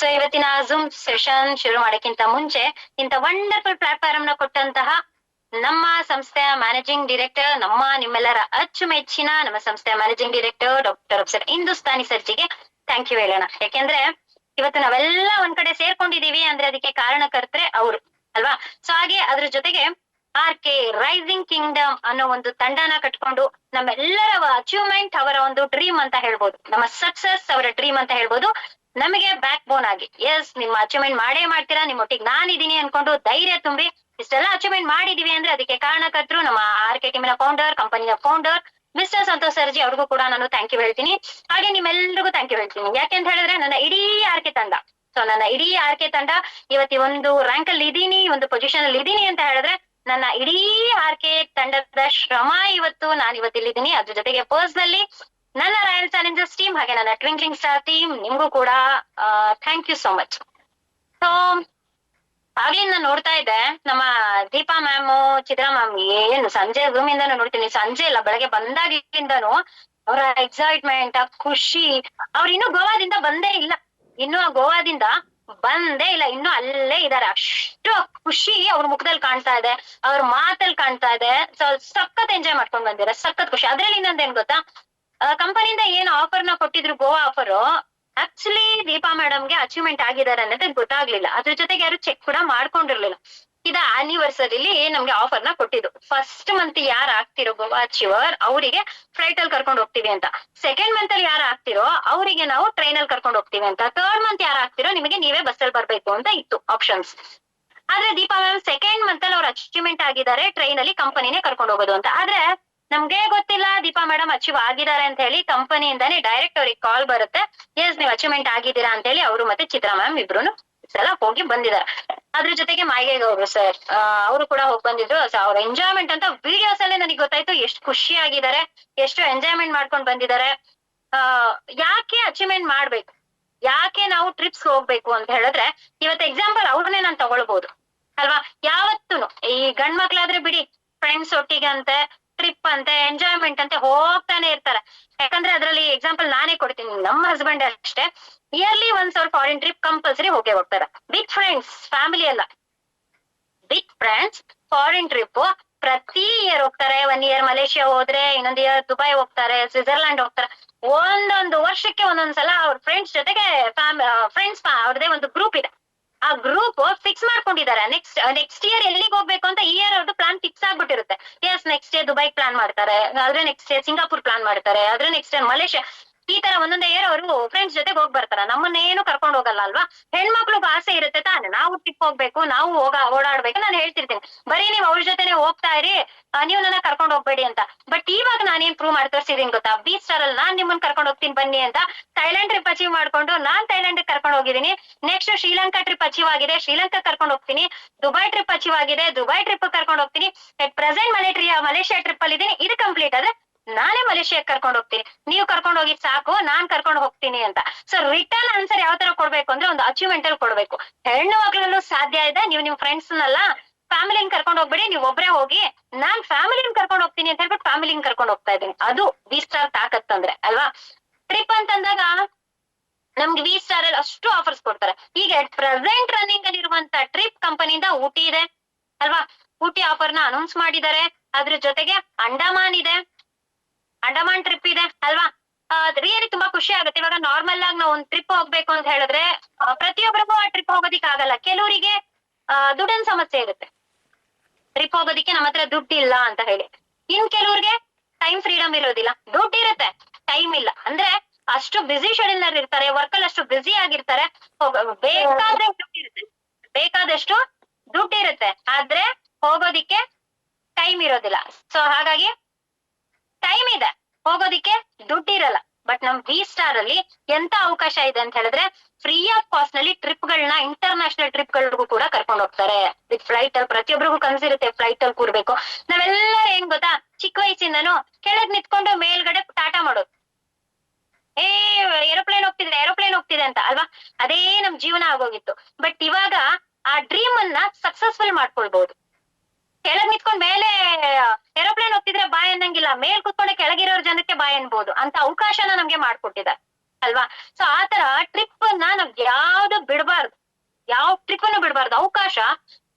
So ಇವತ್ತಿನ zoom session ಶುರು ಮಾಡೋಕ್ಕಿಂತ ಮುಂಚೆ ಇಂಥ ವಂಡರ್ಫುಲ್ ಪ್ಲಾಟ್ಫಾರ್ಮ್ ನ ಕೊಟ್ಟಂತಹ ನಮ್ಮ ಸಂಸ್ಥೆಯ ಮ್ಯಾನೇಜಿಂಗ್ ಡೈರೆಕ್ಟರ್, ನಿಮ್ಮೆಲ್ಲರ ಅಚ್ಚುಮೆಚ್ಚಿನ ನಮ್ಮ ಸಂಸ್ಥೆಯ managing director doctor Afsar Hindustani ಸರ್ಜಿಗೆ ಥ್ಯಾಂಕ್ ಯು ಹೇಳೋಣ. ಯಾಕೆಂದ್ರೆ ಇವತ್ತು ನಾವೆಲ್ಲ ಒಂದ್ ಕಡೆ ಸೇರ್ಕೊಂಡಿದೀವಿ ಅಂದ್ರೆ ಅದಕ್ಕೆ ಕಾರಣಕರ್ತರೆ ಅವರು ಅಲ್ವಾ. ಸೊ ಹಾಗೆ ಅದ್ರ ಜೊತೆಗೆ RK ರೈಸಿಂಗ್ ಕಿಂಗ್ಡಮ್ ಅನ್ನೋ ಒಂದು ತಂಡನ ಕಟ್ಕೊಂಡು ನಮ್ಮೆಲ್ಲರ ಅಚೀವ್ಮೆಂಟ್ ಅವರ ಒಂದು ಡ್ರೀಮ್ ಅಂತ ಹೇಳ್ಬೋದು, ನಮ್ಮ ಸಕ್ಸಸ್ ಅವರ ಡ್ರೀಮ್ ಅಂತ ಹೇಳ್ಬೋದು. ನಮಗೆ ಬ್ಯಾಕ್ ಬೋನ್ ಆಗಿ ಎಸ್ ನಿಮ್ಮ ಅಚೀವ್ಮೆಂಟ್ ಮಾಡೇ ಮಾಡ್ತೀರಾ, ನಿಮ್ಮೊಟ್ಟಿಗೆ ನಾನಿದ್ದೀನಿ ಅನ್ಕೊಂಡು ಧೈರ್ಯ ತುಂಬಿ ಇಷ್ಟೆಲ್ಲ ಅಚೀವ್ಮೆಂಟ್ ಮಾಡಿದೀವಿ ಅಂದ್ರೆ ಅದಕ್ಕೆ ಕಾರಣಕರ್ತರು ನಮ್ಮ RK ಟೀಮಿನ ಫೌಂಡರ್, ಕಂಪನಿಯ ಫೌಂಡರ್ ಮಿಸ್ಟರ್ ಸಂತೋಷ್ ಸರ್ಜಿ. ಅವ್ರಿಗೂ ಕೂಡ ನಾನು ಥ್ಯಾಂಕ್ ಯು ಹೇಳ್ತೀನಿ. ಹಾಗೆ ನಿಮ್ಮೆಲ್ರಿಗೂ ಥ್ಯಾಂಕ್ ಯು ಹೇಳ್ತೀನಿ. ಯಾಕೆಂತ ಹೇಳಿದ್ರೆ ನನ್ನ ಇಡೀ RK ತಂಡ, ನನ್ನ ಇಡೀ RK ತಂಡ ಇವತ್ತಿ ಒಂದು ರ್ಯಾಂಕ್ ಅಲ್ಲಿ ಇದೀನಿ, ಒಂದು ಪೊಸಿಷನ್ ಅಲ್ಲಿ ಇದೀನಿ ಅಂತ ಹೇಳಿದ್ರೆ ನನ್ನ ಇಡೀ RK ತಂಡದ ಶ್ರಮ ಇವತ್ತು ನಾನು ಇವತ್ತಿಲ್ಲಿದ್ದೀನಿ. ಅದ್ರ ಜೊತೆಗೆ ಪರ್ಸನಲಿ ನನ್ನ ರಾಯಲ್ ಚಾಲೆಂಜರ್ಸ್ ಟೀಮ್ ಹಾಗೆ ನನ್ನ ಟ್ವಿಂಕ್ಲಿಂಗ್ ಸ್ಟಾರ್ ಟೀಮ್ ನಿಮ್ಗೂ ಕೂಡ thank you so much. So ಆಗ್ಲಿಂದ ನೋಡ್ತಾ ಇದ್ದೆ ನಮ್ಮ ದೀಪಾ ಮ್ಯಾಮ್, ಚಿತ್ರಾ ಮ್ಯಾಮ್, ಏನು ಸಂಜೆ ರೂಮ್ ಇಂದಾನು ನೋಡ್ತೀನಿ, ಸಂಜೆ ಇಲ್ಲ ಬೆಳಗ್ಗೆ ಬಂದಾಗಿಂದನು ಅವರ ಎಕ್ಸೈಟ್ಮೆಂಟ್, ಆ ಖುಷಿ. ಅವ್ರು ಇನ್ನೂ ಗೋವಾದಿಂದ ಬಂದೇ ಇಲ್ಲ, ಇನ್ನು ಗೋವಾದಿಂದ ಬಂದೇ ಇಲ್ಲ, ಇನ್ನು ಅಲ್ಲೇ ಇದಾರೆ. ಅಷ್ಟು ಖುಷಿ ಅವ್ರ ಮುಖದಲ್ಲಿ ಕಾಣ್ತಾ ಇದೆ, ಅವ್ರ ಮಾತಲ್ಲಿ ಕಾಣ್ತಾ ಇದೆ. ಸೊ ಸಖತ್ ಎಂಜಾಯ್ ಮಾಡ್ಕೊಂಡ್ ಬಂದಿರ, ಸಖತ್ ಖುಷಿ. ಅದ್ರಲ್ಲಿ ಇನ್ನೊಂದ್ ಏನ್ ಗೊತ್ತಾ, ಕಂಪನಿಯಿಂದ ಏನ್ ಆಫರ್ ನ ಕೊಟ್ಟಿದ್ರು, ಗೋವಾ ಆಫರ್, ಆಕ್ಚುಲಿ ದೀಪಾ ಮೇಡಮ್ಗೆ ಅಚೀವ್ಮೆಂಟ್ ಆಗಿದ್ದಾರೆ ಅನ್ನೋದು ಗೊತ್ತಾಗ್ಲಿಲ್ಲ. ಅದ್ರ ಜೊತೆಗೆ ಯಾರು ಚೆಕ್ ಕೂಡ ಮಾಡ್ಕೊಂಡಿರ್ಲಿಲ್ಲ. ಇದ ಆನಿವರ್ಸರಿಲಿ ನಮ್ಗೆ ಆಫರ್ ನ ಕೊಟ್ಟಿದ್ದು. ಫಸ್ಟ್ ಮಂತ್ ಯಾರು ಆಗ್ತಿರೋ ಗೋವಾ ಅಚೀವರ್ ಅವರಿಗೆ ಫ್ಲೈಟ್ ಅಲ್ಲಿ ಕರ್ಕೊಂಡು ಹೋಗ್ತೀವಿ ಅಂತ, ಸೆಕೆಂಡ್ ಮಂತ್ ಅಲ್ಲಿ ಯಾರು ಆಗ್ತಿರೋ ಅವರಿಗೆ ನಾವು ಟ್ರೈನ್ ಅಲ್ಲಿ ಕರ್ಕೊಂಡು ಹೋಗ್ತೀವಿ ಅಂತ, ಥರ್ಡ್ ಮಂತ್ ಯಾರು ಆಗ್ತಿರೋ ನಿಮಗೆ ನೀವೇ ಬಸ್ ಅಲ್ಲಿ ಬರ್ಬೇಕು ಅಂತ ಇತ್ತು ಆಪ್ಷನ್ಸ್. ಆದ್ರೆ ದೀಪಾ ಮ್ಯಾಮ್ ಸೆಕೆಂಡ್ ಮಂತ್ ಅಲ್ಲಿ ಅವ್ರು ಅಚೀವ್ಮೆಂಟ್ ಆಗಿದ್ದಾರೆ, ಟ್ರೈನ್ ಅಲ್ಲಿ ಕಂಪನಿನೇ ಕರ್ಕೊಂಡು ಹೋಗೋದು ಅಂತ. ಆದ್ರೆ ನಮ್ಗೆ ಗೊತ್ತಿಲ್ಲ ದೀಪಾ ಮೇಡಮ್ ಅಚೀವ್ ಆಗಿದ್ದಾರೆ ಅಂತ ಹೇಳಿ. ಕಂಪನಿಯಿಂದಾನೇ ಡೈರೆಕ್ಟ್ ಅವ್ರಿಗೆ ಕಾಲ್ ಬರುತ್ತೆ, ಎಸ್ ನೀವು ಅಚೀವ್ಮೆಂಟ್ ಆಗಿದ್ದೀರಾ ಅಂತ ಹೇಳಿ. ಅವರು ಮತ್ತೆ ಚಿತ್ರಾ ಮ್ಯಾಮ್ ಇಬ್ರು ಸಲ ಹೋಗಿ ಬಂದಿದ್ದಾರೆ. ಅದ್ರ ಜೊತೆಗೆ ಮಾಯಿಗೌಡ್ರು ಸರ್ ಅವರು ಕೂಡ ಹೋಗಿ ಬಂದಿದ್ರು. ಅವ್ರ ಎಂಜಾಯ್ಮೆಂಟ್ ಅಂತ ವಿಡಿಯೋಸ್ ಅಲ್ಲೇ ನನಗೆ ಗೊತ್ತಾಯ್ತು, ಎಷ್ಟು ಖುಷಿ ಆಗಿದ್ದಾರೆ, ಎಷ್ಟು ಎಂಜಾಯ್ಮೆಂಟ್ ಮಾಡ್ಕೊಂಡು ಬಂದಿದ್ದಾರೆ. ಯಾಕೆ ಅಚೀವ್ಮೆಂಟ್ ಮಾಡ್ಬೇಕು, ಯಾಕೆ ನಾವು ಟ್ರಿಪ್ಸ್ ಹೋಗ್ಬೇಕು ಅಂತ ಹೇಳಿದ್ರೆ, ಇವತ್ತು ಎಕ್ಸಾಂಪಲ್ ಅವ್ರನ್ನೇ ನಾನು ತಗೊಳ್ಬಹುದು ಅಲ್ವಾ. ಯಾವತ್ತೂನು ಈ ಗಂಡ್ ಮಕ್ಳಾದ್ರೆ ಬಿಡಿ, ಫ್ರೆಂಡ್ಸ್ ಒಟ್ಟಿಗೆ ಅಂತೆ, ಟ್ರಿಪ್ ಅಂತೆ, ಎಂಜಾಯ್ಮೆಂಟ್ ಅಂತೆ ಹೋಗ್ತಾನೆ ಇರ್ತಾರೆ. ಯಾಕಂದ್ರೆ ಅದ್ರಲ್ಲಿ ಎಕ್ಸಾಂಪಲ್ ನಾನೇ ಕೊಡ್ತೀನಿ. ನಮ್ಮ ಹಸ್ಬೆಂಡ್ ಅಷ್ಟೇ ಇಯರ್ಲಿ ಒಂದ್ಸ್ ಅವ್ರು ಫಾರಿನ್ ಟ್ರಿಪ್ ಕಂಪಲ್ಸರಿ ಹೋಗೇ ಹೋಗ್ತಾರೆ. ಬಿಗ್ ಫ್ರೆಂಡ್ಸ್, ಫ್ಯಾಮಿಲಿ ಅಲ್ಲ, ಬಿಗ್ ಫ್ರೆಂಡ್ಸ್ ಫಾರಿನ್ ಟ್ರಿಪ್ ಪ್ರತಿ ಇಯರ್ ಹೋಗ್ತಾರೆ. 1 ಇಯರ್ ಮಲೇಷಿಯಾ ಹೋದ್ರೆ, ಇನ್ನೊಂದು ಇಯರ್ ದುಬೈ ಹೋಗ್ತಾರೆ, ಸ್ವಿಟ್ಜರ್ಲ್ಯಾಂಡ್ ಹೋಗ್ತಾರೆ. ಒಂದೊಂದು ವರ್ಷಕ್ಕೆ ಒಂದೊಂದ್ಸಲ ಅವ್ರ ಫ್ರೆಂಡ್ಸ್ ಜೊತೆಗೆ ಫ್ರೆಂಡ್ಸ್ ಅವ್ರದೇ ಒಂದು ಗ್ರೂಪ್ ಇದೆ. ಆ ಗ್ರೂಪ್ ಫಿಕ್ಸ್ ಮಾಡ್ಕೊಂಡಿದ್ದಾರೆ. ನೆಕ್ಸ್ಟ್ ಇಯರ್ ಎಲ್ಲಿಗೆ ಹೋಗ್ಬೇಕು ಅಂತ ಇಯರ್ ಅವ್ರದ್ದು ಪ್ಲಾನ್ ಫಿಕ್ಸ್ ಆಗ್ಬಿಟ್ಟಿರುತ್ತೆ. Yes next year Dubai plan ಮಾಡ್ತಾರೆ, ಆದ್ರೆ ನೆಕ್ಸ್ಟ್ ಇಯರ್ ಸಿಂಗಾಪುರ್ ಪ್ಲಾನ್ ಮಾಡ್ತಾರೆ, ಆದ್ರೆ ನೆಕ್ಸ್ಟ್ ಇಯರ್ ಮಲೇಷಿಯಾ. ಈ ತರ ಒಂದೊಂದೇ ಇಯರ್ ಅವರು ಫ್ರೆಂಡ್ಸ್ ಜೊತೆಗೆ ಹೋಗ್ ಬರ್ತಾರ. ನಮ್ಮನ್ನೇನು ಕರ್ಕೊಂಡು ಹೋಗಲ್ಲ ಅಲ್ವಾ. ಹೆಣ್ಮಕ್ಳಿಗೆ ಆಸೆ ಇರುತ್ತೆ ತಾನೆ, ನಾವು ಟ್ರಿಪ್ ಹೋಗ್ಬೇಕು, ನಾವು ಓಡಾಡ್ಬೇಕು. ನಾನು ಹೇಳ್ತಿರ್ತೀನಿ, ಬರೀ ನೀವು ಅವ್ರ ಜೊತೆನೆ ಹೋಗ್ತಾ ಇರಿ, ನೀವು ನನ್ನ ಕರ್ಕೊಂಡು ಹೋಗ್ಬೇಡಿ ಅಂತ. ಬಟ್ ಇವಾಗ ನಾನೇನ್ ಪ್ರೂವ್ ಮಾಡಿ ತೋರಿಸಿದೀನಿ ಗೊತ್ತಾ, ಬೀಚ್ ಸ್ಟಾರ್ ಅಲ್ಲಿ ನಾನ್ ನಿಮ್ಮನ್ನ ಕರ್ಕೊಂಡು ಹೋಗ್ತೀನಿ ಬನ್ನಿ ಅಂತ. ಥೈಲ್ಯಾಂಡ್ ಟ್ರಿಪ್ ಅಚೀವ್ ಮಾಡ್ಕೊಂಡು ನಾನ್ ಥೈಲ್ಯಾಂಡ್ ಕರ್ಕೊಂಡು ಹೋಗಿದ್ದೀನಿ. ನೆಕ್ಸ್ಟ್ ಶ್ರೀಲಂಕಾ ಟ್ರಿಪ್ ಅಚೀವ್ ಆಗಿದೆ, ಶ್ರೀಲಂಕಾ ಕರ್ಕೊಂಡು ಹೋಗ್ತೀನಿ. ದುಬೈ ಟ್ರಿಪ್ ಅಚೀವ್ ಆಗಿದೆ, ದುಬೈ ಟ್ರಿಪ್ ಕರ್ಕೊಂಡು ಹೋಗ್ತೀನಿ. ಅಟ್ ಪ್ರೆಸೆಂಟ್ ಮಲೇಷಿಯಾ ಟ್ರಿಪ್ ಅಲ್ಲಿ ಇದೀನಿ. ಇದು ಕಂಪ್ಲೀಟ್ ಆದ್ರೆ ನಾನೇ ಮಲೇಷಿಯಾಕ್ ಕರ್ಕೊಂಡು ಹೋಗ್ತೀನಿ. ನೀವು ಕರ್ಕೊಂಡು ಹೋಗಿ ಸಾಕು, ನಾನ್ ಕರ್ಕೊಂಡು ಹೋಗ್ತೀನಿ ಅಂತ. ಸೊ ರಿಟರ್ನ್ ಆನ್ಸರ್ ಯಾವ ತರ ಕೊಡ್ಬೇಕು ಅಂದ್ರೆ ಒಂದು ಅಚೀವ್ಮೆಂಟ್ ಅಲ್ಲಿ ಕೊಡ್ಬೇಕು. ಹೆಣ್ಣು ಮಕ್ಳಲ್ಲೂ ಸಾಧ್ಯ ಇದೆ. ನೀವು ನಿಮ್ ಫ್ರೆಂಡ್ಸ್ ನಲ್ಲ ಫ್ಯಾಮಿಲಿನ ಕರ್ಕೊಂಡು ಹೋಗ್ಬೇಡಿ, ನೀವು ಒಬ್ರೇ ಹೋಗಿ. ನಾನ್ ಫ್ಯಾಮಿಲಿನ ಕರ್ಕೊಂಡು ಹೋಗ್ತೀನಿ ಅಂತ ಹೇಳ್ಬಿಟ್ಟು ಫ್ಯಾಮಿಲಿನ ಕರ್ಕೊಂಡು ಹೋಗ್ತಾ ಇದ್ದೀನಿ. ಅದು ವಿ ಸ್ಟಾರ್ ತಾಕತ್ ಅಂದ್ರೆ ಅಲ್ವಾ. ಟ್ರಿಪ್ ಅಂತಂದಾಗ ನಮ್ಗೆ ವಿ ಸ್ಟಾರ್ ಅಲ್ಲಿ ಅಷ್ಟು ಆಫರ್ಸ್ ಕೊಡ್ತಾರೆ. ಈಗ ಪ್ರೆಸೆಂಟ್ ರನ್ನಿಂಗ್ ಅಲ್ಲಿ ಇರುವಂತ ಟ್ರಿಪ್ ಕಂಪನಿಯಿಂದ ಊಟಿ ಇದೆ ಅಲ್ವಾ. ಊಟಿ ಆಫರ್ ನ ಅನೌನ್ಸ್ ಮಾಡಿದ್ದಾರೆ. ಅದ್ರ ಜೊತೆಗೆ ಅಂಡಮಾನ್ ಇದೆ, ಅಂಡಮಾನ್ ಟ್ರಿಪ್ ಇದೆ ಅಲ್ವಾ. ರಿಯಲಿ ತುಂಬಾ ಖುಷಿ ಆಗುತ್ತೆ. ಇವಾಗ ನಾರ್ಮಲ್ ಆಗಿ ನಾವು ಒಂದು ಟ್ರಿಪ್ ಹೋಗ್ಬೇಕು ಅಂತ ಹೇಳಿದ್ರೆ ಪ್ರತಿಯೊಬ್ಬರಿಗೂ ಆ ಟ್ರಿಪ್ ಹೋಗೋದಿಕ್ ಆಗಲ್ಲ. ಕೆಲವರಿಗೆ ದುಡ್ಡಿನ ಸಮಸ್ಯೆ ಇರುತ್ತೆ, ಟ್ರಿಪ್ ಹೋಗೋದಿಕ್ಕೆ ನಮ್ಮ ಹತ್ರ ದುಡ್ಡು ಇಲ್ಲ ಅಂತ ಹೇಳಿ. ಇನ್ ಕೆಲವ್ರಿಗೆ ಟೈಮ್ ಫ್ರೀಡಮ್ ಇರೋದಿಲ್ಲ, ದುಡ್ಡು ಇರುತ್ತೆ ಟೈಮ್ ಇಲ್ಲ. ಅಂದ್ರೆ ಅಷ್ಟು ಬಿಸಿ ಶೆಡ್ಯೂಲ್ ಇರ್ತಾರೆ, ವರ್ಕ್ ಅಲ್ಲಿ ಅಷ್ಟು ಬಿಸಿ ಆಗಿರ್ತಾರೆ. ಬೇಕಾದ್ರೆ ದುಡ್ಡು ಇರುತ್ತೆ, ಬೇಕಾದಷ್ಟು ದುಡ್ಡು ಇರುತ್ತೆ, ಆದ್ರೆ ಹೋಗೋದಿಕ್ಕೆ ಟೈಮ್ ಇರೋದಿಲ್ಲ. ಸೊ ಹಾಗಾಗಿ ಟೈಮ್ ಇದೆ, ಹೋಗೋದಿಕ್ಕೆ ದುಡ್ಡು ಇರಲ್ಲ. ಬಟ್ ನಮ್ ವಿ ಸ್ಟಾರ್ ಅಲ್ಲಿ ಎಂತ ಅವಕಾಶ ಇದೆ ಅಂತ ಹೇಳಿದ್ರೆ, ಫ್ರೀ ಆಫ್ ಕಾಸ್ಟ್ ನಲ್ಲಿ ಟ್ರಿಪ್ ಗಳನ್ನ, ಇಂಟರ್ನ್ಯಾಷನಲ್ ಟ್ರಿಪ್ ಗಳಿಗೂ ಕೂಡ ಕರ್ಕೊಂಡು ಹೋಗ್ತಾರೆ. ವಿತ್ ಫ್ಲೈಟ್ ಅಲ್ಲಿ ಪ್ರತಿಯೊಬ್ಬರಿಗೂ ಕನ್ಸಿರುತ್ತೆ ಫ್ಲೈಟ್ ಅಲ್ಲಿ ಕೂರ್ಬೇಕು. ನಾವೆಲ್ಲ ಏನ್ ಗೊತ್ತಾ, ಚಿಕ್ಕ ವಯಸ್ಸಿಂದನು ಕೆಳಗ್ ನಿಂತ್ಕೊಂಡು ಮೇಲ್ಗಡೆ ಟಾಟಾ ಮಾಡೋದು, ಏರೋಪ್ಲೇನ್ ಹೋಗ್ತಿದೆ ಅಂತ ಅಲ್ವಾ. ಅದೇ ನಮ್ ಜೀವನ ಆಗೋಗಿತ್ತು. ಬಟ್ ಇವಾಗ ಆ ಡ್ರೀಮ್ ಅನ್ನ ಸಕ್ಸಸ್ಫುಲ್ ಮಾಡ್ಕೊಳ್ಬಹುದು. ಕೆಳಗ್ ನಿಂತ್ಕೊಂಡ್ ಮೇಲೆ ಏರೋಪ್ಲೇನ್ ಹೋಗ್ತಿದ್ರೆ ಬಾಯ್ ಅನ್ನಂಗಿಲ್ಲ, ಮೇಲ್ ಕುತ್ಕೊಂಡೆ ಕೆಳಗಿರೋರ್ ಜನಕ್ಕೆ ಬಾಯ್ ಅನ್ಬೋದು ಅಂತ ಅವಕಾಶನ ನಮ್ಗೆ ಮಾಡ್ಕೊಟ್ಟಿದ್ದಾರೆ ಅಲ್ವಾ. ಸೊ ಆತರ ಟ್ರಿಪ್ ನ ನಾವ್ ಯಾವ್ದು ಬಿಡ್ಬಾರ್ದು. ಯಾವ ಟ್ರಿಪ್ಪನ್ನು ಬಿಡಬಾರ್ದು. ಅವಕಾಶ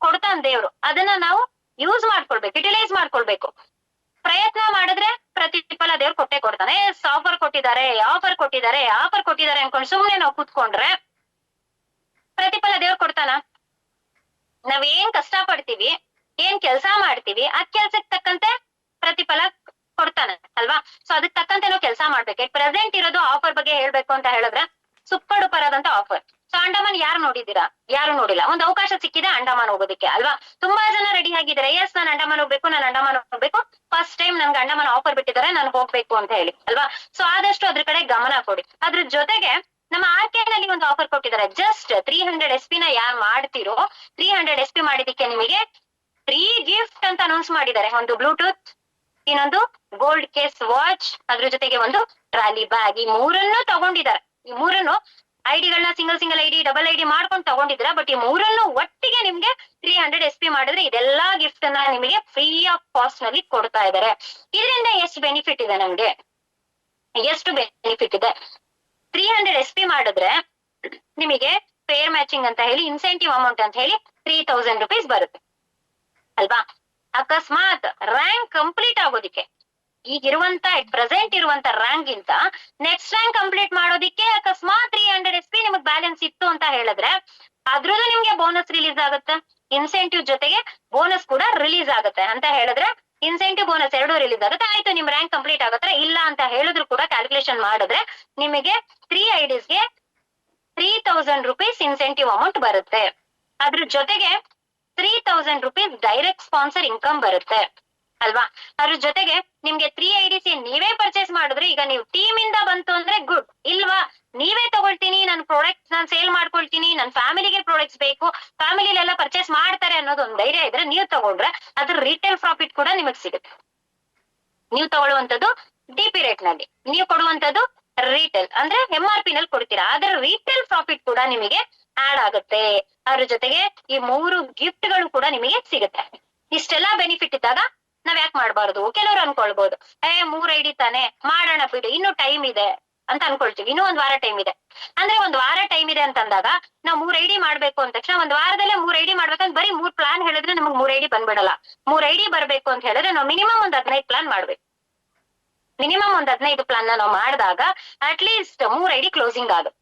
ಕೊಡ್ತಾನೆ ದೇವ್ರು, ಅದನ್ನ ನಾವು ಯೂಸ್ ಮಾಡ್ಕೊಳ್ಬೇಕು, ಯುಟಿಲೈಸ್ ಮಾಡ್ಕೊಳ್ಬೇಕು. ಪ್ರಯತ್ನ ಮಾಡಿದ್ರೆ ಪ್ರತಿಫಲ ದೇವ್ರು ಕೊಟ್ಟೆ ಕೊಡ್ತಾನೆ. ಆಫರ್ ಕೊಟ್ಟಿದ್ದಾರೆ, ಆಫರ್ ಕೊಟ್ಟಿದ್ದಾರೆ, ಆಫರ್ ಕೊಟ್ಟಿದ್ದಾರೆ ಅನ್ಕೊಂಡು ಸುಮ್ನೆ ನಾವು ಕೂತ್ಕೊಂಡ್ರೆ ಪ್ರತಿಫಲ ದೇವ್ರು ಕೊಡ್ತಾನ? ನಾವ್ ಏನ್ ಕಷ್ಟ ಪಡ್ತೀವಿ, ಏನ್ ಕೆಲ್ಸ ಮಾಡ್ತೀವಿ, ಆ ಕೆಲ್ಸಕ್ಕೆ ತಕ್ಕಂತೆ ಪ್ರತಿಫಲ ಕೊಡ್ತಾನೆ ಅಲ್ವಾ? ಸೊ ಅದಕ್ಕೆ ತಕ್ಕಂತೆ ನಾವು ಕೆಲಸ ಮಾಡ್ಬೇಕು. ಪ್ರೆಸೆಂಟ್ ಇರೋದು ಆಫರ್ ಬಗ್ಗೆ ಹೇಳ್ಬೇಕು ಅಂತ ಹೇಳಿದ್ರೆ ಸೂಪರ್ ಡೂಪರ್ ಆದಂತ ಆಫರ್. ಸೊ ಅಂಡಮಾನ್ ಯಾರು ನೋಡಿದೀರಾ? ಯಾರು ನೋಡಿಲ್ಲ. ಒಂದು ಅವಕಾಶ ಸಿಕ್ಕಿದೆ ಅಂಡಮಾನ್ ಹೋಗೋದಕ್ಕೆ ಅಲ್ವಾ? ತುಂಬಾ ಜನ ರೆಡಿ ಆಗಿದ್ದಾರೆ, ಎಸ್ ನಾನು ಅಂಡಮಾನ್ ಹೋಗ್ಬೇಕು, ನಾನು ಅಂಡಮಾನ್ ಹೋಗ್ಬೇಕು, ಫಸ್ಟ್ ಟೈಮ್ ನನ್ಗೆ ಅಂಡಮಾನ್ ಆಫರ್ ಬಿಟ್ಟಿದ್ದಾರೆ, ನಾನು ಹೋಗ್ಬೇಕು ಅಂತ ಹೇಳಿ ಅಲ್ವಾ? ಸೊ ಆದಷ್ಟು ಅದ್ರ ಕಡೆ ಗಮನ ಕೊಡಿ. ಅದ್ರ ಜೊತೆಗೆ ನಮ್ಮ RK ನಲ್ಲಿ ಒಂದು ಆಫರ್ ಕೊಟ್ಟಿದ್ದಾರೆ. ಜಸ್ಟ್ 300 SP ನ ಯಾರು ಮಾಡ್ತಿರೋ 300 SP ಮಾಡಿದಕ್ಕೆ ನಿಮಗೆ ಫ್ರೀ ಗಿಫ್ಟ್ ಅಂತ ಅನೌನ್ಸ್ ಮಾಡಿದ್ದಾರೆ. ಒಂದು ಬ್ಲೂಟೂತ್, ಇನ್ನೊಂದು ಗೋಲ್ಡ್ ಕೇಸ್ ವಾಚ್, ಅದ್ರ ಜೊತೆಗೆ ಒಂದು ಟ್ರಾಲಿ ಬ್ಯಾಗ್. ಈ ಮೂರನ್ನು ತಗೊಂಡಿದ್ದಾರೆ. ಈ ಮೂರನ್ನು ಐಡಿಗಳನ್ನ ಸಿಂಗಲ್ ID, ಡಬಲ್ ID ಮಾಡ್ಕೊಂಡು ತಗೊಂಡಿದ್ರ. ಬಟ್ ಈ ಮೂರನ್ನು ಒಟ್ಟಿಗೆ ನಿಮ್ಗೆ 300 SP ಮಾಡಿದ್ರೆ ಇದೆಲ್ಲಾ ಗಿಫ್ಟ್ ಅನ್ನ ನಿಮಗೆ ಫ್ರೀ ಆಫ್ ಕಾಸ್ಟ್ ನಲ್ಲಿ ಕೊಡ್ತಾ ಇದ್ದಾರೆ. ಇದರಿಂದ ಎಷ್ಟು ಬೆನಿಫಿಟ್ ಇದೆ ನಮ್ಗೆ? ಎಷ್ಟು ಬೆನಿಫಿಟ್ ಇದೆ? 300 SP ಮಾಡಿದ್ರೆ ನಿಮಗೆ ಫೇರ್ ಮ್ಯಾಚಿಂಗ್ ಅಂತ ಹೇಳಿ ಇನ್ಸೆಂಟಿವ್ ಅಮೌಂಟ್ ಅಂತ ಹೇಳಿ 3000 rupees ಬರುತ್ತೆ ಅಲ್ವಾ? ಅಕಸ್ಮಾತ್ ರ್ಯಾಂಕ್ ಕಂಪ್ಲೀಟ್ ಆಗೋದಿಕ್ಕೆ ಈಗಿರುವಂತ ಪ್ರೆಸೆಂಟ್ ಇರುವಂತ ರ್ಯಾಂಕ್ ಗಿಂತ ನೆಕ್ಸ್ಟ್ ರ್ಯಾಂಕ್ ಕಂಪ್ಲೀಟ್ ಮಾಡೋದಿಕ್ಕೆ ಅಕಸ್ಮಾತ್ 300 SP ನಿಮಗೆ ಬ್ಯಾಲೆನ್ಸ್ ಇತ್ತು ಅಂತ ಹೇಳಿದ್ರೆ ಅದ್ರದ್ದು ನಿಮ್ಗೆ ಬೋನಸ್ ರಿಲೀಸ್ ಆಗುತ್ತೆ. ಇನ್ಸೆಂಟಿವ್ ಜೊತೆಗೆ ಬೋನಸ್ ಕೂಡ ರಿಲೀಸ್ ಆಗುತ್ತೆ ಅಂತ ಹೇಳಿದ್ರೆ ಇನ್ಸೆಂಟಿವ್ ಬೋನಸ್ ಎರಡೂ ರಿಲೀಸ್ ಆಗುತ್ತೆ. ಆಯ್ತು, ನಿಮ್ ರ್ಯಾಂಕ್ ಕಂಪ್ಲೀಟ್ ಆಗುತ್ತೆ. ಇಲ್ಲ ಅಂತ ಹೇಳಿದ್ರು ಕೂಡ ಕ್ಯಾಲ್ಕುಲೇಷನ್ ಮಾಡಿದ್ರೆ ನಿಮಗೆ 3 IDsಗೆ 3000 rupees ಇನ್ಸೆಂಟಿವ್ ಅಮೌಂಟ್ ಬರುತ್ತೆ. ಅದ್ರ ಜೊತೆಗೆ 3000 rupees ಡೈರೆಕ್ಟ್ ಸ್ಪಾನ್ಸರ್ ಇನ್ಕಮ್ ಬರುತ್ತೆ ಅಲ್ವಾ? ಅದ್ರ ಜೊತೆಗೆ ನಿಮ್ಗೆ 3 IDs ನೀವೇ ಪರ್ಚೇಸ್ ಮಾಡಿದ್ರೆ, ಈಗ ನೀವು ಟೀಮ್ ಇಂದ ಬಂತು ಅಂದ್ರೆ ಗುಡ್, ಇಲ್ವಾ ನೀವೇ ತಗೊಳ್ತೀನಿ, ನನ್ನ ಪ್ರಾಡಕ್ಟ್ ನಾನು ಸೇಲ್ ಮಾಡ್ಕೊಳ್ತೀನಿ, ನನ್ನ ಫ್ಯಾಮಿಲಿಗೆ ಪ್ರಾಡಕ್ಟ್ಸ್ ಬೇಕು, ಫ್ಯಾಮಿಲಿಲೆಲ್ಲ ಪರ್ಚೇಸ್ ಮಾಡ್ತಾರೆ ಅನ್ನೋದು ಒಂದು ಧೈರ್ಯ ಇದ್ರೆ ನೀವು ತಗೊಂಡ್ರೆ ಅದ್ರ ರಿಟೇಲ್ ಪ್ರಾಫಿಟ್ ಕೂಡ ನಿಮಗ್ ಸಿಗುತ್ತೆ. ನೀವು ತಗೊಳ್ಳುವಂತದ್ದು DP ರೇಟ್ ನಲ್ಲಿ, ನೀವು ಕೊಡುವಂತದ್ದು ರಿಟೇಲ್ ಅಂದ್ರೆ MRP ನಲ್ಲಿ ಕೊಡ್ತೀರಾ, ಅದರ ರಿಟೇಲ್ ಪ್ರಾಫಿಟ್ ಕೂಡ ನಿಮಗೆ ಆಡ್ ಆಗುತ್ತೆ. ಅದ್ರ ಜೊತೆಗೆ ಈ 3 ಗಿಫ್ಟ್ ಗಳು ಕೂಡ ನಿಮಗೆ ಸಿಗುತ್ತೆ. ಇಷ್ಟೆಲ್ಲಾ ಬೆನಿಫಿಟ್ ಇದ್ದಾಗ ನಾವ್ ಯಾಕೆ ಮಾಡ್ಬಾರ್ದು? ಕೆಲವರು ಅನ್ಕೊಳ್ಬಹುದು, 3 ID ತಾನೆ ಮಾಡೋಣ ಬಿಡು, ಇನ್ನು ಟೈಮ್ ಇದೆ ಅಂತ ಅನ್ಕೊಳ್ತೀವಿ. ಇನ್ನೂ 1 ವಾರ ಟೈಮ್ ಇದೆ ಅಂದ್ರೆ 1 ವಾರ ಟೈಮ್ ಇದೆ ಅಂತಂದಾಗ ನಾವು 3 ID ಮಾಡ್ಬೇಕು ಅಂದ ತಕ್ಷಣ 1 ವಾರದಲ್ಲೇ 3 ID ಮಾಡ್ಬೇಕಂತ ಬರೀ 3 ಪ್ಲಾನ್ ಹೇಳಿದ್ರೆ ನಮಗ್ 3 ID ಬಂದ್ಬಿಡಲ್ಲ. 3 ID ಬರ್ಬೇಕು ಅಂತ ಹೇಳಿದ್ರೆ ನಾವು ಮಿನಿಮಮ್ ಒಂದು 15 ಪ್ಲಾನ್ ಮಾಡ್ಬೇಕು. ಮಿನಿಮಮ್ ಒಂದು 15 ಪ್ಲಾನ್ ನಾವು ಮಾಡಿದಾಗ ಅಟ್ ಲೀಸ್ಟ್ 3 ID ಕ್ಲೋಸಿಂಗ್ ಆಗುತ್ತೆ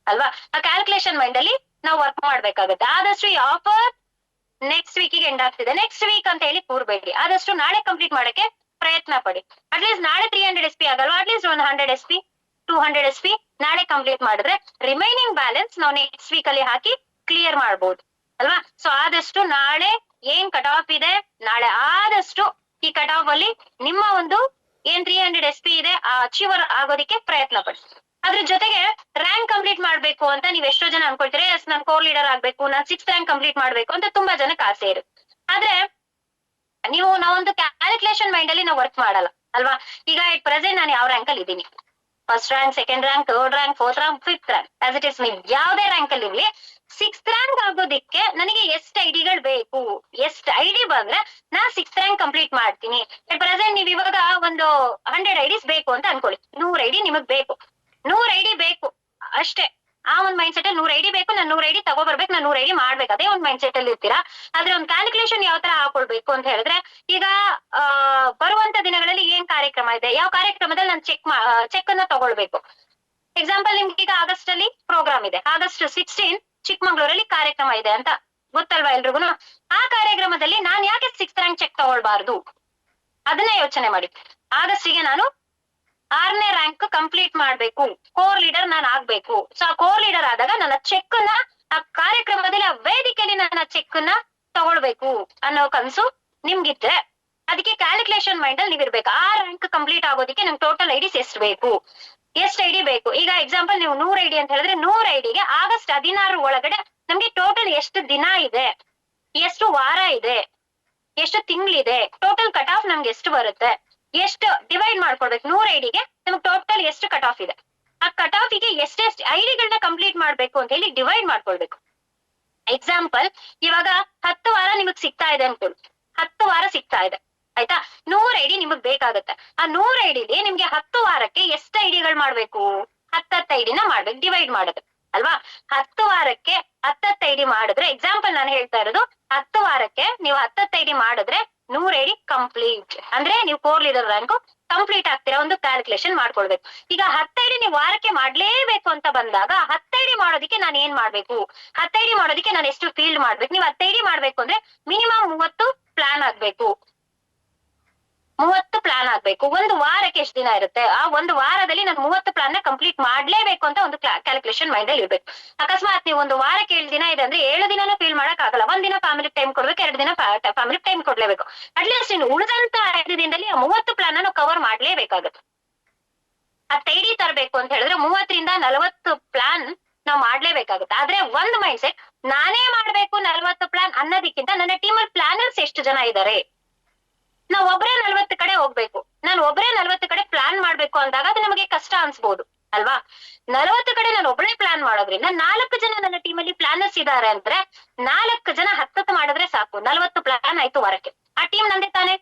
ಅಲ್ವಾ? ಆ ಕ್ಯಾಲ್ಕುಲೇಷನ್ ಮೈಂಡ್ ಅಲ್ಲಿ ನಾವು ವರ್ಕ್ ಮಾಡ್ಬೇಕಾಗುತ್ತೆ. ಆದಷ್ಟು ಈ ಆಫರ್ ನೆಕ್ಸ್ಟ್ ವೀಕಿಗೆ ಎಂಡ್ ಆಗ್ತಿದೆ, ನೆಕ್ಸ್ಟ್ ವೀಕ್ ಅಂತ ಹೇಳಿ ಕೂರ್ಬೇಡಿ. ಆದಷ್ಟು ನಾಳೆ ಕಂಪ್ಲೀಟ್ ಮಾಡಕ್ಕೆ ಪ್ರಯತ್ನ ಪಡಿ. ಅಟ್ಲೀಸ್ಟ್ ನಾಳೆ 300 SP ಆಗಲ್ವಾ? ಅಟ್ಲೀಸ್ಟ್ ಒಂದು 100 SP 200 SP ನಾಳೆ ಕಂಪ್ಲೀಟ್ ಮಾಡಿದ್ರೆ ರಿಮೈನಿಂಗ್ ಬ್ಯಾಲೆನ್ಸ್ ನಾವು ನೆಕ್ಸ್ಟ್ ವೀಕ್ ಅಲ್ಲಿ ಹಾಕಿ ಕ್ಲಿಯರ್ ಮಾಡ್ಬೋದು ಅಲ್ವಾ? ಸೊ ಆದಷ್ಟು ನಾಳೆ ಏನ್ ಕಟ್ ಆಫ್ ಇದೆ, ನಾಳೆ ಆದಷ್ಟು ಈ ಕಟ್ ಆಫ್ ಅಲ್ಲಿ ನಿಮ್ಮ ಒಂದು ಏನ್ 300 SP ಇದೆ ಆ ಅಚೀವರ್ ಆಗೋದಿಕ್ಕೆ ಪ್ರಯತ್ನ ಪಡಿ. ಅದ್ರ ಜೊತೆಗೆ ರ್ಯಾಂಕ್ ಕಂಪ್ಲೀಟ್ ಮಾಡ್ಬೇಕು ಅಂತ ನೀವ್ ಎಷ್ಟೋ ಜನ ಅನ್ಕೊಳ್ತೀರಿ, ಎಸ್ ನಾನು ಕೋರ್ ಲೀಡರ್ ಆಗ್ಬೇಕು, ನಾನು 6th ರ್ಯಾಂಕ್ ಕಂಪ್ಲೀಟ್ ಮಾಡ್ಬೇಕು ಅಂತ ತುಂಬಾ ಜನಕ್ಕೆ ಆಸೆ ಇರುತ್ತೆ. ಆದ್ರೆ ನಾವೊಂದು ಕ್ಯಾಲ್ಕುಲೇಷನ್ ಮೈಂಡ್ ಅಲ್ಲಿ ನಾವು ವರ್ಕ್ ಮಾಡಲ್ಲ ಅಲ್ವಾ? ಈಗ ಇಟ್ ಪ್ರೆಸೆಂಟ್ ನಾನು ಯಾವ ರ್ಯಾಂಕ್ ಅಲ್ಲಿ ಇದ್ದೀನಿ, first rank, second rank, third rank, fourth rank, fifth rank, as it is ನೀವು ಯಾವ್ದೇ ರ್ಯಾಂಕ್ ಅಲ್ಲಿ ಇರ್ಲಿ 6th ರ್ಯಾಂಕ್ ಆಗೋದಿಕ್ಕೆ ನನಗೆ ಎಷ್ಟು ಐಡಿಗಳು ಬೇಕು, ಎಷ್ಟು ID ಬಂದ್ರೆ ನಾನ್ 6th ರ್ಯಾಂಕ್ ಕಂಪ್ಲೀಟ್ ಮಾಡ್ತೀನಿ. ಅಟ್ ಪ್ರೆಸೆಂಟ್ ನೀವ್ ಇವಾಗ ಒಂದು 100 IDs ಬೇಕು ಅಂತ ಅನ್ಕೊಳ್ಳಿ, 100 ID ನಿಮಗ್ ಬೇಕು, 100 ID ಬೇಕು ಅಷ್ಟೇ. ಆ ಒಂದ್ ಮೈಂಡ್ ಸೆಟ್ ಅಲ್ಲಿ 100 ID ಬೇಕು, ನಾನು 100 ID ತಗೋಬರ್ಬೇಕು, ನಾನು 100 ID ಮಾಡ್ಬೇಕು, ಅದೇ ಒಂದ್ ಮೈಂಡ್ ಸೆಟ್ ಅಲ್ಲಿ ಇರ್ತೀರಾ. ಆದ್ರೆ ಒಂದು ಕ್ಯಾಲ್ಕುಲೇಷನ್ ಯಾವ ತರ ಹಾಕೊಳ್ಬೇಕು ಅಂತ ಹೇಳಿದ್ರೆ, ಈಗ ಬರುವಂತ ದಿನಗಳಲ್ಲಿ ಏನ್ ಕಾರ್ಯಕ್ರಮ ಇದೆ, ಯಾವ ಕಾರ್ಯಕ್ರಮದಲ್ಲಿ ನಾನು ಚೆಕ್ ಅನ್ನ ತಗೊಳ್ಬೇಕು. ಎಕ್ಸಾಂಪಲ್ ನಿಮ್ಗೆ ಈಗ ಆಗಸ್ಟ್ ಅಲ್ಲಿ ಪ್ರೋಗ್ರಾಮ್ ಇದೆ, ಆಗಸ್ಟ್ 16 ಚಿಕ್ಕಮಂಗ್ಳೂರಲ್ಲಿ ಕಾರ್ಯಕ್ರಮ ಇದೆ ಅಂತ ಗೊತ್ತಲ್ವಾ ಎಲ್ರಿಗೂ? ಆ ಕಾರ್ಯಕ್ರಮದಲ್ಲಿ ನಾನ್ ಯಾಕೆ 6th ರ್ಯಾಂಕ್ ಚೆಕ್ ತಗೊಳ್ಬಾರ್ದು? ಅದನ್ನೇ ಯೋಚನೆ ಮಾಡಿ. ಆಗಸ್ಟಿಗೆ ನಾನು 6ನೇ ರ್ಯಾಂಕ್ ಕಂಪ್ಲೀಟ್ ಮಾಡ್ಬೇಕು, ಕೋರ್ ಲೀಡರ್ ನಾನು ಆಗ್ಬೇಕು. ಸೊ ಆ ಕೋರ್ ಲೀಡರ್ ಆದಾಗ ನನ್ನ ಚೆಕ್ ಅನ್ನ ಆ ಕಾರ್ಯಕ್ರಮದಲ್ಲಿ ಆ ವೇದಿಕೆಯಲ್ಲಿ ನನ್ನ ಚೆಕ್ ಅನ್ನ ತಗೊಳ್ಬೇಕು ಅನ್ನೋ ಕನ್ಸು ನಿಮ್ಗಿದ್ರೆ ಅದಕ್ಕೆ ಕ್ಯಾಲ್ಕುಲೇಷನ್ ಮೈಂಡ್ ಅಲ್ಲಿ ನೀವಿರ್ಬೇಕು. ಆ ರ್ಯಾಂಕ್ ಕಂಪ್ಲೀಟ್ ಆಗೋದಿಕ್ಕೆ ನಂಗೆ ಟೋಟಲ್ IDs ಎಷ್ಟು ಬೇಕು, ಎಷ್ಟು ID ಬೇಕು. ಈಗ ಎಕ್ಸಾಂಪಲ್ ನೀವು 100 ID ಅಂತ ಹೇಳಿದ್ರೆ 100 IDಗೆ ಆಗಸ್ಟ್ 16 ಒಳಗಡೆ ನಮ್ಗೆ ಟೋಟಲ್ ಎಷ್ಟು ದಿನ ಇದೆ, ಎಷ್ಟು ವಾರ ಇದೆ, ಎಷ್ಟು ತಿಂಗಳಿದೆ, ಟೋಟಲ್ ಕಟ್ ಆಫ್ ನಮ್ಗೆ ಎಷ್ಟು ಬರುತ್ತೆ, ಎಷ್ಟು ಡಿವೈಡ್ ಮಾಡ್ಕೊಳ್ಬೇಕು. 100 IDಗೆ ನಮ್ಗೆ ಟೋಟಲ್ ಎಷ್ಟು ಕಟ್ ಆಫ್ ಇದೆ, ಆ ಕಟ್ ಆಫ್ ಗೆ ಎಷ್ಟೆಷ್ಟು ಐಡಿಗಳನ್ನ ಕಂಪ್ಲೀಟ್ ಮಾಡ್ಬೇಕು ಅಂತ ಹೇಳಿ ಡಿವೈಡ್ ಮಾಡ್ಕೊಳ್ಬೇಕು. ಎಕ್ಸಾಂಪಲ್ ಇವಾಗ 10 ವಾರ ನಿಮಗ್ ಸಿಗ್ತಾ ಇದೆ ಅನ್ಕೊಳ್ಳಿ, 10 ವಾರ ಸಿಗ್ತಾ ಇದೆ ಆಯ್ತಾ? 100 ID ನಿಮಗ್ ಬೇಕಾಗುತ್ತೆ. ಆ 100 IDಲಿ ನಿಮ್ಗೆ 10 ವಾರಕ್ಕೆ ಎಷ್ಟು ಐಡಿಗಳು ಮಾಡ್ಬೇಕು, 10 IDನ ಮಾಡ್ಬೇಕು, ಡಿವೈಡ್ ಮಾಡೋದು ಅಲ್ವಾ? 10 ವಾರಕ್ಕೆ 10 ಐಡಿ ಮಾಡಿದ್ರೆ, ಎಕ್ಸಾಂಪಲ್ ನಾನು ಹೇಳ್ತಾ ಇರೋದು, 10 ವಾರಕ್ಕೆ ನೀವು 10 ಐಡಿ ಮಾಡಿದ್ರೆ 100 ಐಡಿ ಕಂಪ್ಲೀಟ್ ಅಂದ್ರೆ ನೀವು ಕೋರ್ ಲೀಡರ್ ರ್ಯಾಂಕ್ ಕಂಪ್ಲೀಟ್ ಆಗ್ತೀರಾ. ಒಂದು ಕ್ಯಾಲ್ಕುಲೇಷನ್ ಮಾಡ್ಕೊಳ್ಬೇಕು. ಈಗ 10 ಐಡಿ ನೀವು ವಾರಕ್ಕೆ ಮಾಡ್ಲೇಬೇಕು ಅಂತ ಬಂದಾಗ 10 ಐಡಿ ಮಾಡೋದಕ್ಕೆ ನಾನು ಏನ್ ಮಾಡ್ಬೇಕು, 10 ಐಡಿ ಮಾಡೋದಕ್ಕೆ ನಾನು ಎಷ್ಟು ಫೀಲ್ಡ್ ಮಾಡ್ಬೇಕು? ನೀವು 10 ಐಡಿ ಮಾಡ್ಬೇಕು ಅಂದ್ರೆ ಮಿನಿಮಮ್ 30 ಪ್ಲಾನ್ ಆಗ್ಬೇಕು. 30 ಪ್ಲಾನ್ ಆಗ್ಬೇಕು. ಒಂದು ವಾರಕ್ಕೆ ಎಷ್ಟು ದಿನ ಇರುತ್ತೆ? ಆ ಒಂದು ವಾರದಲ್ಲಿ ನಾನು 30 ಪ್ಲಾನ್ ನ ಕಂಪ್ಲೀಟ್ ಮಾಡ್ಲೇಬೇಕು ಅಂತ ಒಂದು ಕ್ಯಾಲ್ಕುಲೇಷನ್ ಮೈಂಡ್ ಅಲ್ಲಿ ಇರ್ಬೇಕು. ಅಕಸ್ಮಾತ್ ನೀವು ಒಂದು ವಾರಕ್ಕೆ 7 ದಿನ ಇದೆ ಅಂದ್ರೆ 7 ದಿನನೂ ಫೀಲ್ ಮಾಡಕ್ ಆಗಲ್ಲ. 1 ದಿನ ಫ್ಯಾಮಿಲಿ ಟೈಮ್ ಕೊಡ್ಬೇಕು, 2 ದಿನ ಫ್ಯಾಮಿಲಿ ಟೈಮ್ ಕೊಡ್ಲೇಬೇಕು. ಅಟ್ಲೀಸ್ಟ್ ಇನ್ನು ಉಳಿದಂತ 5 ದಿನದಲ್ಲಿ 30 ಪ್ಲಾನ್ ನಾವು ಕವರ್ ಮಾಡ್ಲೇಬೇಕಾಗುತ್ತೆ. ಆ ಐಡಿ ತರಬೇಕು ಅಂತ ಹೇಳಿದ್ರೆ 30ರಿಂದ 40 ಪ್ಲಾನ್ ನಾವು ಮಾಡ್ಲೇಬೇಕಾಗುತ್ತೆ. ಆದ್ರೆ ಒಂದ್ ಮೈಂಡ್ ಸೆಟ್, ನಾನೇ ಮಾಡ್ಬೇಕು 40 ಪ್ಲಾನ್ ಅನ್ನೋದಕ್ಕಿಂತ ನನ್ನ ಟೀಮ್ ಅಲ್ಲಿ ಪ್ಲಾನರ್ಸ್ ಎಷ್ಟು ಜನ ಇದ್ದಾರೆ, ನಾವ್ ಒಬ್ರೇ 40 ಕಡೆ ಹೋಗ್ಬೇಕು, ನಾನು ಒಬ್ರೇ 40 ಕಡೆ ಪ್ಲಾನ್ ಮಾಡ್ಬೇಕು ಅಂದಾಗ ಅದು ನಮಗೆ ಕಷ್ಟ ಅನ್ಸ್ಬೋದು ಅಲ್ವಾ? 40 ಕಡೆ ನಾನು ಒಬ್ರೇ ಪ್ಲಾನ್ ಮಾಡೋದ್ರಿಂದ 4 ಜನ ನನ್ನ ಟೀಮ್ ಅಲ್ಲಿ ಪ್ಲಾನರ್ಸ್ ಇದಾರೆ ಅಂದ್ರೆ 4 ಜನ 10 ಮಾಡಿದ್ರೆ ಸಾಕು, 40 ಪ್ಲಾನ್ ಆಯ್ತು ವಾರಕ್ಕೆ. ಆ ಟೀಮ್ ನಂದೇ ತಾನೆ,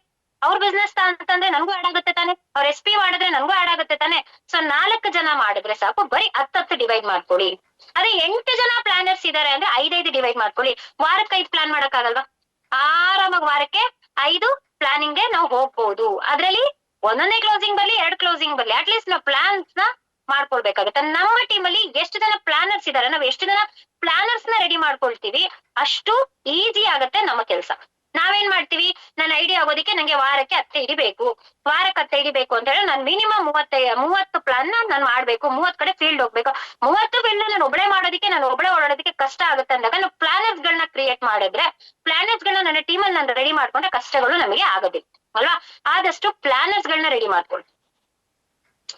ಅವ್ರ ಬಿಸ್ನೆಸ್ ಅಂತಂದ್ರೆ ನನಗೂ ಆಡ್ ಆಗುತ್ತೆ ತಾನೆ, ಅವ್ರ SP ಮಾಡಿದ್ರೆ ನನಗೂ ಆಡ್ ಆಗುತ್ತೆ ತಾನೆ. ಸೊ 4 ಜನ ಮಾಡಿದ್ರೆ ಸಾಕು, ಬರೀ 10 ಡಿವೈಡ್ ಮಾಡ್ಕೊಳ್ಳಿ. ಅದೇ 8 ಜನ ಪ್ಲಾನರ್ಸ್ ಇದಾರೆ ಅಂದ್ರೆ 5 ಡಿವೈಡ್ ಮಾಡ್ಕೊಳ್ಳಿ. ವಾರಕ್ಕೆ 5 ಪ್ಲಾನ್ ಮಾಡಕ್ ಆಗಲ್ವಾ? ಆರಾಮಾಗಿ ವಾರಕ್ಕೆ 5 ಪ್ಲಾನಿಂಗ್ ನಾವು ಹೋಗ್ಬಹುದು. ಅದ್ರಲ್ಲಿ ಒಂದೊಂದೇ ಕ್ಲೋಸಿಂಗ್ ಬರ್ಲಿ, 2 ಕ್ಲೋಸಿಂಗ್ ಬರ್ಲಿ, ಅಟ್ ಲೀಸ್ಟ್ ನಾವು ಪ್ಲಾನ್ಸ್ ನ ಮಾಡ್ಕೊಳ್ಬೇಕಾಗುತ್ತೆ. ನಮ್ಮ ಟೀಮ್ ಅಲ್ಲಿ ಎಷ್ಟು ಜನ ಪ್ಲಾನರ್ಸ್ ಇದಾರೆ, ನಾವ್ ಎಷ್ಟು ಜನ ಪ್ಲಾನರ್ಸ್ ನ ರೆಡಿ ಮಾಡ್ಕೊಳ್ತೀವಿ ಅಷ್ಟು ಈಸಿ ಆಗತ್ತೆ ನಮ್ಮ ಕೆಲಸ. ನಾವೇನ್ ಮಾಡ್ತೀವಿ, ನನ್ನ ಐಡಿಯಾ ಆಗೋದಿಕ್ಕೆ ನಂಗೆ ವಾರಕ್ಕೆ 10 ಐಡಿ ಬೇಕು, ವಾರಕ್ಕೆ 10 ಐಡಿ ಬೇಕು ಅಂತ ಹೇಳಿ ನಾನು ಮಿನಿಮಮ್ 30 ಪ್ಲಾನ್ ನಾನು ಮಾಡ್ಬೇಕು, 30 ಕಡೆ ಫೀಲ್ಡ್ ಹೋಗ್ಬೇಕು. 30 ಫೀಲ್ಡ್ ನಾನು ಒಬ್ಬಳೆ ಮಾಡೋದಕ್ಕೆ, ನಾನು ಒಬ್ಬಳೆ ಓಡಾಡೋದಕ್ಕೆ ಕಷ್ಟ ಆಗುತ್ತೆ ಅಂದಾಗ ನಾವು ಪ್ಲಾನರ್ಸ್ ಗಳನ್ನ ಕ್ರಿಯೇಟ್ ಮಾಡಿದ್ರೆ, ಪ್ಲಾನರ್ಸ್ ಗಳನ್ನ ನನ್ನ ಟೀಮ್ ಅಲ್ಲಿ ನಾನು ರೆಡಿ ಮಾಡ್ಕೊಂಡ್ರೆ ಕಷ್ಟಗಳು ನಮಗೆ ಆಗೋದಿಲ್ಲ ಅಲ್ವಾ? ಆದಷ್ಟು ಪ್ಲಾನರ್ಸ್ ಗಳನ್ನ ರೆಡಿ ಮಾಡ್ಕೊಳ್ಳಿ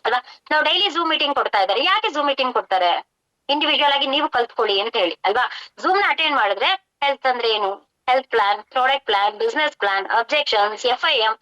ಅಲ್ವಾ? ನಾವು ಡೈಲಿ ಝೂಮ್ ಮೀಟಿಂಗ್ ಕೊಡ್ತಾ ಇದ್ದಾರೆ. ಯಾಕೆ ಝೂಮ್ ಮೀಟಿಂಗ್ ಕೊಡ್ತಾರೆ? ಇಂಡಿವಿಜುವಲ್ ಆಗಿ ನೀವು ಕಲ್ತ್ಕೊಳ್ಳಿ ಅಂತ ಹೇಳಿ ಅಲ್ವಾ? ಝೂಮ್ ನ ಅಟೆಂಡ್ ಮಾಡಿದ್ರೆ ಹೆಲ್ತ್ ಅಂದ್ರೆ ಏನು, health plan, product plan, business plan, objections, FIM,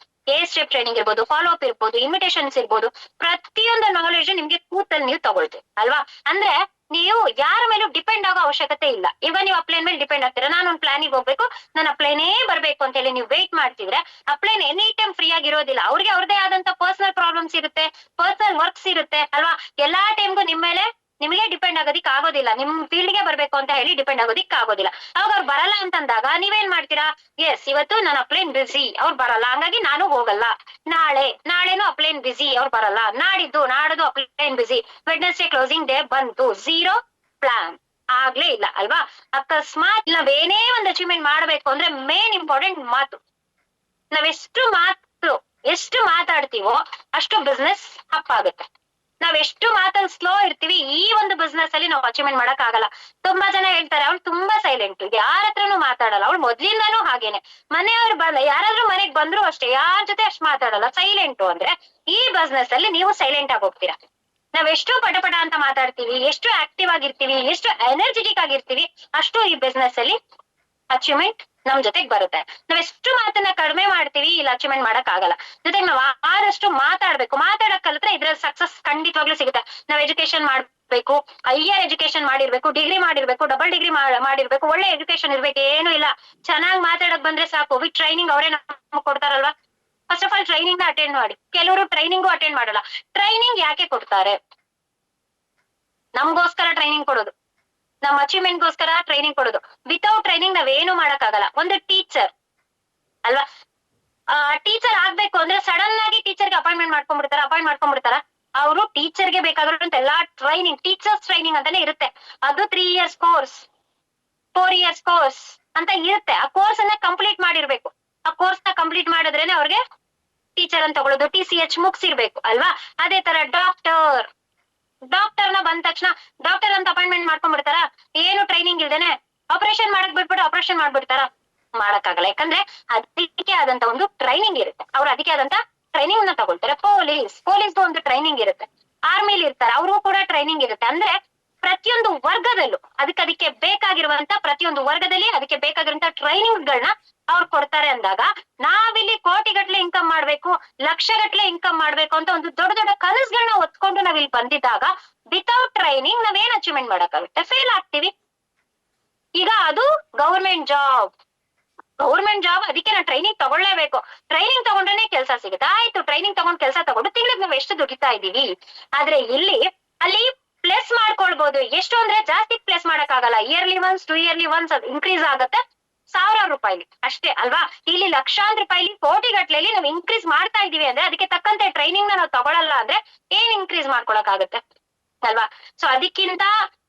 step training ಇರ್ಬೋದು, ಫಾಲೋ ಅಪ್ ಇರ್ಬೋದು, ಇನ್ವಿಟೇಷನ್ಸ್ ಇರ್ಬೋದು, ಪ್ರತಿಯೊಂದು ನಾಲೆಜ್ ನಿಮ್ಗೆ ಕೂತಲ್ಲಿ ನೀವು ತಗೊಳ್ತೀವಿ ಅಲ್ವಾ? ಅಂದ್ರೆ ನೀವು ಯಾರ ಮೇಲೂ ಡಿಪೆಂಡ್ ಆಗೋ ಅವಶ್ಯಕತೆ ಇಲ್ಲ. ಈಗ ನೀವು ಅಪ್ಲೈನ್ ಮೇಲೆ ಡಿಪೆಂಡ್ ಆಗ್ತೀರಾ, ನಾನು ಒಂದು ಪ್ಲಾನಿಗೆ ಹೋಗ್ಬೇಕು, ನಾನು ಅಪ್ಲೈನೇ ಬರ್ಬೇಕು ಅಂತ ಹೇಳಿ ನೀವು ವೇಟ್ ಮಾಡ್ತಿದ್ರೆ ಅಪ್ಲೈನ್ ಎನಿ ಟೈಮ್ ಫ್ರೀ ಆಗಿರೋದಿಲ್ಲ. ಅವ್ರಿಗೆ ಅವ್ರದೇ ಆದಂತ ಪರ್ಸನಲ್ ಪ್ರಾಬ್ಲಮ್ಸ್ ಇರುತ್ತೆ, ಪರ್ಸನಲ್ ವರ್ಕ್ಸ್ ಇರುತ್ತೆ ಅಲ್ವಾ? ಎಲ್ಲಾ ಟೈಮ್ಗೂ ನಿಮ್ಮ ಮೇಲೆ ನಿಮಗೆ ಡಿಪೆಂಡ್ ಆಗೋದಿಕ್ ಆಗೋದಿಲ್ಲ, ನಿಮ್ ಫೀಲ್ಡ್ ಗೆ ಬರ್ಬೇಕು ಅಂತ ಹೇಳಿ ಡಿಪೆಂಡ್ ಆಗೋದಿಕ್ ಆಗೋದಿಲ್ಲ. ಅವಾಗ ಅವ್ರು ಬರಲ್ಲ ಅಂತಂದಾಗ ನೀವೇನ್ ಮಾಡ್ತೀರಾ? ಎಸ್, ಇವತ್ತು ನಾನು ಅಪ್ಲೈನ್ ಬಿಸಿ, ಅವ್ರು ಬರಲ್ಲ, ಹಂಗಾಗಿ ನಾನು ಹೋಗಲ್ಲ. ನಾಳೆನು ಅಪ್ಲೈನ್ ಬಿಸಿ, ಅವ್ರು ಬರಲ್ಲ. ನಾಡದು ಅಪ್ಲೈನ್ ಬಿಸಿ, ವೆಡ್ನೆಸ್ಡೇ ಕ್ಲೋಸಿಂಗ್ ಡೇ ಬಂತು, 0 ಪ್ಲಾನ್ ಆಗ್ಲೇ ಇಲ್ಲ ಅಲ್ವಾ? ಅಕಸ್ಮಾತ್ ನಾವೇನೇ ಒಂದು ಅಚೀವ್ಮೆಂಟ್ ಮಾಡ್ಬೇಕು ಅಂದ್ರೆ ಮೇನ್ ಇಂಪಾರ್ಟೆಂಟ್ ಮಾತು. ಎಷ್ಟು ಮಾತಾಡ್ತೀವೋ ಅಷ್ಟು ಬಿಸ್ನೆಸ್ ಅಪ್ ಆಗುತ್ತೆ. ನಾವೆಷ್ಟು ಮಾತಲ್ಲಿ ಸ್ಲೋ ಇರ್ತೀವಿ, ಈ ಒಂದು ಬಿಸ್ನೆಸ್ ಅಲ್ಲಿ ನಾವು ಅಚೀವ್ಮೆಂಟ್ ಮಾಡಕ್ ಆಗಲ್ಲ. ತುಂಬಾ ಜನ ಹೇಳ್ತಾರೆ ಅವ್ಳು ತುಂಬಾ ಸೈಲೆಂಟ್, ಯಾರ ಹತ್ರನು ಮಾತಾಡಲ್ಲ, ಅವಳು ಮೊದ್ಲಿಂದಾನು ಹಾಗೇನೆ. ಮನೆಯವ್ರು ಯಾರಾದ್ರೂ ಮನೆಗ್ ಬಂದ್ರು ಅಷ್ಟೇ, ಯಾರ ಜೊತೆ ಅಷ್ಟು ಮಾತಾಡಲ್ಲ, ಸೈಲೆಂಟು. ಅಂದ್ರೆ ಈ ಬಿಸ್ನೆಸ್ ಅಲ್ಲಿ ನೀವು ಸೈಲೆಂಟ್ ಆಗಿ ಹೋಗ್ತೀರಾ. ನಾವೆಷ್ಟು ಪಟಪಟ ಅಂತ ಮಾತಾಡ್ತೀವಿ, ಎಷ್ಟು ಆಕ್ಟಿವ್ ಆಗಿರ್ತೀವಿ, ಎಷ್ಟು ಎನರ್ಜೆಟಿಕ್ ಆಗಿರ್ತೀವಿ, ಅಷ್ಟು ಈ ಬಿಸ್ನೆಸ್ ಅಲ್ಲಿ ಅಚೀವ್ಮೆಂಟ್ ನಮ್ ಜೊತೆಗ್ ಬರುತ್ತೆ. ನಾವೆಷ್ಟು ಮಾತನ್ನ ಕಡಿಮೆ ಮಾಡ್ತೀವಿ, ಇಲ್ಲಿ ಅಚೀವ್ಮೆಂಟ್ ಮಾಡಕ್ ಆಗಲ್ಲ. ಜೊತೆಗೆ ನಾವ್ ಆದಷ್ಟು ಮಾತಾಡಕ್ ಕಲಿತ್ರೆ ಇದ್ರಲ್ಲಿ ಸಕ್ಸಸ್ ಖಂಡಿತವಾಗ್ಲೂ ಸಿಗುತ್ತೆ. ನಾವ್ ಎಜುಕೇಶನ್ ಮಾಡ್ಬೇಕು, ಹೈಯರ್ ಎಜುಕೇಶನ್ ಮಾಡಿರ್ಬೇಕು, ಡಿಗ್ರಿ ಮಾಡಿರ್ಬೇಕು, ಡಬಲ್ ಡಿಗ್ರಿ ಮಾಡಿರ್ಬೇಕು, ಒಳ್ಳೆ ಎಜುಕೇಶನ್ ಇರ್ಬೇಕು, ಏನು ಇಲ್ಲ, ಚೆನ್ನಾಗಿ ಮಾತಾಡಕ್ ಬಂದ್ರೆ ಸಾಕು. ವಿತ್ ಟ್ರೈನಿಂಗ್ ಅವರೇ ನಮ್ಗೆ ಕೊಡ್ತಾರಲ್ವಾ? ಫಸ್ಟ್ ಆಫ್ ಆಲ್ ಟ್ರೈನಿಂಗ್ ನ ಅಟೆಂಡ್ ಮಾಡಿ. ಕೆಲವರು ಟ್ರೈನಿಂಗು ಅಟೆಂಡ್ ಮಾಡಲ್ಲ. ಟ್ರೈನಿಂಗ್ ಯಾಕೆ ಕೊಡ್ತಾರೆ? ನಮ್ಗೋಸ್ಕರ ಟ್ರೈನಿಂಗ್ ಕೊಡೋದು, ನಮ್ಮ ಅಚೀವ್ಮೆಂಟ್ ಗೋಸ್ಕರ ಟ್ರೈನಿಂಗ್ ಕೊಡೋದು. ವಿತೌಟ್ ಟ್ರೈನಿಂಗ್ ನಾವೇನು ಮಾಡಕ್ ಆಗಲ್ಲ. ಒಂದು ಟೀಚರ್ ಅಲ್ವಾ, ಟೀಚರ್ ಆಗ್ಬೇಕು ಅಂದ್ರೆ ಸಡನ್ ಆಗಿ ಟೀಚರ್ಗೆ ಅಪಾಯಿಂಟ್ ಮಾಡ್ಕೊಂಡ್ಬಿಡ್ತಾರ. ಅವರು ಟೀಚರ್ಗೆ ಬೇಕಾಗಿರುವಂತ ಎಲ್ಲಾ ಟ್ರೈನಿಂಗ್, ಟೀಚರ್ಸ್ ಟ್ರೈನಿಂಗ್ ಅಂತಾನೆ ಇರುತ್ತೆ. ಅದು 3 years ಕೋರ್ಸ್, 4 years ಕೋರ್ಸ್ ಅಂತ ಇರುತ್ತೆ. ಆ ಕೋರ್ಸ್ ಅನ್ನ ಕಂಪ್ಲೀಟ್ ಮಾಡಿರ್ಬೇಕು. ಆ ಕೋರ್ಸ್ ನ ಕಂಪ್ಲೀಟ್ ಮಾಡಿದ್ರೇನೆ ಅವ್ರಿಗೆ ಟೀಚರ್ ಅಂತ ತಗೊಳ್ಳೋದು. TCH ಮುಗಿಸಿರ್ಬೇಕು ಅಲ್ವಾ? ಅದೇ ತರ ಡಾಕ್ಟರ್ ನ ಬಂದ ತಕ್ಷಣ ಡಾಕ್ಟರ್ ಅಂತ ಅಪಾಯಿಂಟ್ಮೆಂಟ್ ಮಾಡ್ಕೊಂಡ್ಬಿಡ್ತಾರ? ಏನು ಟ್ರೈನಿಂಗ್ ಇಲ್ದೇನೆ ಆಪರೇಷನ್ ಮಾಡಕ್ ಬಿಟ್ಬಿಟ್ಟು ಆಪರೇಷನ್ ಮಾಡ್ಬಿಡ್ತಾರ? ಮಾಡಕ್ಕಾಗಲ್ಲ. ಯಾಕಂದ್ರೆ ಅದಕ್ಕೆ ಆದಂತ ಒಂದು ಟ್ರೈನಿಂಗ್ ಇರುತ್ತೆ. ಅವ್ರು ಅದಕ್ಕೆ ಆದಂತ ಟ್ರೈನಿಂಗ್ ನ ತಗೊಳ್ತಾರೆ. ಪೊಲೀಸ್ ಒಂದು ಟ್ರೈನಿಂಗ್ ಇರುತ್ತೆ. ಆರ್ಮಿಲಿ ಇರ್ತಾರೆ, ಅವ್ರಿಗೂ ಕೂಡ ಟ್ರೈನಿಂಗ್ ಇರುತ್ತೆ. ಅಂದ್ರೆ ಪ್ರತಿಯೊಂದು ವರ್ಗದಲ್ಲೂ ಅದಕ್ಕೆ ಬೇಕಾಗಿರುವಂತ ಪ್ರತಿಯೊಂದು ವರ್ಗದಲ್ಲಿ ಅದಕ್ಕೆ ಬೇಕಾಗಿರುವಂತ ಟ್ರೈನಿಂಗ್ ಗಳನ್ನ ಅವ್ರು ಕೊಡ್ತಾರೆ. ಅಂದಾಗ ನಾವಿಲ್ಲಿ ಕೋಟಿಗಟ್ಲೆ ಇನ್ಕಮ್ ಮಾಡ್ಬೇಕು, ಲಕ್ಷಗಟ್ಲೆ ಇನ್ಕಮ್ ಮಾಡ್ಬೇಕು ಅಂತ ಒಂದು ದೊಡ್ಡ ದೊಡ್ಡ ಕನಸುಗಳನ್ನ ಹೊತ್ಕೊಂಡು ನಾವಿಲ್ಲಿ ಬಂದಿದ್ದಾಗ ವಿತೌಟ್ ಟ್ರೈನಿಂಗ್ ನಾವೇನ್ ಅಚೀವ್ಮೆಂಟ್ ಮಾಡಕ್ಕಾಗುತ್ತೆ? ಫೇಲ್ ಆಗ್ತೀವಿ. ಈಗ ಅದು ಗೌರ್ಮೆಂಟ್ ಜಾಬ್, ಅದಕ್ಕೆ ನಾವು ಟ್ರೈನಿಂಗ್ ತಗೊಳ್ಳೇಬೇಕು. ಟ್ರೈನಿಂಗ್ ತಗೊಂಡ್ರೆ ಕೆಲಸ ಸಿಗುತ್ತೆ. ಆಯ್ತು, ಟ್ರೈನಿಂಗ್ ತಗೊಂಡ್ ಕೆಲಸ ತಗೊಂಡು ತಿಂಗಳಿಗೆ ನಾವು ಎಷ್ಟು ದುಡಿತಾ ಇದೀವಿ. ಆದ್ರೆ ಅಲ್ಲಿ ಪ್ಲಸ್ ಮಾಡ್ಕೊಳ್ಬಹುದು. ಎಷ್ಟು ಅಂದ್ರೆ ಜಾಸ್ತಿ ಪ್ಲಸ್ ಮಾಡಕ್ ಆಗಲ್ಲ, ಇಯರ್ಲಿ ಒನ್ಸ್ 2 ಇಯರ್ಲಿ ಒನ್ಸ್ ಅದು ಇನ್ಕ್ರೀಸ್ ಆಗುತ್ತೆ 1000 ರೂಪಾಯಿಲಿ ಅಷ್ಟೇ ಅಲ್ವಾ. ಇಲ್ಲಿ ಲಕ್ಷಾಂತರ ರೂಪಾಯಿಲಿ ಕೋಟಿ ಗಟ್ಲೆಲಿ ನಾವು ಇನ್ಕ್ರೀಸ್ ಮಾಡ್ತಾ ಇದೀವಿ ಅಂದ್ರೆ ಅದಕ್ಕೆ ತಕ್ಕಂತೆ ಟ್ರೈನಿಂಗ್ ನಾವು ತಗೊಳಲ್ಲ ಅಂದ್ರೆ ಏನ್ ಇನ್ಕ್ರೀಸ್ ಮಾಡ್ಕೊಳಕ್ ಆಗುತ್ತೆ ಅಲ್ವಾ. ಸೊ ಅದಕ್ಕಿಂತ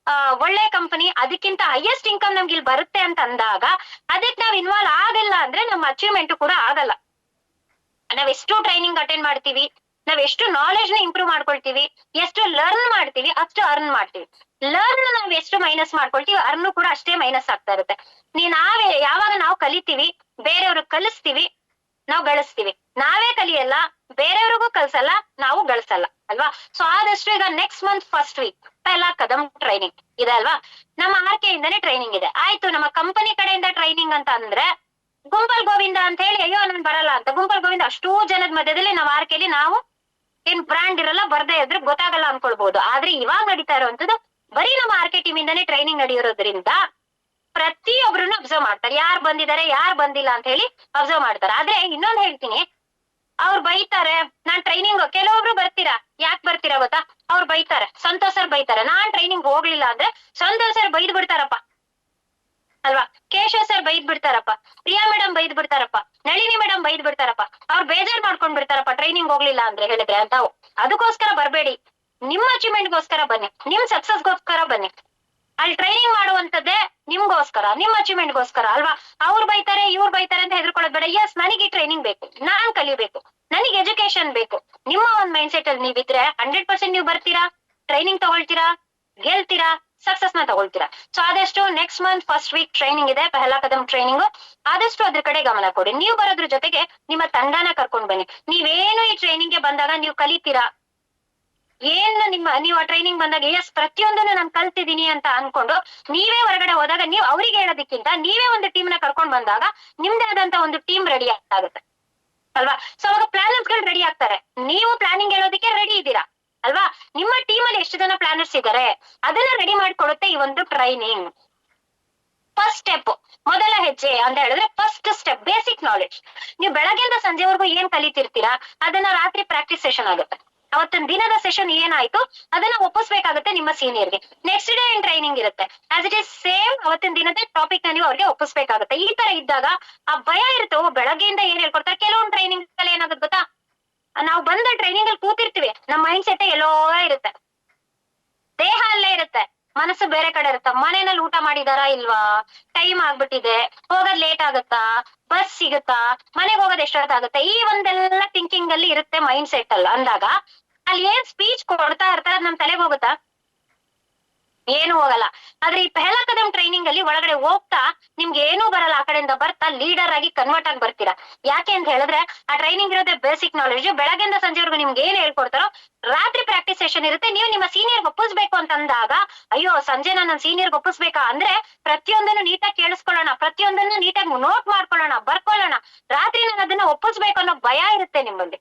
ಒಳ್ಳೆ ಕಂಪನಿ, ಅದಕ್ಕಿಂತ ಹೈಯೆಸ್ಟ್ ಇನ್ಕಮ್ ನಮ್ಗೆ ಇಲ್ಲಿ ಬರುತ್ತೆ ಅಂತ ಅಂದಾಗ ಅದಕ್ಕೆ ನಾವ್ ಇನ್ವಾಲ್ವ್ ಆಗಲ್ಲ ಅಂದ್ರೆ ನಮ್ಮ ಅಚೀವ್ಮೆಂಟ್ ಕೂಡ ಆಗಲ್ಲ. ನಾವ್ ಎಷ್ಟು ಟ್ರೈನಿಂಗ್ ಅಟೆಂಡ್ ಮಾಡ್ತೀವಿ, ನಾವ್ ಎಷ್ಟು ನಾಲೆಜ್ ನ ಇಂಪ್ರೂವ್ ಮಾಡ್ಕೊಳ್ತೀವಿ, ಎಷ್ಟು ಲರ್ನ್ ಮಾಡ್ತೀವಿ ಅಷ್ಟು ಅರ್ನ್ ಮಾಡ್ತೀವಿ. ಲರ್ನ್ ನಾವ್ ಎಷ್ಟು ಮೈನಸ್ ಮಾಡ್ಕೊಳ್ತೀವಿ ಅರ್ನ್ ಕೂಡ ಅಷ್ಟೇ ಮೈನಸ್ ಆಗ್ತಾ ಇರುತ್ತೆ. ನಾವೇ ಯಾವಾಗ ನಾವು ಕಲಿತೀವಿ, ಬೇರೆಯವ್ರಿಗೆ ಕಲಿಸ್ತೀವಿ, ನಾವು ಗಳಿಸ್ತೀವಿ. ನಾವೇ ಕಲಿಯಲ್ಲ, ಬೇರೆಯವ್ರಿಗೂ ಕಲ್ಸಲ್ಲ, ನಾವು ಗಳಿಸಲ್ಲ ಅಲ್ವಾ. ಸೊ ಆದಷ್ಟು ಈಗ next month first week Pehla Kadam training ಇದೆ ಅಲ್ವಾ. ನಮ್ಮ ಆರ್ಕೆ ಇಂದಾನೆ ಟ್ರೈನಿಂಗ್ ಇದೆ. ಆಯ್ತು, ನಮ್ಮ ಕಂಪನಿ ಕಡೆಯಿಂದ ಟ್ರೈನಿಂಗ್ ಅಂತ ಅಂದ್ರೆ ಗುಂಪಲ್ ಗೋವಿಂದ ಅಂತ ಹೇಳಿ ಅಯ್ಯೋ ನನ್ ಬರಲ್ಲ ಅಂತ ಗುಂಪಲ್ ಗೋವಿಂದ ಅಷ್ಟೂ ಜನದ ಮಧ್ಯದಲ್ಲಿ ನಾವು ಆರ್ಕೆಲಿ ನಾವು ಏನ್ ಬ್ರಾಂಡ್ ಇರಲ್ಲ, ಬರ್ದೇ ಇದ್ರೆ ಗೊತ್ತಾಗಲ್ಲ ಅನ್ಕೊಳ್ಬಹುದು. ಆದ್ರೆ ಇವಾಗ ನಡೀತಾ ಇರುವಂತದ್ದು ಬರೀ ನಮ್ಮ ಆರ್ಕೆ ಟೀಮ್ ಇಂದಾನೆ ಟ್ರೈನಿಂಗ್ ನಡೆಯೋದ್ರಿಂದ ಪ್ರತಿಯೊಬ್ರನ್ನ ಅಬ್ಸರ್ವ್ ಮಾಡ್ತಾರೆ, ಯಾರು ಬಂದಿದ್ದಾರೆ ಯಾರು ಬಂದಿಲ್ಲ ಅಂತ ಹೇಳಿ ಅಬ್ಸರ್ವ್ ಮಾಡ್ತಾರೆ. ಆದ್ರೆ ಇನ್ನೊಂದ್ ಹೇಳ್ತೀನಿ, ಅವ್ರು ಬೈತಾರೆ. ನಾನ್ ಟ್ರೈನಿಂಗ್ ಕೆಲವೊಬ್ರು ಬರ್ತೀರಾ, ಯಾಕೆ ಬರ್ತೀರಾ ಗೊತ್ತಾ, ಅವ್ರು ಬೈತಾರೆ, ಸಂತೋಷ್ ಸರ್ ಬೈತಾರೆ. ನಾನ್ ಟ್ರೈನಿಂಗ್ ಹೋಗ್ಲಿಲ್ಲ ಅಂದ್ರೆ ಸಂತೋಷ್ ಸರ್ ಬೈದ್ ಬಿಡ್ತಾರಪ್ಪ ಅಲ್ವಾ, ಕೇಶವ್ ಸರ್ ಬೈದ್ ಬಿಡ್ತಾರಪ್ಪ, ಪ್ರಿಯಾ ಮೇಡಮ್ ಬೈದ್ ಬಿಡ್ತಾರಪ್ಪ, ನಳಿನಿ ಮೇಡಮ್ ಬೈದ್ ಬಿಡ್ತಾರಪ್ಪ, ಅವ್ರು ಬೇಜಾರ್ ಮಾಡ್ಕೊಂಡ್ ಬಿಡ್ತಾರಪ್ಪ ಟ್ರೈನಿಂಗ್ ಹೋಗ್ಲಿಲ್ಲ ಅಂದ್ರೆ ಹೇಳಿದ್ರೆ ಅಂತ. ಅದಕ್ಕೋಸ್ಕರ ಬರ್ಬೇಡಿ, ನಿಮ್ಮ ಅಚೀವ್ಮೆಂಟ್ ಗೋಸ್ಕರ ಬನ್ನಿ, ನಿಮ್ ಸಕ್ಸಸ್ ಗೋಸ್ಕರ ಬನ್ನಿ. ಅಲ್ಲಿ ಟ್ರೈನಿಂಗ್ ಮಾಡುವಂತದ್ದೇ ನಿಮ್ಗೋಸ್ಕರ, ನಿಮ್ ಅಚೀವ್ಮೆಂಟ್ ಗೋಸ್ಕರ ಅಲ್ವಾ. ಅವ್ರು ಬೈತಾರೆ ಇವ್ರು ಬೈತಾರೆ ಅಂತ ಹೆದರ್ಕೊಳ್ಳೋದು ಬೇಡ. ಎಸ್, ನನಗೆ ಟ್ರೈನಿಂಗ್ ಬೇಕು, ನಾನ್ ಕಲಿಬೇಕು, ನನಗೆ ಎಜುಕೇಶನ್ ಬೇಕು. ನಿಮ್ಮ ಒಂದ್ ಮೈಂಡ್ ಸೆಟ್ ಅಲ್ಲಿ ನೀವಿದ್ರೆ 100% ನೀವು ಬರ್ತೀರಾ, ಟ್ರೈನಿಂಗ್ ತಗೊಳ್ತೀರಾ, ಗೆಲ್ತೀರಾ, ಸಕ್ಸಸ್ ನ ತಗೊಳ್ತೀರಾ. ಸೊ ಆದಷ್ಟು next month first weak training ಇದೆ, ಪೆಹ್ಲಾ ಕದಂ ಟ್ರೈನಿಂಗ್. ಆದಷ್ಟು ಅದ್ರ ಕಡೆ ಗಮನ ಕೊಡಿ. ನೀವು ಬರೋದ್ರ ಜೊತೆಗೆ ನಿಮ್ಮ ತಂಡನ ಕರ್ಕೊಂಡ್ ಬನ್ನಿ. ನೀವೇನು ಈ ಟ್ರೈನಿಂಗ್ ಗೆ ಬಂದಾಗ ನೀವು ಕಲಿತೀರಾ, ನೀವು ಆ ಟ್ರೈನಿಂಗ್ ಬಂದಾಗ ಎಸ್ ಪ್ರತಿಯೊಂದನ್ನು ನಾನು ಕಲ್ತಿದ್ದೀನಿ ಅಂತ ಅನ್ಕೊಂಡು ನೀವೇ ಹೊರಗಡೆ ಹೋದಾಗ ನೀವು ಅವ್ರಿಗೆ ಹೇಳೋದಕ್ಕಿಂತ ನೀವೇ ಒಂದು ಟೀಮ್ ನ ಕರ್ಕೊಂಡ್ ಬಂದಾಗ ನಿಮ್ದೇ ಆದಂತ ಒಂದು ಟೀಮ್ ರೆಡಿ ಆಗುತ್ತೆ ಅಲ್ವಾ. ಸೊ ಅವಾಗ ಪ್ಲಾನರ್ಸ್ ಗಳು ರೆಡಿ ಆಗ್ತಾರೆ, ನೀವು ಪ್ಲಾನಿಂಗ್ ಹೇಳೋದಕ್ಕೆ ರೆಡಿ ಇದ್ದೀರಾ ಅಲ್ವಾ. ನಿಮ್ಮ ಟೀಮ್ ಅಲ್ಲಿ ಎಷ್ಟು ಜನ ಪ್ಲಾನರ್ಸ್ ಇದ್ದಾರೆ ಅದನ್ನ ರೆಡಿ ಮಾಡ್ಕೊಡುತ್ತೆ ಈ ಒಂದು ಟ್ರೈನಿಂಗ್. ಫಸ್ಟ್ ಸ್ಟೆಪ್, ಮೊದಲ ಹೆಜ್ಜೆ ಅಂತ ಹೇಳಿದ್ರೆ ಫಸ್ಟ್ ಸ್ಟೆಪ್ ಬೇಸಿಕ್ ನಾಲೆಡ್ಜ್. ನೀವು ಬೆಳಗ್ಗೆಯಿಂದ ಸಂಜೆವರೆಗೂ ಏನ್ ಕಲಿತಿರ್ತೀರಾ ಅದನ್ನ ರಾತ್ರಿ ಪ್ರಾಕ್ಟೀಸ್ ಸೆಷನ್ ಆಗುತ್ತೆ. ಅವತ್ತಿನ ದಿನದ ಸೆಷನ್ ಏನಾಯ್ತು ಅದನ್ನ ಒಪ್ಪಿಸ್ಬೇಕಾಗುತ್ತೆ ನಿಮ್ಮ ಸೀನಿಯರ್ಗೆ. ನೆಕ್ಸ್ಟ್ ಡೇ ಏನ್ ಟ್ರೈನಿಂಗ್ ಇರುತ್ತೆ ಆಸ್ ಇಟ್ ಇಸ್ ಸೇಮ್ ಅವತ್ತಿನ ದಿನದ ಟಾಪಿಕ್ ನ ನೀವು ಅವ್ರಿಗೆ ಒಪ್ಪಿಸ್ಬೇಕಾಗುತ್ತೆ. ಈ ತರ ಇದ್ದಾಗ ಆ ಭಯ ಇರುತ್ತೆ, ಬೆಳಗ್ಗೆಯಿಂದ ಏನ್ ಹೇಳ್ಕೊಡ್ತಾರೆ. ಕೆಲವೊಂದು ಟ್ರೈನಿಂಗ್ ಅಲ್ಲಿ ಏನಾಗುತ್ತೆ ಗೊತ್ತಾ, ನಾವು ಬಂದ ಟ್ರೈನಿಂಗ್ ಅಲ್ಲಿ ಕೂತಿರ್ತೀವಿ, ನಮ್ಮ ಮೈಂಡ್ ಸೆಟ್ ಎಲ್ಲೋ ಇರುತ್ತೆ, ದೇಹ ಅಲ್ಲೇ ಇರುತ್ತೆ, ಮನಸ್ಸು ಬೇರೆ ಕಡೆ ಇರುತ್ತೆ. ಮನೆಯಲ್ಲಿ ಊಟ ಮಾಡಿದಾರಾ ಇಲ್ವಾ, ಟೈಮ್ ಆಗ್ಬಿಟ್ಟಿದೆ, ಹೋಗೋದ್ ಲೇಟ್ ಆಗುತ್ತಾ, ಬಸ್ ಸಿಗುತ್ತಾ, ಮನೆಗೆ ಹೋಗೋದ್ ಎಷ್ಟೊತ್ತಾಗುತ್ತೆ, ಈ ಒಂದೆಲ್ಲ ಥಿಂಕಿಂಗ್ ಅಲ್ಲಿ ಇರುತ್ತೆ ಮೈಂಡ್ ಸೆಟ್ ಅಲ್ಲ. ಅಂದಾಗ ಅಲ್ಲಿ ಏನ್ ಸ್ಪೀಚ್ ಕೊಡ್ತಾ ಇರ್ತಾರೆ ಅದ್ ನಮ್ ತಲೆಗೆ ಹೋಗುತ್ತಾ, ಏನು ಹೋಗಲ್ಲ. ಆದ್ರೆ ಈ ಪೆಹ್ಲಾ ಕದಂ ಟ್ರೈನಿಂಗ್ ಅಲ್ಲಿ ಒಳಗಡೆ ಹೋಗ್ತಾ ನಿಮ್ಗೆ ಏನೂ ಬರಲ್ಲ, ಆ ಕಡೆಯಿಂದ ಬರ್ತಾ ಲೀಡರ್ ಆಗಿ ಕನ್ವರ್ಟ್ ಆಗಿ ಬರ್ತೀರಾ. ಯಾಕೆ ಅಂತ ಹೇಳಿದ್ರೆ ಆ ಟ್ರೈನಿಂಗ್ ಇರೋದೇ ಬೇಸಿಕ್ ನಾಲೆಡ್ಜ್. ಬೆಳಗ್ಗೆಯಿಂದ ಸಂಜೆವರೆಗೂ ನಿಮ್ಗೆ ಏನ್ ಹೇಳ್ಕೊಡ್ತಾರೋ ರಾತ್ರಿ ಪ್ರಾಕ್ಟೀಸ್ ಸೆಷನ್ ಇರುತ್ತೆ. ನೀವು ನಿಮ್ಮ ಸೀನಿಯರ್ ಒಪ್ಪಿಸ್ಬೇಕು ಅಂತ ಅಂದಾಗ ಅಯ್ಯೋ ಸಂಜೆ ನನ್ನ ಸೀನಿಯರ್ ಒಪ್ಪಿಸ್ಬೇಕಾ ಅಂದ್ರೆ ಪ್ರತಿಯೊಂದನ್ನು ನೀಟಾಗಿ ಕೇಳಿಸ್ಕೊಳ್ಳೋಣ, ಪ್ರತಿಯೊಂದನ್ನು ನೀಟಾಗಿ ನೋಟ್ ಮಾಡ್ಕೊಳ್ಳೋಣ, ಬರ್ಕೊಳ್ಳೋಣ. ರಾತ್ರಿ ನಾನು ಅದನ್ನ ಒಪ್ಪಿಸ್ಬೇಕು ಅನ್ನೋ ಭಯ ಇರುತ್ತೆ ನಿಮ್ಮಲ್ಲಿ.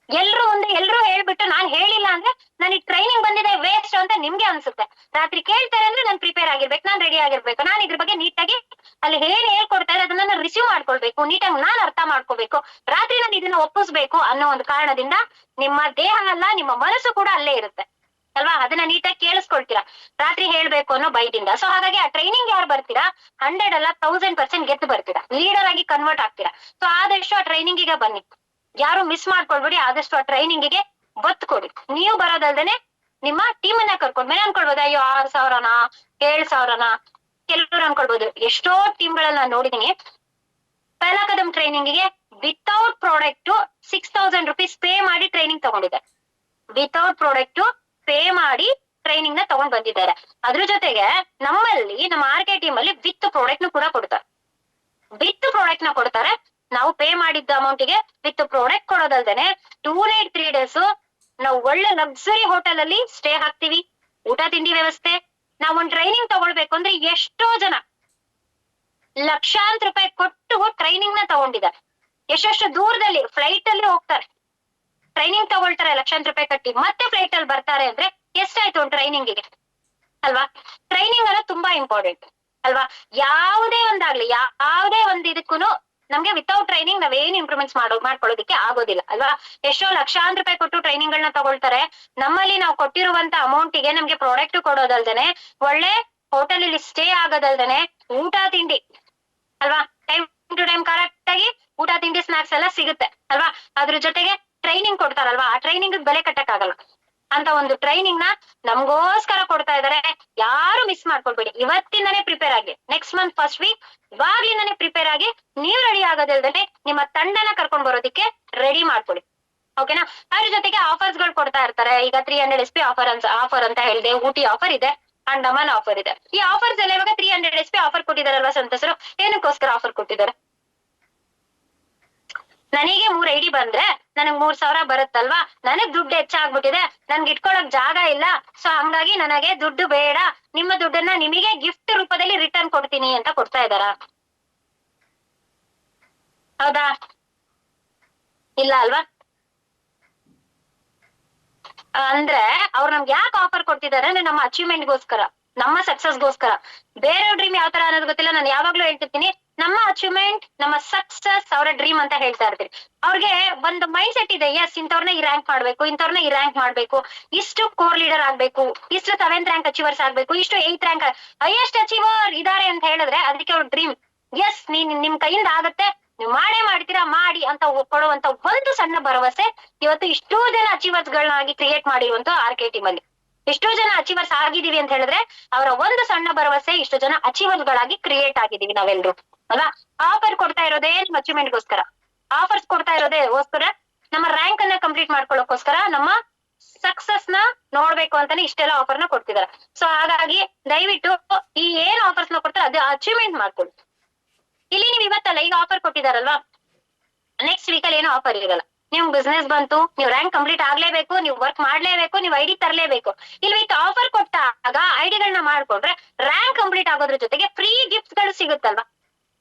ಎಲ್ರು ಮುಂದೆ ಎಲ್ರು ಹೇಳ್ಬಿಟ್ಟು ನಾನ್ ಹೇಳಿಲ್ಲ ಅಂದ್ರೆ ನನಗೆ ಟ್ರೈನಿಂಗ್ ಬಂದಿದೆ ವೇಸ್ಟ್ ಅಂತ ನಿಮ್ಗೆ ಅನ್ಸುತ್ತೆ. ರಾತ್ರಿ ಕೇಳ್ತಾರೆ ಅಂದ್ರೆ ನಾನು ಪ್ರಿಪೇರ್ ಆಗಿರ್ಬೇಕು, ನಾನ್ ರೆಡಿ ಆಗಿರ್ಬೇಕು, ನಾನು ಇದ್ರ ಬಗ್ಗೆ ನೀಟಾಗಿ ಅಲ್ಲಿ ಏನ್ ಹೇಳ್ಕೊಡ್ತಾರೆ ಅದನ್ನ ನಾನು ರಿಸೀವ್ ಮಾಡ್ಕೊಳ್ಬೇಕು, ನೀಟಾಗಿ ನಾನ್ ಅರ್ಥ ಮಾಡ್ಕೋಬೇಕು, ರಾತ್ರಿ ನಾನು ಇದನ್ನ ಒಪ್ಪಿಸ್ಬೇಕು ಅನ್ನೋ ಒಂದು ಕಾರಣದಿಂದ ನಿಮ್ಮ ದೇಹ ಅಲ್ಲ ನಿಮ್ಮ ಮನಸ್ಸು ಕೂಡ ಅಲ್ಲೇ ಇರುತ್ತೆ ಅಲ್ವಾ. ಅದನ್ನ ನೀಟಾಗಿ ಕೇಳಿಸ್ಕೊಳ್ತೀರಾ ರಾತ್ರಿ ಹೇಳ್ಬೇಕು ಅನ್ನೋ ಭಯದಿಂದ. ಸೊ ಹಾಗಾಗಿ ಆ ಟ್ರೈನಿಂಗ್ ಯಾರು ಬರ್ತೀರಾ 100 ಅಲ್ಲ 1000% ಗೆದ್ದು ಬರ್ತೀರಾ, ಲೀಡರ್ ಆಗಿ ಕನ್ವರ್ಟ್ ಆಗ್ತೀರಾ. ಸೊ ಆದಷ್ಟು ಆ ಟ್ರೈನಿಂಗಿಗೆ ಬನ್ನಿ, ಯಾರು ಮಿಸ್ ಮಾಡ್ಕೊಳ್ಬೇಡಿ. ಆದಷ್ಟು ಆ ಟ್ರೈನಿಂಗಿಗೆ ಒತ್ತು ಕೊಡಿ. ನೀವು ಬರೋದಲ್ದೇನೆ ನಿಮ್ಮ ಟೀಮ್ ಅನ್ನ ಕರ್ಕೊಂಡ್ ಮೇಲೆ ಅನ್ಕೊಳ್ಬೋದು ಅಯ್ಯೋ 6000ನಾ 7000ನಾ, ಕೆಲವರು ಅನ್ಕೊಳ್ಬೋದು. ಎಷ್ಟೋ ಟೀಮ್ ಗಳನ್ನ ನೋಡಿದೀನಿ ಪೆಹ್ಲಾ ಕದಂ ಟ್ರೈನಿಂಗಿಗೆ ವಿತೌಟ್ ಪ್ರಾಡಕ್ಟ್ 6000 rupees ಪೇ ಮಾಡಿ ಟ್ರೈನಿಂಗ್ ತಗೊಂಡಿದ್ದಾರೆ. ವಿತೌಟ್ ಪ್ರಾಡಕ್ಟ್ ಪೇ ಮಾಡಿ ಟ್ರೈನಿಂಗ್ ನ ತಗೊಂಡ್ ಬಂದಿದ್ದಾರೆ. ಅದ್ರ ಜೊತೆಗೆ ನಮ್ಮಲ್ಲಿ ನಮ್ಮ ಆರ್ಕೆ ಟೀಮ್ ಅಲ್ಲಿ ವಿತ್ ಪ್ರಾಡಕ್ಟ್ ಕೂಡ ಕೊಡ್ತಾರೆ, ವಿತ್ ಪ್ರಾಡಕ್ಟ್ ನ ಕೊಡ್ತಾರೆ. ನಾವು ಪೇ ಮಾಡಿದ್ದ ಅಮೌಂಟಿಗೆ ವಿತ್ ಪ್ರಾಡಕ್ಟ್ ಕೊಡೋದಲ್ದೇನೆ 2 night 3 days ನಾವು ಒಳ್ಳೆ ಲಕ್ಸುರಿ ಹೋಟೆಲ್ ಅಲ್ಲಿ ಸ್ಟೇ ಹಾಕ್ತಿವಿ, ಊಟ ತಿಂಡಿ ವ್ಯವಸ್ಥೆ. ನಾವ್ ಒಂದ್ ಟ್ರೈನಿಂಗ್ ತಗೊಳ್ಬೇಕು ಅಂದ್ರೆ ಎಷ್ಟೋ ಜನ ಲಕ್ಷಾಂತರ ರೂಪಾಯಿ ಕೊಟ್ಟು ಟ್ರೈನಿಂಗ್ ನ ತಗೊಂಡಿದ್ದಾರೆ. ಎಷ್ಟೆಷ್ಟು ದೂರದಲ್ಲಿ ಫ್ಲೈಟ್ ಅಲ್ಲಿ ಹೋಗ್ತಾರೆ, ಟ್ರೈನಿಂಗ್ ತಗೊಳ್ತಾರೆ ಲಕ್ಷಾಂತರ ರೂಪಾಯಿ ಕಟ್ಟಿ, ಮತ್ತೆ ಫ್ಲೈಟ್ ಅಲ್ಲಿ ಬರ್ತಾರೆ ಅಂದ್ರೆ ಎಷ್ಟಾಯ್ತು ಒಂದು ಟ್ರೈನಿಂಗಿಗೆ ಅಲ್ವಾ. ಟ್ರೈನಿಂಗ್ ಅನ್ನೋದು ತುಂಬಾ ಇಂಪಾರ್ಟೆಂಟ್ ಅಲ್ವಾ. ಯಾವುದೇ ಒಂದಾಗ್ಲಿ ಯಾವುದೇ ಒಂದ್ ಇದಕ್ಕೂನು ನಮ್ಗೆ ವಿತೌಟ್ ಟ್ರೈನಿಂಗ್ ನಾವೇನ್ ಇಂಪ್ರೂವ್ಮೆಂಟ್ಸ್ ಮಾಡ್ಕೊಳ್ಳೋದಕ್ಕೆ ಆಗೋದಿಲ್ಲ ಅಲ್ವಾ. ಎಷ್ಟೋ ಲಕ್ಷಾಂತರ ರೂಪಾಯಿ ಕೊಟ್ಟು ಟ್ರೈನಿಂಗ್ ಗಳನ್ನ ತಗೊಳ್ತಾರೆ. ನಮ್ಮಲ್ಲಿ ನಾವು ಕೊಟ್ಟಿರುವಂತ ಅಮೌಂಟಿಗೆ ನಮ್ಗೆ ಪ್ರಾಡಕ್ಟ್ ಕೊಡೋದಲ್ದೇನೆ, ಒಳ್ಳೆ ಹೋಟೆಲ್ ಅಲ್ಲಿ ಸ್ಟೇ ಆಗೋದಲ್ದೇನೆ, ಊಟ ತಿಂಡಿ ಅಲ್ವಾ, ಟೈಮ್ ಟು ಟೈಮ್ ಕರೆಕ್ಟ್ ಆಗಿ ಊಟ ತಿಂಡಿ ಸ್ನಾಕ್ಸ್ ಎಲ್ಲ ಸಿಗುತ್ತೆ ಅಲ್ವಾ. ಅದ್ರ ಜೊತೆಗೆ ಟ್ರೈನಿಂಗ್ ಕೊಡ್ತಾರಲ್ವಾ, ಆ ಟ್ರೈನಿಂಗ್ ಬೆಲೆ ಕಟ್ಟಕ್ ಆಗಲ್ಲ ಅಂತ ಒಂದು ಟ್ರೈನಿಂಗ್ ನ ನಮಗೋಸ್ಕರ ಕೊಡ್ತಾ ಇದಾರೆ. ಯಾರು ಮಿಸ್ ಮಾಡ್ಕೊಳ್ಬೇಡಿ, ಇವತ್ತಿಂದಾನೇ ಪ್ರಿಪೇರ್ ಆಗಿ, ನೆಕ್ಸ್ಟ್ ಮಂತ್ ಫಸ್ಟ್ ವೀಕ್ ಇವಾಗ್ಲಿಂದಾನೇ ಪ್ರಿಪೇರ್ ಆಗಿ ನೀವು ರೆಡಿ ಆಗೋದಿಲ್ದೇ ನಿಮ್ಮ ತಂಡನ ಕರ್ಕೊಂಡ್ ಬರೋದಕ್ಕೆ ರೆಡಿ ಮಾಡ್ಕೊಳ್ಳಿ. ಓಕೆನಾ. ಅದ್ರ ಜೊತೆಗೆ ಆಫರ್ಸ್ ಗಳು ಕೊಡ್ತಾ ಇರ್ತಾರೆ. ಈಗ 300 SP ಆಫರ್ ಅಂತ ಹೇಳಿದೆ, ಊಟಿ ಆಫರ್ ಇದೆ, ಅಂಡಮಾನ್ ಆಫರ್ ಇದೆ. ಈ ಆಫರ್ಸ್ ಎಲ್ಲ ಇವಾಗ 300 SP ಆಫರ್ ಕೊಟ್ಟಿದಾರಲ್ವಾ ಸಂತಸರು, ಏನಕ್ಕೋಸ್ಕರ ಆಫರ್ ಕೊಟ್ಟಿದ್ದಾರೆ? ನನಗೆ 3 ID ಬಂದ್ರೆ ನನಗ್ 3,000 ಬರುತ್ತಲ್ವಾ, ನನಗ್ ದುಡ್ಡು ಹೆಚ್ಚಾಗ್ಬಿಟ್ಟಿದೆ, ನನ್ಗೆ ಇಟ್ಕೊಳಕ್ ಜಾಗ ಇಲ್ಲ, ಸೊ ಹಂಗಾಗಿ ನನಗೆ ದುಡ್ಡು ಬೇಡ, ನಿಮ್ಮ ದುಡ್ಡನ್ನ ನಿಮಗೆ ಗಿಫ್ಟ್ ರೂಪದಲ್ಲಿ ರಿಟರ್ನ್ ಕೊಡ್ತೀನಿ ಅಂತ ಕೊಡ್ತಾ ಇದಾರ? ಹೌದಾ? ಇಲ್ಲ ಅಲ್ವಾ. ಅಂದ್ರೆ ಅವ್ರು ನಮ್ಗೆ ಯಾಕೆ ಆಫರ್ ಕೊಡ್ತಿದ್ದಾರೆ ಅಂದ್ರೆ ನಮ್ಮ ಅಚೀವ್ಮೆಂಟ್ಗೋಸ್ಕರ, ನಮ್ಮ ಸಕ್ಸಸ್ಗೋಸ್ಕರ. ಬೇರೆ ಡ್ರೀಮ್ ಯಾವ ತರ ಅನ್ನೋದು ಗೊತ್ತಿಲ್ಲ, ನಾನು ಯಾವಾಗ್ಲೂ ಹೇಳ್ತಿರ್ತೀನಿ, ನಮ್ಮ ಅಚೀವ್ಮೆಂಟ್ ನಮ್ಮ ಸಕ್ಸಸ್ ಅವರ ಡ್ರೀಮ್ ಅಂತ ಹೇಳ್ತಾ ಇರ್ತೀನಿ. ಅವ್ರಿಗೆ ಒಂದು ಮೈಂಡ್ ಸೆಟ್ ಇದೆ, ಎಸ್ ಇಂಥವ್ರನ್ನ ಈ ರ್ಯಾಂಕ್ ಮಾಡ್ಬೇಕು, ಇಂಥವ್ರನ್ನ ಈ ರ್ಯಾಂಕ್ ಮಾಡ್ಬೇಕು, ಇಷ್ಟು ಕೋರ್ ಲೀಡರ್ ಆಗ್ಬೇಕು, ಇಷ್ಟು 7th ರ್ಯಾಂಕ್ ಅಚೀವರ್ಸ್ ಆಗ್ಬೇಕು, ಇಷ್ಟು 8th ರ್ಯಾಂಕ್ ಹೈಯೆಸ್ಟ್ ಅಚೀವರ್ ಇದಾರೆ ಅಂತ ಹೇಳಿದ್ರೆ ಅದಕ್ಕೆ ಅವ್ರ ಡ್ರೀಮ್. ಎಸ್ ನಿಮ್ ಕೈಯಿಂದ ಆಗತ್ತೆ, ನೀವು ಮಾಡೇ ಮಾಡ್ತೀರಾ, ಮಾಡಿ ಅಂತ ಕೊಡುವಂತ ಒಂದು ಸಣ್ಣ ಭರವಸೆ ಇವತ್ತು ಇಷ್ಟೋ ಜನ ಅಚೀವರ್ಸ್ ಗಳನ್ನಾಗಿ ಕ್ರಿಯೇಟ್ ಮಾಡಿರುವಂತ RK ಟೀಮ್ ಅಲ್ಲಿ. ಎಷ್ಟೋ ಜನ ಅಚೀವರ್ಸ್ ಆಗಿದೀವಿ ಅಂತ ಹೇಳಿದ್ರೆ ಅವರ ಒಂದು ಸಣ್ಣ ಭರವಸೆ ಇಷ್ಟು ಜನ ಅಚೀವರ್ಸ್ ಗಳಾಗಿ ಕ್ರಿಯೇಟ್ ಆಗಿದೀವಿ ನಾವೆಲ್ರು ಅಲ್ವಾ. ಆಫರ್ ಕೊಡ್ತಾ ಇರೋದೇ ನಮ್ಮ ಅಚೀವ್ಮೆಂಟ್ ಗೋಸ್ಕರ, ಆಫರ್ಸ್ ಕೊಡ್ತಾ ಇರೋದೇಗೋಸ್ಕರ ನಮ್ಮ ರ್ಯಾಂಕ್ ಅನ್ನ ಕಂಪ್ಲೀಟ್ ಮಾಡ್ಕೊಳ್ಳೋಕೋಸ್ಕರ, ನಮ್ಮ ಸಕ್ಸಸ್ ನ ನೋಡ್ಬೇಕು ಅಂತಾನೆ ಇಷ್ಟೆಲ್ಲ ಆಫರ್ ನ ಕೊಡ್ತಿದಾರೆ. ಸೊ ಹಾಗಾಗಿ ದಯವಿಟ್ಟು ಈ ಏನ್ ಆಫರ್ಸ್ ನ ಕೊಡ್ತಾರೆ ಅದು ಅಚೀವ್ಮೆಂಟ್ ಮಾಡ್ಕೊಳ್ಳಿ. ಇಲ್ಲಿ ನೀವು ಇವತ್ತಲ್ಲ ಈಗ ಆಫರ್ ಕೊಟ್ಟಿದಾರಲ್ವಾ, ನೆಕ್ಸ್ಟ್ ವೀಕ್ ಅಲ್ಲಿ ಏನೋ ಆಫರ್ ಇರಲ್ಲ. ನಿಮ್ ಬಿಸ್ನೆಸ್ ಬಂತು, ನೀವು ರ್ಯಾಂಕ್ ಕಂಪ್ಲೀಟ್ ಆಗ್ಲೇಬೇಕು, ನೀವು ವರ್ಕ್ ಮಾಡ್ಲೇಬೇಕು, ನೀವು ID ತರಲೇಬೇಕು. ಇಲ್ಲಿ ವಿತ್ ಆಫರ್ ಕೊಟ್ಟಾಗ ಐಡಿಗಳನ್ನ ಮಾಡ್ಕೊಂಡ್ರೆ ರ್ಯಾಂಕ್ ಕಂಪ್ಲೀಟ್ ಆಗೋದ್ರ ಜೊತೆಗೆ ಫ್ರೀ ಗಿಫ್ಟ್ ಗಳು ಸಿಗುತ್ತಲ್ವಾ.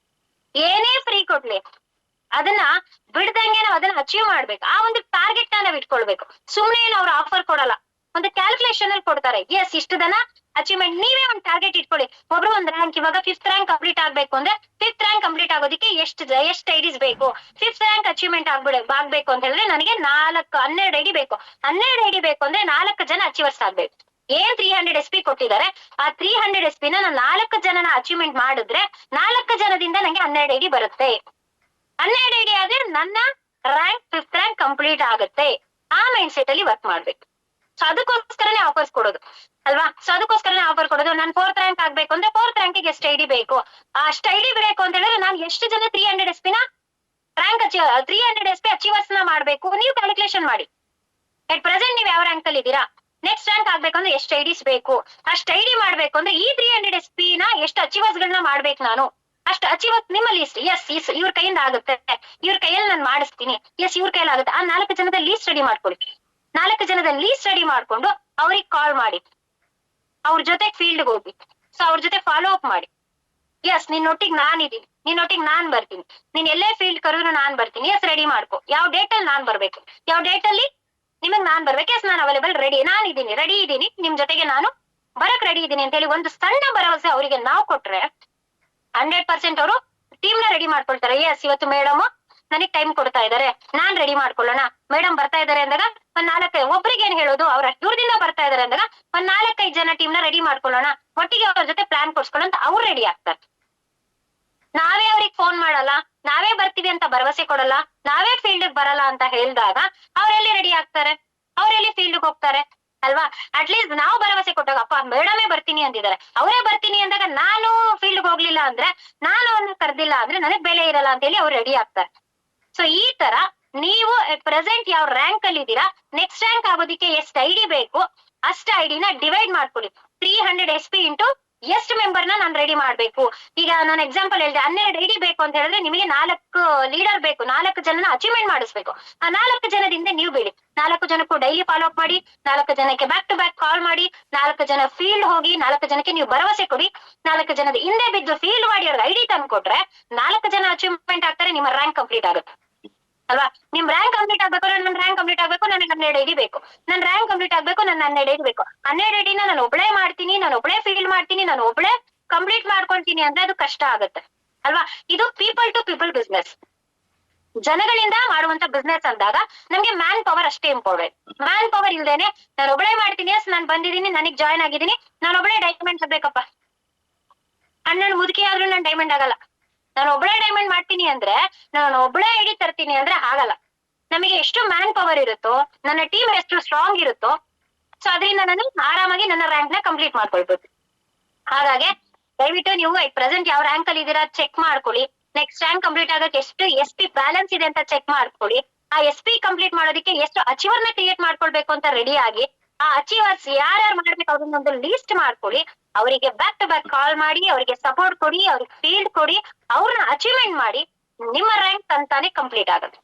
ಏನೇ ಫ್ರೀ ಕೊಡ್ಲಿ ಅದನ್ನ ಬಿಡ್ದಂಗೆ ನಾವು ಅದನ್ನ ಅಚೀವ್ ಮಾಡ್ಬೇಕು. ಆ ಒಂದು ಟಾರ್ಗೆಟ್ ನಾವ್ ಇಟ್ಕೊಳ್ಬೇಕು. ಸುಮ್ನೆ ಏನು ಅವ್ರು ಆಫರ್ ಕೊಡಲ್ಲ, ಒಂದು ಕ್ಯಾಲ್ಕುಲೇಷನ್ ಅಲ್ಲಿ ಕೊಡ್ತಾರೆ. ಎಸ್ ಇಷ್ಟು ದನ ಅಚೀವ್ಮೆಂಟ್, ನೀವೇ ಒಂದು ಟಾರ್ಗೆಟ್ ಇಟ್ಕೊಳ್ಳಿ. ಒಬ್ರು ಒಂದು ರ್ಯಾಂಕ್ ಇವಾಗ 5th ರ್ಯಾಂಕ್ ಕಂಪ್ಲೀಟ್ ಆಗ್ಬೇಕು ಅಂದ್ರೆ 5th ರ್ಯಾಂಕ್ ಕಂಪ್ಲೀಟ್ ಆಗೋದಕ್ಕೆ ಎಷ್ಟು IDs ಬೇಕು, 5th ರ್ಯಾಂಕ್ ಅಚೀವ್ಮೆಂಟ್ ಆಗ್ಬೇಕು ಅಂತ ಹೇಳಿದ್ರೆ ನನಗೆ 12 ID ಬೇಕು. 12 ID ಬೇಕು ಅಂದ್ರೆ 4 ಜನ ಅಚೀವರ್ಸ್ ಆಗ್ಬೇಕು. ಏನ್ 300 SP ಕೊಟ್ಟಿದ್ದಾರೆ, ಆ 300 SP ನ ನಾನು 4 ಜನನ ಅಚೀವ್ಮೆಂಟ್ ಮಾಡಿದ್ರೆ 4 ಜನದಿಂದ ನಂಗೆ 12 ID ಬರುತ್ತೆ. 12 ID ಆದ್ರೆ ನನ್ನ ರ್ಯಾಂಕ್ 5th ರ್ಯಾಂಕ್ ಕಂಪ್ಲೀಟ್ ಆಗುತ್ತೆ. ಆ ಮೈಂಡ್ ಸೆಟ್ ಅಲ್ಲಿ ವರ್ಕ್ ಮಾಡ್ಬೇಕು. ಸೊ ಅದಕ್ಕೋಸ್ಕರನೇ ಆಫರ್ಸ್ ಕೊಡೋದು ಅಲ್ವಾ. ಸೊ ಅದಕ್ಕೋಸ್ಕರನೇ ಆಫರ್ ಕೊಡೋದು. ನಾನು 4th ರ್ಯಾಂಕ್ ಆಗ್ಬೇಕು ಅಂದ್ರೆ 4th ರ್ಯಾಂಕಿಗೆ ಎಷ್ಟು ID ಬೇಕು, ಅಷ್ಟು ID ಬೇಕು ಅಂತ ಹೇಳಿದ್ರೆ ನಾನು ಎಷ್ಟು ಜನ 300 SP ನ ರ್ಯಾಂಕ್ 300 SP ಅಚೀವರ್ಸ್ ನ ಮಾಡ್ಬೇಕು, ನೀವು ಕ್ಯಾಲ್ಕುಲೇಷನ್ ಮಾಡಿ. ಅಟ್ ಪ್ರೆಸೆಂಟ್ ನೀವು ಯಾವ ರ್ಯಾಂಕ್ ಅಲ್ಲಿ ಇದ್ದೀರಾ, ನೆಕ್ಸ್ಟ್ ರ್ಯಾಂಕ್ ಆಗ್ಬೇಕು ಅಂದ್ರೆ ಎಷ್ಟು IDs ಬೇಕು, ಅಷ್ಟು ID ಮಾಡ್ಬೇಕು ಅಂದ್ರೆ ಈ 300 SP ನ ಎಷ್ಟು ಅಚೀವರ್ಸ್ ಗಳನ್ನ ಮಾಡ್ಬೇಕು ನಾನು, ಅಷ್ಟು ಅಚೀವರ್ಸ್ ನಿಮ್ಮಲ್ಲಿ ಎಸ್ ಇವ್ರ ಕೈಯಿಂದ ಆಗುತ್ತೆ, ಇವ್ರ ಕೈಯಲ್ಲಿ ನಾನು ಮಾಡಿಸ್ತೀನಿ, ಎಸ್ ಇವ್ರ ಕೈಯಲ್ಲಿ ಆಗುತ್ತೆ. ಆ 4 ಜನದ ಲೀಸ್ಟ್ ರೆಡಿ ಮಾಡ್ಕೊಳ್ಳಿ. 4 ಜನದ ಲೀಸ್ಟ್ ರೆಡಿ ಮಾಡ್ಕೊಂಡು ಅವ್ರಿಗೆ ಕಾಲ್ ಮಾಡಿ, ಅವ್ರ ಜೊತೆ ಫೀಲ್ಡ್ ಹೋಗಿ, ಸೊ ಅವ್ರ ಜೊತೆ ಫಾಲೋ ಅಪ್ ಮಾಡಿ. ಎಸ್ ನಿನ್ನೊಟ್ಟಿಗೆ ನಾನಿದ್ದೀನಿ, ನಿನ್ನೊಟ್ಟಿಗೆ ನಾನ್ ಬರ್ತೀನಿ, ನೀನ್ ಎಲ್ಲೇ ಫೀಲ್ಡ್ ಕರೆದ್ರು ನಾನ್ ಬರ್ತೀನಿ, ಎಸ್ ರೆಡಿ ಮಾಡ್ಕೊ. ಯಾವ ಡೇಟ್ ಅಲ್ಲಿ ನಾನ್ ಬರ್ಬೇಕು, ಯಾವ ಡೇಟ್ ಅಲ್ಲಿ ನಿಮಗ್ ನಾನ್ ಬರ್ಬೇಕು, ಎಸ್ ನಾನು ಅವೈಲೇಬಲ್ ರೆಡಿ ಇದ್ದೀನಿ, ನಿಮ್ ಜೊತೆಗೆ ನಾನು ಬರಕ್ ರೆಡಿ ಇದ್ದೀನಿ ಅಂತ ಹೇಳಿ ಒಂದು ಸಣ್ಣ ಭರವಸೆ ಅವರಿಗೆ ನಾವು ಕೊಟ್ರೆ 100% ಅವರು ಟೀಮ್ ನ ರೆಡಿ ಮಾಡ್ಕೊಳ್ತಾರೆ. ಎಸ್ ಇವತ್ತು ಮೇಡಮ್ ನನಗ್ ಟೈಮ್ ಕೊಡ್ತಾ ಇದಾರೆ, ನಾನ್ ರೆಡಿ ಮಾಡ್ಕೊಳ್ಳೋಣ. ಮೇಡಮ್ ಬರ್ತಾ ಇದಾರೆ ಅಂದಾಗ ಒಂದ್ 4 ಒಬ್ರಿಗೆ ಏನ್ ಹೇಳೋದು, ಅವ್ರ ದೂರದಿಂದ ಬರ್ತಾ ಇದಾರೆ ಅಂದಾಗ ಒಂದ್ 4-5 ಜನ ಟೀಮ್ ನ ರೆಡಿ ಮಾಡ್ಕೊಳ್ಳೋಣ, ಒಟ್ಟಿಗೆ ಅವ್ರ ಜೊತೆ ಪ್ಲಾನ್ ಕೊಡ್ಸ್ಕೊಳ್ಳೋ ಅಂತ ಅವ್ರು ರೆಡಿ ಆಗ್ತಾರೆ. ನಾವೇ ಅವ್ರಿಗೆ ಫೋನ್ ಮಾಡಲ್ಲ, ನಾವೇ ಬರ್ತೀವಿ ಅಂತ ಭರವಸೆ ಕೊಡಲ್ಲ, ನಾವೇ ಫೀಲ್ಡ್ ಬರಲ್ಲ ಅಂತ ಹೇಳಿದಾಗ ಅವ್ರೆಲ್ಲಿ ರೆಡಿ ಆಗ್ತಾರೆ, ಅವ್ರೆಲ್ಲಿ ಫೀಲ್ಡ್ ಹೋಗ್ತಾರೆ ಅಲ್ವಾ. ಅಟ್ಲೀಸ್ಟ್ ನಾವು ಭರವಸೆ ಕೊಟ್ಟಾಗ ಅಪ್ಪ ಮೇಡಮೇ ಬರ್ತೀನಿ ಅಂತಿದ್ದಾರೆ, ಅವರೇ ಬರ್ತೀನಿ ಅಂದಾಗ ನಾನು ಫೀಲ್ಡ್ ಹೋಗ್ಲಿಲ್ಲ ಅಂದ್ರೆ, ನಾನು ಅವ್ರನ್ನ ಕರ್ದಿಲ್ಲ ಅಂದ್ರೆ ನನಗ್ ಬೆಲೆ ಇರಲ್ಲ ಅಂತ ಹೇಳಿ ಅವ್ರು ರೆಡಿ ಆಗ್ತಾರೆ. ಸೊ ಈ ತರ ನೀವು ಪ್ರೆಸೆಂಟ್ ಯಾವ ರ್ಯಾಂಕ್ ಅಲ್ಲಿ ಇದ್ದೀರಾ, ನೆಕ್ಸ್ಟ್ ರ್ಯಾಂಕ್ ಆಗೋದಿಕ್ಕೆ ಎಷ್ಟು ID ಬೇಕು ಅಷ್ಟು ID ನ ಡಿವೈಡ್ ಮಾಡ್ಕೊಳ್ಳಿ. 300 SP ಇಂಟು ಎಷ್ಟು ಮೆಂಬರ್ ನಾನು ರೆಡಿ ಮಾಡ್ಬೇಕು. ಈಗ ನಾನು ಎಕ್ಸಾಂಪಲ್ ಹೇಳಿದೆ, 12 ID ಬೇಕು ಅಂತ ಹೇಳಿದ್ರೆ ನಿಮಗೆ 4 ಲೀಡರ್ ಬೇಕು, 4 ಜನನ ಅಚೀವ್ಮೆಂಟ್ ಮಾಡಿಸ್ಬೇಕು. ಆ 4 ಜನದಿಂದ ನೀವು ಬೇಡಿ, 4 ಜನಕ್ಕೂ ಡೈಲಿ ಫಾಲೋ ಅಪ್ ಮಾಡಿ, 4 ಜನಕ್ಕೆ ಬ್ಯಾಕ್ ಟು ಬ್ಯಾಕ್ ಕಾಲ್ ಮಾಡಿ, 4 ಜನ ಫೀಲ್ಡ್ ಹೋಗಿ, 4 ಜನಕ್ಕೆ ನೀವು ಭರವಸೆ ಕೊಡಿ. 4 ಜನದ ಹಿಂದೆ ಬಿದ್ದು ಫೀಲ್ಡ್ ಮಾಡಿ ಅವ್ರಿಗೆ ID ತಂದು ಕೊಟ್ರೆ 4 ಜನ ಅಚೀವ್ಮೆಂಟ್ ಆಗ್ತಾರೆ, ನಿಮ್ಮ ರ್ಯಾಂಕ್ ಕಂಪ್ಲೀಟ್ ಆಗುತ್ತೆ ಅಲ್ವಾ. ನಿಮ್ ರ್ಯಾಂಕ್ ಕಂಪ್ಲೀಟ್ ಆಗ್ಬೇಕು, ನನ್ನ ರ್ಯಾಂಕ್ ಕಂಪ್ಲೀಟ್ ಆಗ್ಬೇಕು, ನನಗೆ 12 ID ಬೇಕು, ನನ್ನ ರ್ಯಾಂಕ್ ಕಂಪ್ಲೀಟ್ ಆಗ್ಬೇಕು, ನನ್ನ 12 ID ಬೇಕು. 12 ID ನ ನಾನು ಒಬ್ಳೆ ಮಾಡ್ತೀನಿ, ನಾನು ಒಬ್ಳೆ ಫೀಲ್ಡ್ ಮಾಡ್ತೀನಿ, ನಾನು ಒಬ್ಳೆ ಕಂಪ್ಲೀಟ್ ಮಾಡ್ಕೊಳ್ತೀನಿ ಅಂದ್ರೆ ಅದು ಕಷ್ಟ ಆಗುತ್ತೆ. ಅಲ್ವಾ? ಇದು ಪೀಪಲ್ ಟು ಪೀಪಲ್ ಬಿಸ್ನೆಸ್, ಜನಗಳಿಂದ ಮಾಡುವಂತ ಬಿಸ್ನೆಸ್ ಅಂದಾಗ ನಮ್ಗೆ ಮ್ಯಾನ್ ಪವರ್ ಅಷ್ಟೇ ಇಂಪಾರ್ಟೆಂಟ್. ಮ್ಯಾನ್ ಪವರ್ ಇಲ್ದೇನೆ ನಾನು ಒಬ್ಬಳೇ ಮಾಡ್ತೀನಿ, ನಾನು ಬಂದಿದ್ದೀನಿ, ನನಗ್ ಜಾಯ್ನ್ ಆಗಿದ್ದೀನಿ, ನಾನು ಒಬ್ಬಳೇ ಡೈಮಂಡ್ ಆಗ್ಬೇಕಪ್ಪ, ಅಣ್ಣನ್ ಮುದುಕಿ ಆದ್ರೂ ನಾನು ಡೈಮಂಡ್ ಆಗಲ್ಲ. ನಾನು ಒಬ್ಬಳೇ ಡೈಮಂಡ್ ಮಾಡ್ತೀನಿ ಅಂದ್ರೆ, ನಾನು ಒಬ್ಬಳೇ ಐಡಿ ತರ್ತೀನಿ ಅಂದ್ರೆ ಆಗಲ್ಲ. ನಮಗೆ ಎಷ್ಟು ಮ್ಯಾನ್ ಪವರ್ ಇರುತ್ತೋ, ನನ್ನ ಟೀಮ್ ಎಷ್ಟು ಸ್ಟ್ರಾಂಗ್ ಇರುತ್ತೋ, ಸೊ ಅದರಿಂದ ನಾನು ಆರಾಮಾಗಿ ನನ್ನ ರ್ಯಾಂಕ್ ನ ಕಂಪ್ಲೀಟ್ ಮಾಡ್ಕೊಳ್ಬೋದು. ಹಾಗಾಗಿ ದಯವಿಟ್ಟು ನೀವು ಪ್ರೆಸೆಂಟ್ ಯಾವ ರ್ಯಾಂಕ್ ಅಲ್ಲಿ ಇದ್ದೀರಾ ಚೆಕ್ ಮಾಡ್ಕೊಳ್ಳಿ. ನೆಕ್ಸ್ಟ್ ರ್ಯಾಂಕ್ ಕಂಪ್ಲೀಟ್ ಆಗಕ್ಕೆ ಎಷ್ಟು SP ಬ್ಯಾಲೆನ್ಸ್ ಇದೆ ಅಂತ ಚೆಕ್ ಮಾಡ್ಕೊಳ್ಳಿ. ಆ SP ಕಂಪ್ಲೀಟ್ ಮಾಡೋದಕ್ಕೆ ಎಷ್ಟು ಅಚೀವರ್ ನ ಕ್ರಿಯೇಟ್ ಮಾಡ್ಕೊಳ್ಬೇಕು ಅಂತ ರೆಡಿ ಆಗಿ, ಆ ಅಚೀವರ್ಸ್ ಯಾರ್ಯಾರು ಮಾಡ್ಬೇಕು ಅದನ್ನೊಂದು ಲೀಸ್ಟ್ ಮಾಡ್ಕೊಳ್ಳಿ. ಅವರಿಗೆ ಬ್ಯಾಕ್ ಟು ಬ್ಯಾಕ್ ಕಾಲ್ ಮಾಡಿ, ಅವರಿಗೆ ಸಪೋರ್ಟ್ ಕೊಡಿ, ಅವ್ರಿಗೆ ಫೀಲ್ಡ್ ಕೊಡಿ, ಅವ್ರನ್ನ ಅಚೀವ್ಮೆಂಟ್ ಮಾಡಿ, ನಿಮ್ಮ ರ್ಯಾಂಕ್ ತಂತಾನೆ ಕಂಪ್ಲೀಟ್ ಆಗುತ್ತೆ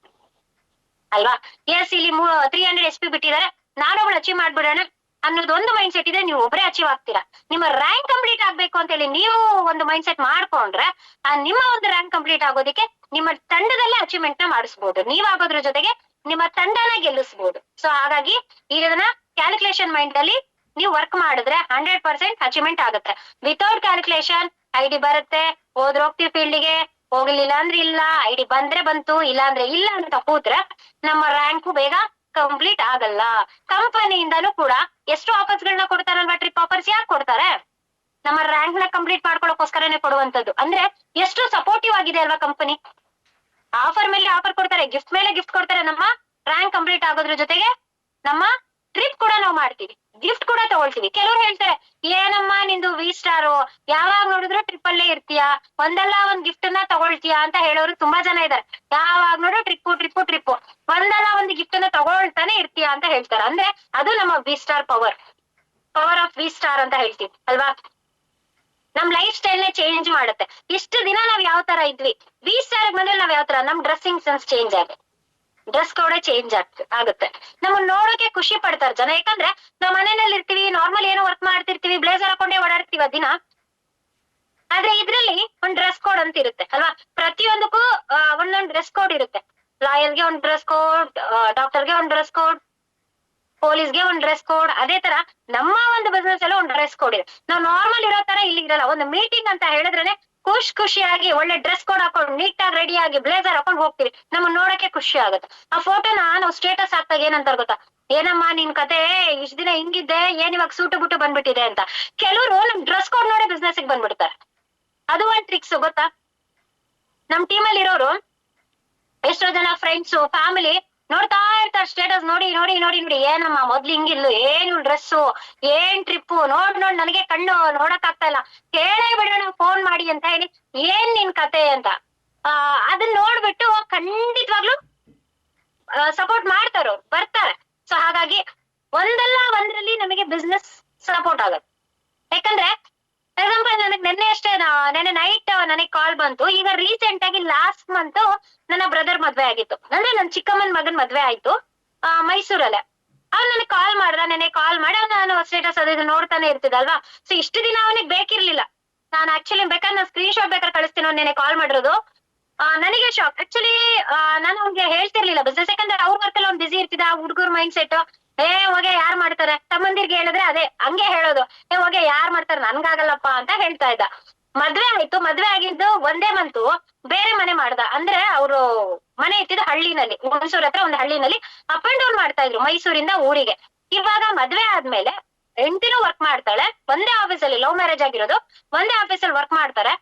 ಅಲ್ವಾ? ಎಸ್, ಇಲ್ಲಿ 300 SP ಬಿಟ್ಟಿದ್ದಾರೆ, ನಾನೊಬ್ಳು ಅಚೀವ್ ಮಾಡ್ಬಿಡೋಣ ಅನ್ನೋದು ಒಂದು ಮೈಂಡ್ ಸೆಟ್ ಇದೆ, ನೀವು ಒಬ್ಬರೇ ಅಚೀವ್ ಆಗ್ತೀರಾ. ನಿಮ್ಮ ರ್ಯಾಂಕ್ ಕಂಪ್ಲೀಟ್ ಆಗ್ಬೇಕು ಅಂತ ಹೇಳಿ ನೀವು ಒಂದು ಮೈಂಡ್ ಸೆಟ್ ಮಾಡ್ಕೊಂಡ್ರೆ, ಆ ನಿಮ್ಮ ಒಂದು ರ್ಯಾಂಕ್ ಕಂಪ್ಲೀಟ್ ಆಗೋದಕ್ಕೆ ನಿಮ್ಮ ತಂಡದಲ್ಲೇ ಅಚೀವ್ಮೆಂಟ್ ನ ಮಾಡಿಸ್ಬೋದು. ನೀವಾಗೋದ್ರ ಜೊತೆಗೆ ನಿಮ್ಮ ತಂಡನ ಗೆಲ್ಲಿಸ್ಬೋದು. ಸೊ ಹಾಗಾಗಿ ಇದನ್ನ ಕ್ಯಾಲ್ಕುಲೇಷನ್ ಮೈಂಡ್ ಅಲ್ಲಿ ನೀವು ವರ್ಕ್ ಮಾಡಿದ್ರೆ 100% ಅಚೀವ್ಮೆಂಟ್ ಆಗುತ್ತೆ. ವಿತೌಟ್ ಕ್ಯಾಲ್ಕುಲೇಷನ್ ID ಬರುತ್ತೆ, ಹೋಗ್ತೀವಿ ಫೀಲ್ಡ್ಗೆ, ಹೋಗ್ಲಿಲ್ಲ ಅಂದ್ರೆ ಇಲ್ಲ, ID ಬಂದ್ರೆ ಬಂತು, ಇಲ್ಲ ಅಂದ್ರೆ ಇಲ್ಲ ಅಂತ ಕೂತ್ರೆ ನಮ್ಮ ರ್ಯಾಂಕು ಬೇಗ ಕಂಪ್ಲೀಟ್ ಆಗಲ್ಲ. ಕಂಪನಿಯಿಂದನೂ ಕೂಡ ಎಷ್ಟು ಆಫರ್ಸ್ ಗಳನ್ನ ಕೊಡ್ತಾರಲ್ವಾ, ಟ್ರಿಪ್ ಆಫರ್ಸ್ ಯಾಕೆ ಕೊಡ್ತಾರೆ? ನಮ್ಮ ರ್ಯಾಂಕ್ ನ ಕಂಪ್ಲೀಟ್ ಮಾಡ್ಕೊಳ್ಳೋಕೋಸ್ಕರನೇ ಕೊಡುವಂತದ್ದು. ಅಂದ್ರೆ ಎಷ್ಟು ಸಪೋರ್ಟಿವ್ ಆಗಿದೆ ಅಲ್ವಾ ಕಂಪನಿ. ಆಫರ್ ಮೇಲೆ ಆಫರ್ ಕೊಡ್ತಾರೆ, ಗಿಫ್ಟ್ ಮೇಲೆ ಗಿಫ್ಟ್ ಕೊಡ್ತಾರೆ. ನಮ್ಮ ರ್ಯಾಂಕ್ ಕಂಪ್ಲೀಟ್ ಆಗೋದ್ರ ಜೊತೆಗೆ ನಮ್ಮ ಟ್ರಿಪ್ ಕೂಡ ನಾವು ಮಾಡ್ತೀವಿ, ಗಿಫ್ಟ್ ಕೂಡ ತಗೊಳ್ತೀವಿ. ಕೆಲವ್ರು ಹೇಳ್ತಾರೆ, ಏನಮ್ಮ ನಿಂದು V-Star, ಯಾವಾಗ ನೋಡಿದ್ರು ಟ್ರಿಪ್ ಅಲ್ಲೇ ಇರ್ತೀಯಾ, ಒಂದಲ್ಲ ಒಂದ್ ಗಿಫ್ಟ್ ನ ತಗೊಳ್ತೀಯಾ ಅಂತ ಹೇಳೋರು ತುಂಬಾ ಜನ ಇದಾರೆ. ಯಾವಾಗ ನೋಡು ಟ್ರಿಪ್ಪು ಟ್ರಿಪ್ಪು ಟ್ರಿಪ್ಪು, ಒಂದಲ್ಲ ಒಂದು ಗಿಫ್ಟ್ ನ ತಗೊಳ್ತಾನೆ ಇರ್ತೀಯಾ ಅಂತ ಹೇಳ್ತಾರೆ. ಅಂದ್ರೆ ಅದು ನಮ್ಮ V-Star ಪವರ್ ಆಫ್ V-Star ಅಂತ ಹೇಳ್ತೀವಿ ಅಲ್ವಾ? ನಮ್ ಲೈಫ್ ಸ್ಟೈಲ್ ನೇ ಚೇಂಜ್ ಮಾಡುತ್ತೆ. ಇಷ್ಟು ದಿನ ನಾವ್ ಯಾವ ತರ ಇದ್ವಿ, V-Star ಬಂದ್ರೆ ನಾವ್ ಯಾವ ತರ, ನಮ್ ಡ್ರೆಸ್ಸಿಂಗ್ ಸೆನ್ಸ್ ಚೇಂಜ್ ಆಗುತ್ತೆ, ಡ್ರೆಸ್ ಕೋಡ್ ಚೇಂಜ್ ಆಗುತ್ತೆ. ನಮ್ಮನ್ನ ನೋಡೋಕೆ ಖುಷಿ ಪಡ್ತಾರೆ ಜನ. ಯಾಕಂದ್ರೆ ನಾವ್ ಮನೆಯಲ್ಲಿ ಇರ್ತೀವಿ, ನಾರ್ಮಲ್ ಏನೋ ವರ್ಕ್ ಮಾಡ್ತಿರ್ತೀವಿ, ಬ್ಲೇಸರ್ ಹಾಕೊಂಡೇ ಓಡಾಡ್ತೀವಿ ದಿನ. ಆದ್ರೆ ಇದ್ರಲ್ಲಿ ಒಂದ್ ಡ್ರೆಸ್ ಕೋಡ್ ಅಂತ ಇರುತ್ತೆ ಅಲ್ವಾ? ಪ್ರತಿಯೊಂದಕ್ಕೂ ಒಂದೊಂದು ಡ್ರೆಸ್ ಕೋಡ್ ಇರುತ್ತೆ. ಲಾಯರ್ಗೆ ಒಂದ್ ಡ್ರೆಸ್ ಕೋಡ್, ಡಾಕ್ಟರ್ಗೆ ಒಂದ್ ಡ್ರೆಸ್ ಕೋಡ್, ಪೊಲೀಸ್ಗೆ ಒಂದ್ ಡ್ರೆಸ್ ಕೋಡ್. ಅದೇ ತರ ನಮ್ಮ ಒಂದು ಬಿಸ್ನೆಸ್ ಎಲ್ಲ ಒಂದ್ ಡ್ರೆಸ್ ಕೋಡ್ ಇದೆ. ನಾವು ನಾರ್ಮಲ್ ಇರೋ ತರ ಇಲ್ಲಿ ಇರಲ್ಲ. ಒಂದು ಮೀಟಿಂಗ್ ಅಂತ ಹೇಳಿದ್ರೆ ಖುಷಿಯಾಗಿ ಒಳ್ಳೆ ಡ್ರೆಸ್ ಕೋಡ್ ಹಾಕೊಂಡು ನೀಟಾಗಿ ರೆಡಿ ಆಗಿ ಬ್ಲೇಸರ್ ಹಾಕೊಂಡು ಹೋಗ್ತೀವಿ. ನಮ್ಮನ್ನ ನೋಡಕ್ಕೆ ಖುಷಿ ಆಗುತ್ತೆ. ಆ ಫೋಟೋನ ನಾವು ಸ್ಟೇಟಸ್ ಹಾಕ್ದಾಗ ಏನಂತಾರ ಗೊತ್ತಾ, ಏನಮ್ಮ ನಿನ್ ಕತೆ ಇಷ್ಟ ದಿನ ಹಿಂಗಿದ್ದೆ, ಏನ್ ಇವಾಗ ಸೂಟು ಬುಟ್ಟು ಬಂದ್ಬಿಟ್ಟಿದೆ ಅಂತ. ಕೆಲವರು ನಮ್ ಡ್ರೆಸ್ ಕೋಡ್ ನೋಡೇ ಬಿಸ್ನೆಸ್ ಬಂದ್ಬಿಡ್ತಾರೆ. ಅದು ಒಂದ್ ಟ್ರಿಕ್ಸ್ ಗೊತ್ತಾ? ನಮ್ ಟೀಮಲ್ಲಿ ಇರೋರು ಎಷ್ಟೋ ಜನ ಫ್ರೆಂಡ್ಸ್, ಫ್ಯಾಮಿಲಿ ನೋಡ್ತಾ ಇರ್ತಾರೆ ಸ್ಟೇಟಸ್, ನೋಡಿ ನೋಡಿ ನೋಡಿ ನೋಡಿ, ಏನಮ್ಮ ಮೊದ್ಲು ಹಿಂಗಿಲ್ಲು, ಏನು ಡ್ರೆಸ್ಸು, ಏನ್ ಟ್ರಿಪ್ಪು, ನೋಡ್ ನನಗೆ ಕಣ್ಣು ನೋಡಕ್ ಆಗ್ತಾ ಇಲ್ಲ, ಕೇಳೇ ಬಿಡೋಣ ಫೋನ್ ಮಾಡಿ ಅಂತ ಹೇಳಿ, ಏನ್ ನಿನ್ ಕತೆ ಅಂತ. ಅದನ್ನ ನೋಡ್ಬಿಟ್ಟು ಖಂಡಿತವಾಗ್ಲು ಸಪೋರ್ಟ್ ಮಾಡ್ತಾರ, ಬರ್ತಾರೆ. ಸೊ ಹಾಗಾಗಿ ಒಂದಲ್ಲ ಒಂದ್ರಲ್ಲಿ ನಮಗೆ ಬಿಸ್ನೆಸ್ ಸಪೋರ್ಟ್ ಆಗುತ್ತೆ. ಯಾಕಂದ್ರೆ ಎಕ್ಸಾಂಪಲ್ ನನಗೆ ನೆನ್ನೆ ನೈಟ್ ನನಗೆ ಕಾಲ್ ಬಂತು. ಈಗ ರೀಸೆಂಟ್ ಆಗಿ ಲಾಸ್ಟ್ ಮಂತ್ ನನ್ನ ಬ್ರದರ್ ಮದ್ವೆ ಆಗಿತ್ತು, ಅಂದ್ರೆ ನನ್ ಚಿಕ್ಕಮ್ಮನ್ ಮಗನ್ ಮದ್ವೆ ಆಯ್ತು ಮೈಸೂರಲ್ಲೇ. ಅವ್ನು ನನಗೆ ಕಾಲ್ ಮಾಡ್ದ, ನೆನೆ ಕಾಲ್ ಮಾಡಿ ನಾನು ಸ್ಟೇಟಸ್ ಅದು ನೋಡ್ತಾನೆ ಇರ್ತಿದಲ್ವಾ. ಸೊ ಇಷ್ಟು ದಿನ ಅವನಿಗೆ ಬೇಕಿರ್ಲಿಲ್ಲ. ನಾನು ಆಕ್ಚುಲಿ ಬೇಕಾದ್ರೆ ನಾನು ಸ್ಕ್ರೀನ್ ಶಾಟ್ ಬೇಕಾದ್ರೆ ಕಳಿಸ್ತೀನಿ, ಅವ್ನು ನೆನೆ ಕಾಲ್ ಮಾಡಿರೋದು. ನನಗೆ ಶಾಕ್ ಆಕ್ಚುಲಿ. ನಾನು ಅವ್ನಿಗೆ ಹೇಳ್ತಿರ್ಲಿಲ್ಲ ಬಿಸ್ನೆಸ್, ಯಾಕಂದ್ರೆ ಅವ್ರ ವರ್ಕಲ್ಲಿ ಅವ್ನು ಬಿಸಿ ಇರ್ತಿದ್ದ. ಹುಡುಗರು ಮೈಂಡ್ ಸೆಟ್, ಹೋಗೆ ಯಾರ್ ಮಾಡ್ತಾರೆ, ತಮ್ಮಂದಿರ್ಗೆ ಹೇಳಿದ್ರೆ ಅದೇ ಹಂಗೆ ಹೇಳೋದು, ಹೋಗೆ ಯಾರ್ ಮಾಡ್ತಾರೆ, ನನ್ಗಾಗಲ್ಲಪ್ಪ ಅಂತ ಹೇಳ್ತಾ ಇದ್ದ. ಮದ್ವೆ ಆಯ್ತು, ಮದ್ವೆ ಆಗಿದ್ದು ಒಂದೇ ಮಂತು ಬೇರೆ ಮನೆ ಮಾಡ್ದ. ಅಂದ್ರೆ ಅವರು ಮನೆ ಇತ್ತಿದ್ದು ಹಳ್ಳಿನಲ್ಲಿ, ಹುಣಸೂರ್ ಹತ್ರ ಒಂದು ಹಳ್ಳಿನಲ್ಲಿ ಅಪ್ ಅಂಡ್ ಡೌನ್ ಮಾಡ್ತಾ ಇದ್ರು ಮೈಸೂರಿಂದ ಊರಿಗೆ. ಇವಾಗ ಮದ್ವೆ ಆದ್ಮೇಲೆ ಹೆಂಡತಿನೂ ವರ್ಕ್ ಮಾಡ್ತಾಳೆ, ಒಂದೇ ಆಫೀಸಲ್ಲಿ, ಲವ್ ಮ್ಯಾರೇಜ್ ಆಗಿರೋದು, ಒಂದೇ ಆಫೀಸಲ್ಲಿ ವರ್ಕ್ ಮಾಡ್ತಾರೆ.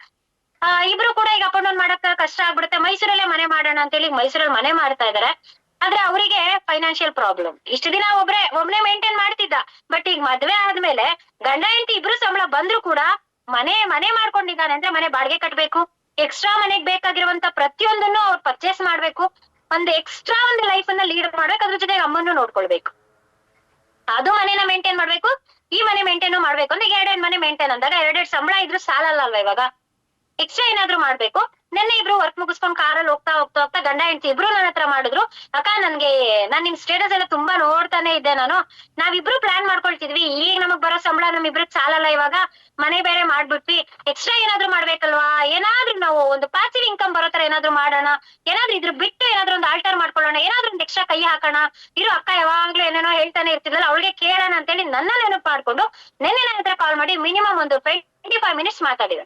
ಇಬ್ರು ಕೂಡ ಈಗ ಅಪ್ ಅಂಡ್ ಡೌನ್ ಮಾಡಕ್ ಕಷ್ಟ ಆಗ್ಬಿಡುತ್ತೆ. ಮೈಸೂರಲ್ಲೇ ಮನೆ ಮಾಡೋಣ ಅಂತ ಹೇಳಿ ಮೈಸೂರಲ್ಲಿ ಮನೆ ಮಾಡ್ತಾ ಇದಾರೆ. ಆದ್ರೆ ಅವರಿಗೆ ಫೈನಾನ್ಷಿಯಲ್ ಪ್ರಾಬ್ಲಮ್. ಇಷ್ಟು ದಿನ ಒಬ್ನೇ ಮೇಂಟೈನ್ ಮಾಡ್ತಿದ್ದ. ಬಟ್ ಈಗ ಮದ್ವೆ ಆದ್ಮೇಲೆ ಗಂಡ ಹೆಂಡತಿ ಇಬ್ರು ಸಂಬಳ ಬಂದ್ರು ಕೂಡ ಮನೆ ಮಾಡ್ಕೊಂಡಿದ್ದಾನೆ ಅಂದ್ರೆ ಮನೆ ಬಾಡಿಗೆ ಕಟ್ಬೇಕು, ಎಕ್ಸ್ಟ್ರಾ ಮನೆಗ್ ಬೇಕಾಗಿರುವಂತ ಪ್ರತಿಯೊಂದನ್ನು ಅವ್ರು ಪರ್ಚೇಸ್ ಮಾಡ್ಬೇಕು, ಒಂದು ಎಕ್ಸ್ಟ್ರಾ ಒಂದು ಲೈಫ್ ಅನ್ನ ಲೀಡ್ ಮಾಡ್ಬೇಕು. ಅದ್ರ ಜೊತೆಗೆ ಅಮ್ಮನ್ನು ನೋಡ್ಕೊಳ್ಬೇಕು, ಅದು ಮನೇನ ಮೇಂಟೈನ್ ಮಾಡ್ಬೇಕು, ಈ ಮನೆ ಮೇಂಟೈನ್ ಮಾಡ್ಬೇಕು. ಅಂದ್ರೆ ಎರಡೆರಡು ಮನೆ ಮೇಂಟೈನ್ ಅಂದಾಗ ಎರಡೆರಡು ಸಂಬಳ ಇದ್ರು ಸಾಲಲ್ಲ ಅಲ್ವಾ? ಇವಾಗ ಎಕ್ಸ್ಟ್ರಾ ಏನಾದ್ರು ಮಾಡ್ಬೇಕು. ನೆನ್ನೆ ಇಬ್ರು ವರ್ಕ್ ಮುಗಿಸ್ಕೊಂಡ್ ಕಾರಲ್ಲಿ ಹೋಗ್ತಾ ಗಂಡ ಹೆಂಡತಿ ಇಬ್ರು ನನ್ನ ಹತ್ರ ಮಾಡಿದ್ರು, ಅಕ್ಕ ನಾನ್ ನಿಮ್ ಸ್ಟೇಟಸ್ ಎಲ್ಲ ತುಂಬಾ ನೋಡ್ತಾನೆ ಇದ್ದೆ ನಾನು, ನಾವಿಬ್ರು ಪ್ಲಾನ್ ಮಾಡ್ಕೊಳ್ತಿದ್ವಿ, ಈಗ ನಮಗ್ ಬರೋ ಸಂಬಳ ನಮ್ಮಿಬ್ರಿಗೆ ಸಾಲಲ್ಲ, ಇವಾಗ ಮನೆ ಬೇರೆ ಮಾಡ್ಬಿಟ್ವಿ, ಎಕ್ಸ್ಟ್ರಾ ಏನಾದ್ರು ಮಾಡ್ಬೇಕಲ್ವಾ, ಏನಾದ್ರೂ ನಾವು ಒಂದು ಪಾಸಿವ್ ಇನ್ಕಮ್ ಬರೋ ತರ ಏನಾದ್ರು ಮಾಡೋಣ, ಏನಾದ್ರು ಇದ್ರ ಬಿಟ್ಟು ಏನಾದ್ರು ಒಂದು ಆಲ್ಟರ್ ಮಾಡ್ಕೊಳ್ಳೋಣ, ಏನಾದ್ರು ಒಂದು ಎಕ್ಸ್ಟ್ರಾ ಕೈ ಹಾಕೋಣ. ಇರೋ ಅಕ್ಕ ಯಾವಾಗ್ಲೂ ಏನೇನೋ ಹೇಳ್ತಾನೆ ಇರ್ತಿದ್ಲಲ್ಲ, ಅವಳಿಗೆ ಕೇಳೋಣ ಅಂತೇಳಿ ನನ್ನ ನೆನಪು ಮಾಡ್ಕೊಂಡು ನೆನ್ನೆ ನನ್ನ ಹತ್ರ ಕಾಲ್ ಮಾಡಿ ಮಿನಿಮಮ್ ಒಂದು 25 ಮಿನಿಟ್ಸ್ ಮಾತಾಡಿದೆ.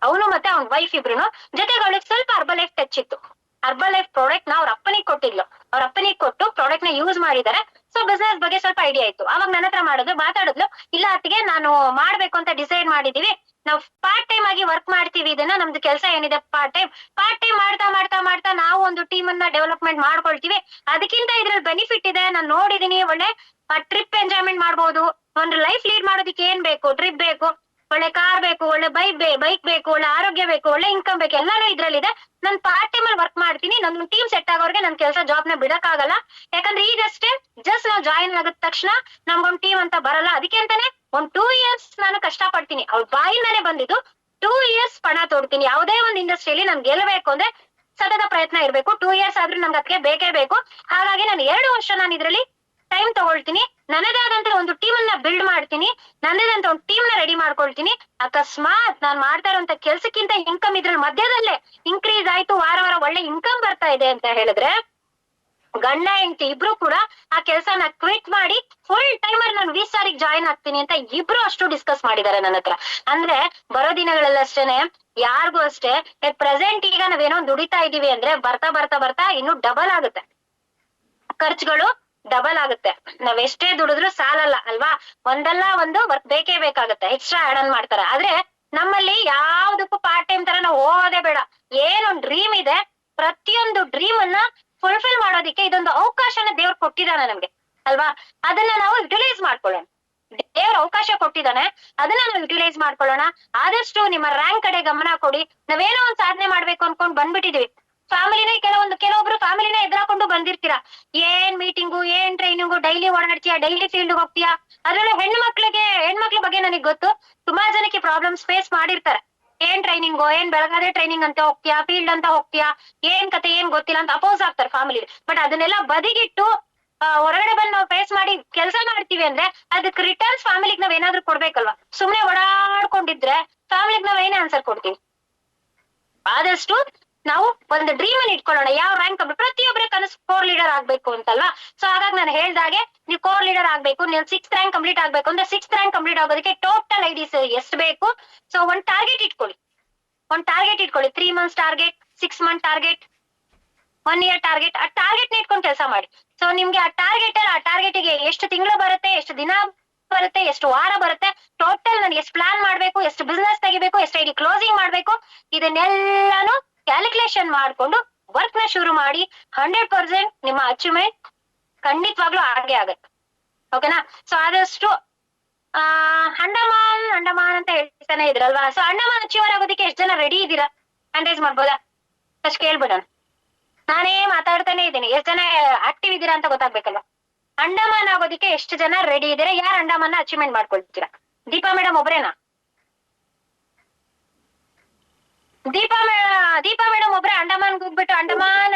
ಅವನು ಮತ್ತೆ ಅವ್ನ ವೈಫ್ ಇಬ್ರು. ಜೊತೆಗೆ ಅವಳಿಗೆ ಸ್ವಲ್ಪ ಹರ್ಬಲ್ ಲೈಫ್ ಟಚ್ ಇತ್ತು. ಹರ್ಬಲ್ ಲೈಫ್ ಪ್ರಾಡಕ್ಟ್ ನ ಅವ್ರ ಅಪ್ಪನಿಗೆ ಕೊಟ್ಟಿದ್ಲು. ಅವ್ರ ಅಪ್ಪನಿಗೆ ಕೊಟ್ಟು ಪ್ರಾಡಕ್ಟ್ ನ ಯೂಸ್ ಮಾಡಿದಾರೆ. ಸೊ ಬಿಸ್ನೆಸ್ ಬಗ್ಗೆ ಸ್ವಲ್ಪ ಐಡಿಯಾ ಇತ್ತು. ಅವಾಗ ನನ್ನ ಹತ್ರ ಮಾತಾಡಿದ್ಲು, ಇಲ್ಲ ಅತ್ತಿಗೆ ನಾನು ಮಾಡ್ಬೇಕು ಅಂತ ಡಿಸೈಡ್ ಮಾಡಿದೀವಿ, ನಾವು ಪಾರ್ಟ್ ಟೈಮ್ ಆಗಿ ವರ್ಕ್ ಮಾಡ್ತೀವಿ ಇದನ್ನ, ನಮ್ದು ಕೆಲಸ ಏನಿದೆ ಪಾರ್ಟ್ ಟೈಮ್ ಮಾಡ್ತಾ ಮಾಡ್ತಾ ಮಾಡ್ತಾ ನಾವು ಒಂದು ಟೀಮ್ ಅನ್ನ ಡೆವಲಪ್ಮೆಂಟ್ ಮಾಡ್ಕೊಳ್ತೀವಿ. ಅದಕ್ಕಿಂತ ಇದ್ರಲ್ಲಿ ಬೆನಿಫಿಟ್ ಇದೆ, ನಾನು ನೋಡಿದೀನಿ. ಒಳ್ಳೆ ಟ್ರಿಪ್ ಎಂಜಾಯ್ಮೆಂಟ್ ಮಾಡ್ಬೋದು. ಒಂದು ಲೈಫ್ ಲೀಡ್ ಮಾಡೋದಕ್ಕೆ ಏನ್ ಬೇಕು, ಟ್ರಿಪ್ ಬೇಕು, ಒಳ್ಳೆ ಕಾರ್ ಬೇಕು, ಒಳ್ಳೆ ಬೈಕ್ ಬೇಕು, ಒಳ್ಳೆ ಆರೋಗ್ಯ ಬೇಕು, ಒಳ್ಳೆ ಇನ್ಕಮ್ ಬೇಕು, ಎಲ್ಲಾನು ಇದ್ರಲ್ಲಿದೆ. ನಾನು ಪಾರ್ಟ್ ಟೈಮ್ ಅಲ್ಲಿ ವರ್ಕ್ ಮಾಡ್ತೀನಿ. ನನ್ನ ಟೀಮ್ ಸೆಟ್ ಆಗೋರ್ಗೆ ನನ್ ಕೆಲಸ ಜಾಬ್ ನ ಬಿಡಕ್ಕಾಗಲ್ಲ. ಯಾಕಂದ್ರೆ ಈಗಷ್ಟೇ ಜಸ್ಟ್ ನಾವು ಜಾಯಿನ್ ಆಗಿದ ತಕ್ಷಣ ನಮ್ಗೊಂದ್ ಟೀಮ್ ಅಂತ ಬರಲ್ಲ. ಅದಕ್ಕೆ ಅಂತಾನೆ ಒಂದ್ 2 years ನಾನು ಕಷ್ಟ ಪಡ್ತೀನಿ. ಅವ್ಳ ಬಾಯಿಂದಾನೆ ಬಂದಿದ್ದು 2 years ಪಣ ತೋಡ್ತೀನಿ. ಯಾವುದೇ ಒಂದು ಇಂಡಸ್ಟ್ರಿಯಲ್ಲಿ ನಾನು ಗೆಲ್ಲಬೇಕು ಅಂದ್ರೆ ಸತತ ಪ್ರಯತ್ನ ಇರ್ಬೇಕು. 2 years ಆದ್ರೂ ನಮ್ಗೆ ಅದಕ್ಕೆ ಬೇಕೇ ಬೇಕು. ಹಾಗಾಗಿ ನಾನು 2 ವರ್ಷ ನಾನು ಇದ್ರಲ್ಲಿ ಟೈಮ್ ತಗೊಳ್ತೀನಿ. ನನ್ನದೇ ಆದಂತ ಒಂದು ಟೀಮ್ ಅನ್ನ ಬಿಲ್ಡ್ ಮಾಡ್ತೀನಿ. ನನ್ನದೇ ಅಂತ ಒಂದು ಟೀಮ್ ನ ರೆಡಿ ಮಾಡ್ಕೊಳ್ತೀನಿ. ಅಕಸ್ಮಾತ್ ನಾನ್ ಮಾಡ್ತಾ ಇರುವಂತ ಕೆಲ್ಸಕ್ಕಿಂತ ಇನ್ಕಮ್ ಇದ್ರಲ್ಲಿ ಮಧ್ಯದಲ್ಲೇ ಇನ್ಕ್ರೀಸ್ ಆಯ್ತು, ವಾರ ವಾರ ಒಳ್ಳೆ ಇನ್ಕಮ್ ಬರ್ತಾ ಇದೆ ಅಂತ ಹೇಳಿದ್ರೆ, ಗಂಡ ಹೆಂಡತಿ ಇಬ್ರು ಕೂಡ ಆ ಕೆಲ್ಸನ ಕ್ವಿಟ್ ಮಾಡಿ ಫುಲ್ ಟೈಮರ್ ನಾನು ವಿಸ್ತಾರಿಗೆ ಜಾಯಿನ್ ಆಗ್ತೀನಿ ಅಂತ ಇಬ್ರು ಅಷ್ಟು ಡಿಸ್ಕಸ್ ಮಾಡಿದ್ದಾರೆ ನನ್ನ ಹತ್ರ. ಅಂದ್ರೆ ಬರೋ ದಿನಗಳಲ್ಲಷ್ಟೇನೆ ಯಾರಿಗೂ ಅಷ್ಟೇ ಪ್ರೆಸೆಂಟ್ ಈಗ ನಾವೇನೋ ದುಡಿತಾ ಇದೀವಿ ಅಂದ್ರೆ ಬರ್ತಾ ಬರ್ತಾ ಬರ್ತಾ ಇನ್ನು ಡಬಲ್ ಆಗುತ್ತೆ, ಖರ್ಚುಗಳು ಡಬಲ್ ಆಗುತ್ತೆ. ನಾವ್ ಎಷ್ಟೇ ದುಡಿದ್ರು ಸಾಲಲ್ಲ ಅಲ್ವಾ. ಒಂದಲ್ಲ ಒಂದು ವರ್ಕ್ ಬೇಕೇ ಬೇಕಾಗುತ್ತೆ, ಎಕ್ಸ್ಟ್ರಾ ಆಡ್ ಆನ್ ಮಾಡ್ತಾರೆ. ಆದ್ರೆ ನಮ್ಮಲ್ಲಿ ಯಾವ್ದಕ್ಕೂ ಪಾರ್ಟ್ ಟೈಮ್ ತರ ನಾವು ಹೋಗೋದೇ ಬೇಡ. ಏನೊಂದ್ ಡ್ರೀಮ್ ಇದೆ, ಪ್ರತಿಯೊಂದು ಡ್ರೀಮ್ ಅನ್ನ ಫುಲ್ಫಿಲ್ ಮಾಡೋದಿಕ್ಕೆ ಇದೊಂದು ಅವಕಾಶನ ದೇವ್ರು ಕೊಟ್ಟಿದ್ದಾನೆ ನಮ್ಗೆ ಅಲ್ವಾ. ಅದನ್ನ ನಾವು ಯುಟಿಲೈಸ್ ಮಾಡ್ಕೊಳ್ಳೋಣ. ದೇವ್ರ ಅವಕಾಶ ಕೊಟ್ಟಿದ್ದಾನೆ, ಅದನ್ನ ನಾವು ಯುಟಿಲೈಸ್ ಮಾಡ್ಕೊಳ್ಳೋಣ. ಆದಷ್ಟು ನಿಮ್ಮ ರ್ಯಾಂಕ್ ಕಡೆ ಗಮನ ಕೊಡಿ. ನಾವೇನೋ ಒಂದ್ ಸಾಧನೆ ಮಾಡ್ಬೇಕು ಅನ್ಕೊಂಡ್ ಬಂದ್ಬಿಟ್ಟಿದೀವಿ. ಫ್ಯಾಮಿಲಿನೇ ಕೆಲವೊಬ್ರು ಫ್ಯಾಮಿಲಿನೇ ಎದುರಾಕೊಂಡು ಬಂದಿರ್ತೀರಾ. ಏನ್ ಮೀಟಿಂಗು, ಏನ್ ಟ್ರೈನಿಂಗು, ಡೈಲಿ ಓಡಾಡ್ತೀಯಾ, ಡೈಲಿ ಫೀಲ್ಡ್ ಹೋಗ್ತೀಯಾ. ಅದ್ರಲ್ಲಿ ಹೆಣ್ಮಕ್ಳ ಬಗ್ಗೆ ನನಗೆ ಗೊತ್ತು. ತುಂಬಾ ಜನಕ್ಕೆ ಪ್ರಾಬ್ಲಮ್ಸ್ ಫೇಸ್ ಮಾಡಿರ್ತಾರೆ. ಏನ್ ಟ್ರೈನಿಂಗು, ಏನ್ ಬೆಳಗಾದೆ ಟ್ರೈನಿಂಗ್ ಅಂತ ಹೋಗ್ತೀಯಾ, ಫೀಲ್ಡ್ ಅಂತ ಹೋಗ್ತೀಯಾ, ಏನ್ ಕತೆ ಏನ್ ಗೊತ್ತಿಲ್ಲ ಅಂತ ಅಪೋಸ್ ಆಗ್ತಾರೆ ಫ್ಯಾಮಿಲಿ. ಬಟ್ ಅದನ್ನೆಲ್ಲ ಬದಿಗಿಟ್ಟು ಹೊರಗಡೆ ಬಂದು ನಾವು ಫೇಸ್ ಮಾಡಿ ಕೆಲಸ ಮಾಡ್ತೀವಿ ಅಂದ್ರೆ ಅದಕ್ಕೆ ರಿಟರ್ನ್ಸ್ ಫ್ಯಾಮಿಲಿಗೆ ನಾವ್ ಏನಾದ್ರು ಕೊಡ್ಬೇಕಲ್ವಾ. ಸುಮ್ನೆ ಓಡಾಡ್ಕೊಂಡಿದ್ರೆ ಫ್ಯಾಮಿಲಿಗೆ ನಾವ್ ಏನೇ ಆನ್ಸರ್ ಕೊಡ್ತೀವಿ. ಆದಷ್ಟು ನಾವು ಒಂದು ಡ್ರೀಮ್ ಅನ್ನು ಇಟ್ಕೊಳ್ಳೋಣ. ಯಾವ ರ್ಯಾಂಕ್ ಪ್ರತಿಯೊಬ್ಬರೇ ಕನಸು ಕೋರ್ ಲೀಡರ್ ಆಗ್ಬೇಕು ಅಂತಲ್ವಾ. ಸೊ ಹಾಗಾಗಿ ನಾನು ಹೇಳ್ದಾಗೆ ನೀವು ಕೋರ್ ಲೀಡರ್ ಆಗ್ಬೇಕು, ನೀವು 6th ರ್ಯಾಂಕ್ ಕಂಪ್ಲೀಟ್ ಆಗ್ಬೇಕು ಅಂದ್ರೆ 6th ರ್ಯಾಂಕ್ ಕಂಪ್ಲೀಟ್ ಆಗೋದಕ್ಕೆ ಟೋಟಲ್ ಐಡಿಸ್ ಎಷ್ಟು ಬೇಕು. ಸೊ ಒಂದ್ ಟಾರ್ಗೆಟ್ ಇಟ್ಕೊಳ್ಳಿ. 3 months target, 6 month target, 1 year target. ಆ ಟಾರ್ಗೆಟ್ ನ ಇಟ್ಕೊಂಡು ಕೆಲಸ ಮಾಡಿ. ಸೊ ನಿಮ್ಗೆ ಆ ಟಾರ್ಗೆಟ್ಗೆ ಎಷ್ಟು ತಿಂಗಳು ಬರುತ್ತೆ, ಎಷ್ಟು ದಿನ ಬರುತ್ತೆ, ಎಷ್ಟು ವಾರ ಬರುತ್ತೆ, ಟೋಟಲ್ ನಾನು ಎಷ್ಟು ಪ್ಲಾನ್ ಮಾಡ್ಬೇಕು, ಎಷ್ಟು ಬಿಸ್ನೆಸ್ ತೆಗಿಬೇಕು, ಎಷ್ಟು ಐಡಿ ಕ್ಲೋಸಿಂಗ್ ಮಾಡ್ಬೇಕು, ಇದನ್ನೆಲ್ಲಾನು ಕ್ಯಾಲ್ಕುಲೇಷನ್ ಮಾಡ್ಕೊಂಡು ವರ್ಕ್ ನ ಶುರು ಮಾಡಿ. 100% ನಿಮ್ಮ ಅಚೀವ್ಮೆಂಟ್ ಖಂಡಿತವಾಗ್ಲೂ ಆಗೇ ಆಗತ್ತೆ. ಓಕೆನಾ. ಸೊ ಆದಷ್ಟು ಅಂಡಮಾನ್ ಅಂತ ಹೇಳ್ತಾನೆ ಇದ್ರಲ್ವಾ. ಸೊ ಅಂಡಮಾನ್ ಅಚೀವರ್ ಆಗೋದಕ್ಕೆ ಎಷ್ಟು ಜನ ರೆಡಿ ಇದ್ದೀರಾ? ಹ್ಯಾಂಡ್ ಮಾಡ್ಬೋದಾ? ಅಷ್ಟು ಕೇಳ್ಬಿಡೋಣ. ನಾನೇ ಮಾತಾಡ್ತಾನೆ ಇದ್ದೀನಿ, ಎಷ್ಟು ಜನ ಆಕ್ಟಿವ್ ಇದ್ದೀರಾ ಅಂತ ಗೊತ್ತಾಗ್ಬೇಕಲ್ವಾ. ಅಂಡಮಾನ್ ಆಗೋದಕ್ಕೆ ಎಷ್ಟು ಜನ ರೆಡಿ ಇದ್ದೀರಾ? ಯಾರು ಅಂಡಮಾನ್ ಅಚೀವ್ಮೆಂಟ್ ಮಾಡ್ಕೊಳ್ತೀರಾ? ದೀಪಾ ಮೇಡಮ್ ಒಬ್ರೇನಾ? ದೀಪಾ ಮೇಡಮ್ ಒಬ್ರೆ ಅಂಡಮಾನ್ ಹೋಗ್ಬಿಟ್ಟು ಅಂಡಮಾನ್